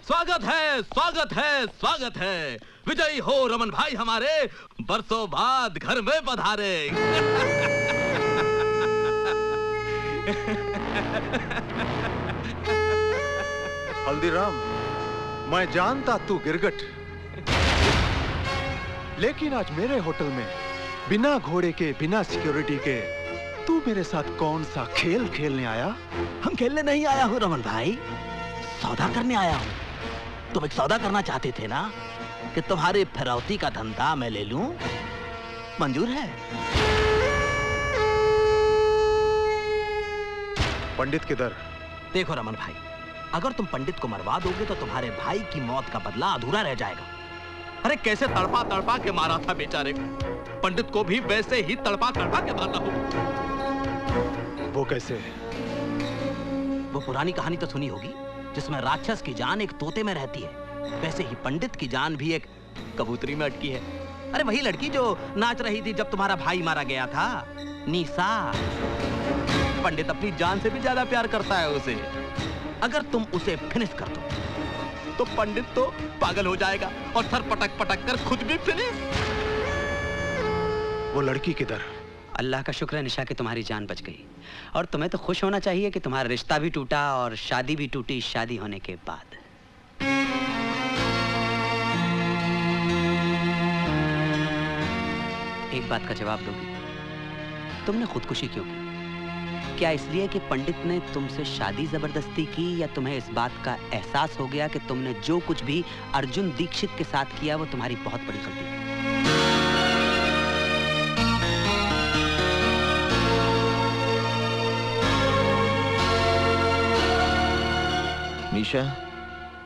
स्वागत है, स्वागत है, स्वागत है। विजयी हो रमन भाई हमारे, बरसों बाद घर में पधारे। हल्दीराम, मैं जानता तू गिरगट, लेकिन आज मेरे होटल में बिना घोड़े के, बिना सिक्योरिटी के तू मेरे साथ कौन सा खेल खेलने आया? हम खेलने नहीं आया हूँ रमन भाई, सौदा करने आया हूँ। तुम एक सौदा करना चाहते थे ना, कि तुम्हारी फिरौती का धंधा मैं ले लूं? मंजूर है? पंडित किधर? देखो रमन भाई, अगर तुम पंडित को मरवा दोगे तो तुम्हारे भाई की मौत का बदला अधूरा रह जाएगा। अरे कैसे तड़पा तड़पा के मारा था बेचारे को, पंडित को भी वैसे ही तड़पा तड़पा के मारना हो। वो कैसे? वो पुरानी कहानी तो सुनी होगी, जिसमें राक्षस की जान एक तोते में रहती है, वैसे ही पंडित की जान भी एक कबूतरी में अटकी है। अरे वही लड़की जो नाच रही थी जब तुम्हारा भाई मारा गया था, निशा। पंडित अपनी जान से भी ज्यादा प्यार करता है उसे। अगर तुम उसे फिनिश कर दो तो पंडित तो पागल हो जाएगा और सर पटक पटक कर खुद भी फिनिश। वो लड़की किधर? अल्लाह का शुक्र है निशा कि तुम्हारी जान बच गई, और तुम्हें तो खुश होना चाहिए कि तुम्हारा रिश्ता भी टूटा और शादी भी टूटी शादी होने के बाद। एक बात का जवाब दोगी? तुमने खुदकुशी क्यों की? क्या इसलिए कि पंडित ने तुमसे शादी जबरदस्ती की, या तुम्हें इस बात का एहसास हो गया कि तुमने जो कुछ भी अर्जुन दीक्षित के साथ किया वो तुम्हारी बहुत बड़ी गलती थी? निशा,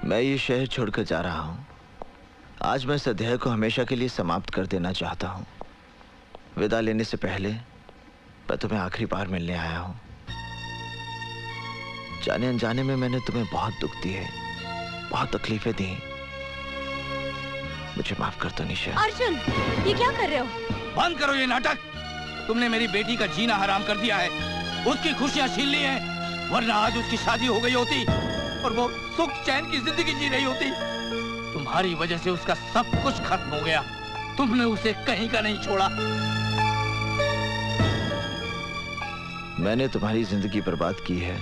मैं ये शहर छोड़कर जा रहा हूं। आज मैं इस अध्याय को हमेशा के लिए समाप्त कर देना चाहता हूं। विदा लेने से पहले मैं तुम्हें आखिरी बार मिलने आया हूं। जाने अनजाने में मैंने तुम्हें बहुत दुख दिए, बहुत तकलीफें दी। मुझे माफ कर दो निशा। अर्जुन, ये क्या कर रहे हो? बंद करो ये नाटक। तुमने मेरी बेटी का जीना हराम कर दिया है, उसकी खुशियां छीन ली हैं, वरना आज उसकी शादी हो गई होती और वो सुख चैन की जिंदगी जी रही होती। तुम्हारी वजह से उसका सब कुछ खत्म हो गया। तुमने उसे कहीं का नहीं छोड़ा। मैंने तुम्हारी जिंदगी बर्बाद की है,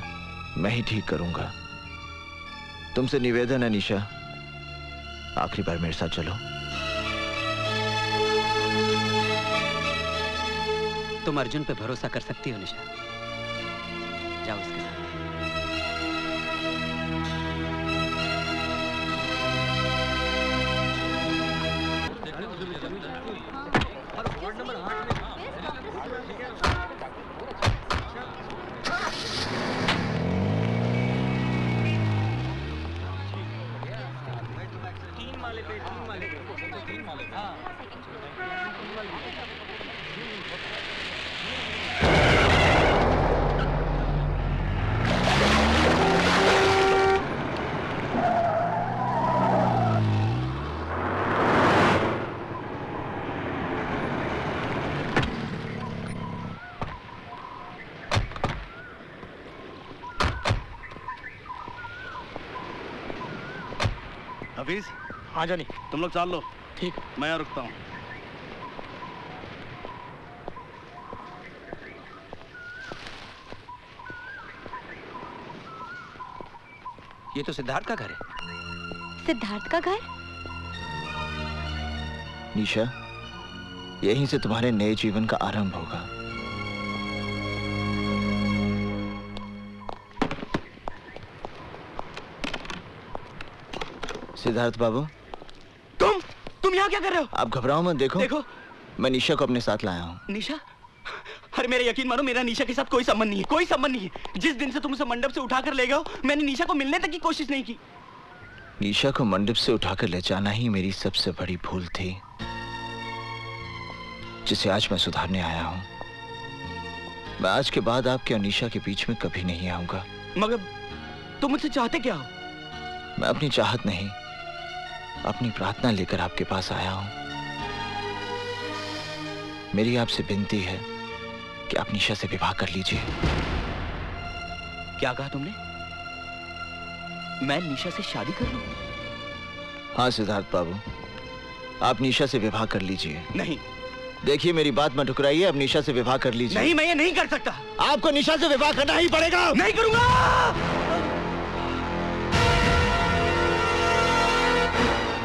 मैं ही ठीक करूंगा। तुमसे निवेदन है निशा, आखिरी बार मेरे साथ चलो। तुम अर्जुन पे भरोसा कर सकती हो निशा, जाओ उसके साथ। हफीज, हाँ जानी, तुम लोग चाल लो। ठीक, मैं यहाँ रुकता हूँ। ये तो सिद्धार्थ का घर है। सिद्धार्थ का घर? निशा, यहीं से तुम्हारे नए जीवन का आरंभ होगा। सिद्धार्थ बाबू, तुम यहाँ क्या कर रहे हो? आप घबराओ मत, देखो मैं निशा को अपने साथ लाया हूँ। निशा? अरे मेरा यकीन मानो, मेरा निशा के साथ कोई संबंध नहीं है, कोई संबंध नहीं है। जिस दिन से तुम उसे मंडप से उठाकर ले गए हो, मैंने निशा को मिलने तक की कोशिश नहीं की। निशा को मंडप से उठाकर ले जाना ही मेरी सबसे बड़ी भूल थी, जिसे आज मैं सुधारने आया हूँ। मैं आज के बाद आपके और निशा के बीच में कभी नहीं आऊंगा। मगर तुम मुझसे चाहते क्या हो? मैं अपनी चाहत नहीं, अपनी प्रार्थना लेकर आपके पास आया हूं। मेरी आपसे विनती है कि आप निशा से विवाह कर लीजिए। क्या कहा तुमने? मैं निशा से शादी कर लूं? हाँ सिद्धार्थ बाबू, आप निशा से विवाह कर लीजिए। नहीं। देखिए मेरी बात मत ठुकराइए, आप निशा से विवाह कर लीजिए। नहीं, मैं ये नहीं कर सकता। आपको निशा से विवाह करना ही पड़ेगा। नहीं करूंगा।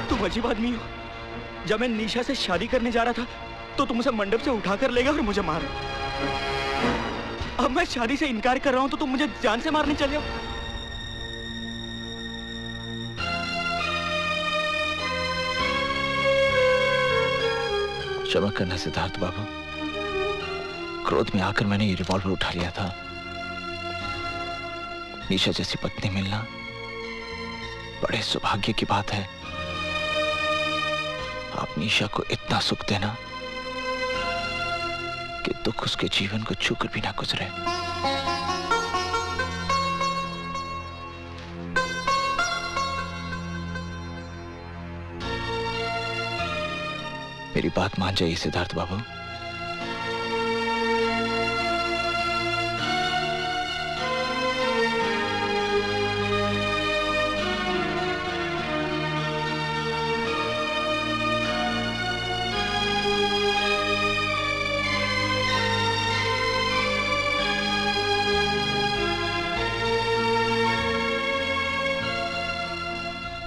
तुम अजीब आदमी हो। जब मैं निशा से शादी करने जा रहा था तो तुम उसे मंडप से उठाकर ले गए और मुझे मारा। अब मैं शादी से इनकार कर रहा हूं तो तुम मुझे जान से मारने चले हो। क्षमा करना सिद्धार्थ बाबू, क्रोध में आकर मैंने ये रिवॉल्वर उठा लिया था। निशा जैसी पत्नी मिलना बड़े सौभाग्य की बात है। आप निशा को इतना सुख देना कि दुख उसके जीवन को छूकर भी ना गुजरे। मेरी बात मान जाइए सिद्धार्थ बाबू।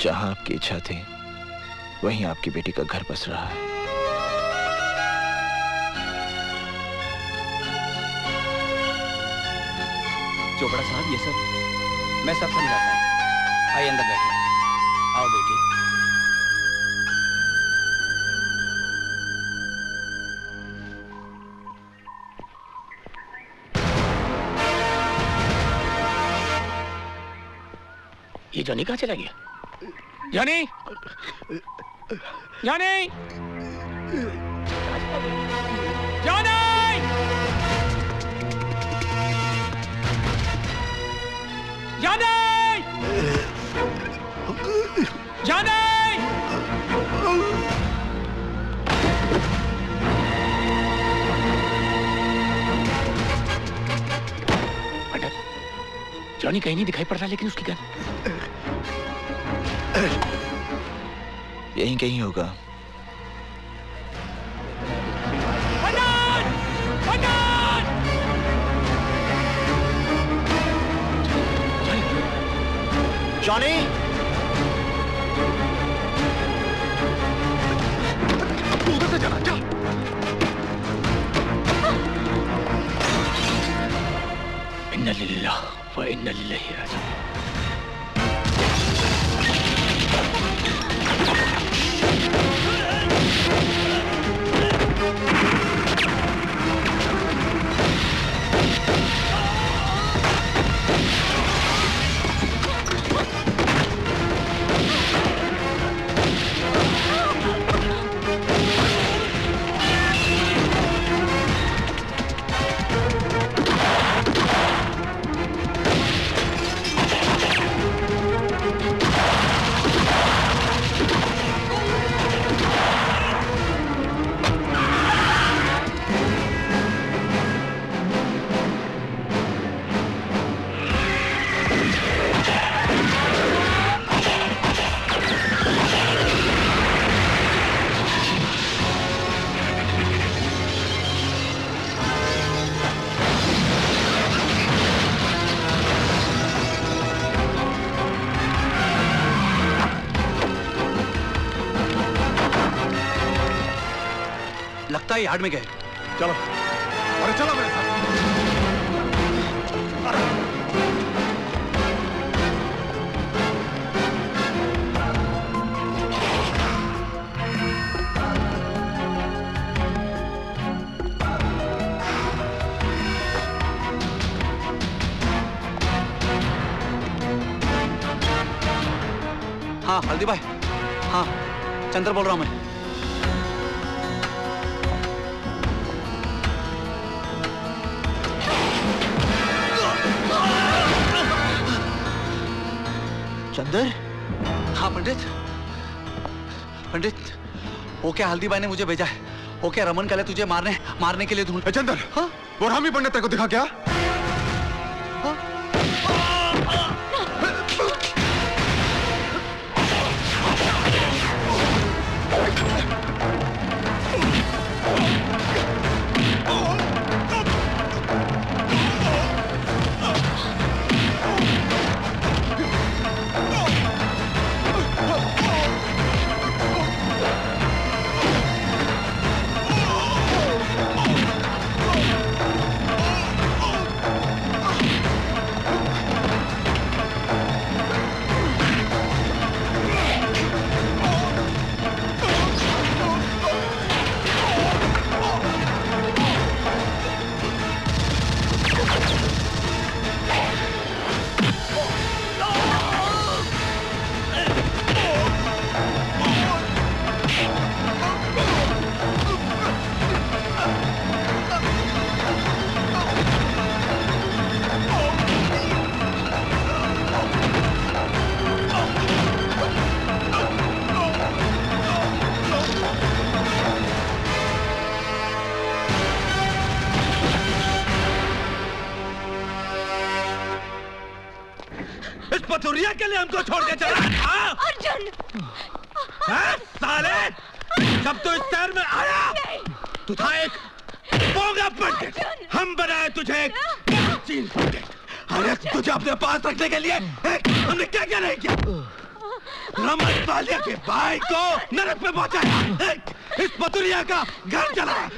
जहां आपकी इच्छा थी वहीं आपकी बेटी का घर बस रहा है। चोपड़ा साहब, ये सब मैं सब समझाता हूँ। आइए अंदर बैठिए। आओ बेटी। ये जॉनी कहाँ चला गया? Johnny! Johnny! Johnny! Johnny! Johnny! Johnny कहीं नहीं दिखाई पड़ रहा, लेकिन उसकी गन यहीं कहीं होगा। जॉनी, उधर से जाना, जा। इन्ना लिल्लाह व इन्ना इलैहि राजिऊन। लगता है यार्ड में गए। चलो, अरे चलो मेरे साथ। हाँ हल्दी भाई, हाँ चंद्र बोल रहा हूँ मैं। चंदर? हाँ पंडित, पंडित वो क्या हल्दी भाई ने मुझे भेजा है, वो क्या रमन कल तुझे मारने के लिए ढूंढ। चंदर, हाँ? वो रामी पंडित तेरे को दिखा क्या? पथुरिया के लिए हमको छोड़ के चला? अर्जुन! साले! जब तू इस शहर में आया, तू था एक बोंगा पंडित। हम बनाए तुझे एक चीन पंडित। अरे तुझे अपने पास रखने के लिए हमने क्या क्या नहीं किया? रमन पालिया के भाई को नरक पे पहुंचाया, इस पथुरिया का घर जलाया।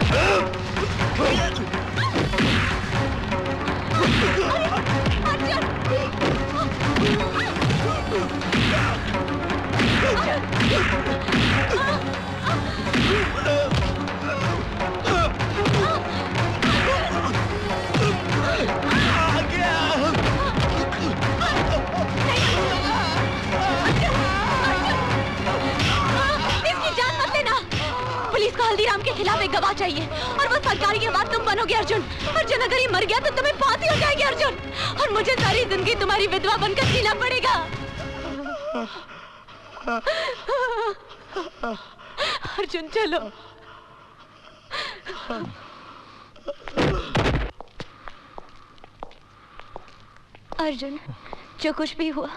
पुलिस को हल्दीराम के खिलाफ एक गवाह चाहिए और वो सरकारी गवाह तुम बनोगे अर्जुन। अर्जुन अगर ये मर गया तो तुम्हें फांसी हो जाएगी अर्जुन, और मुझे सारी जिंदगी तुम्हारी विधवा बनकर जीना पड़ेगा। अर्जुन चलो। अर्जुन जो कुछ भी हुआ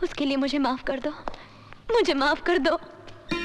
उसके लिए मुझे माफ कर दो, मुझे माफ कर दो।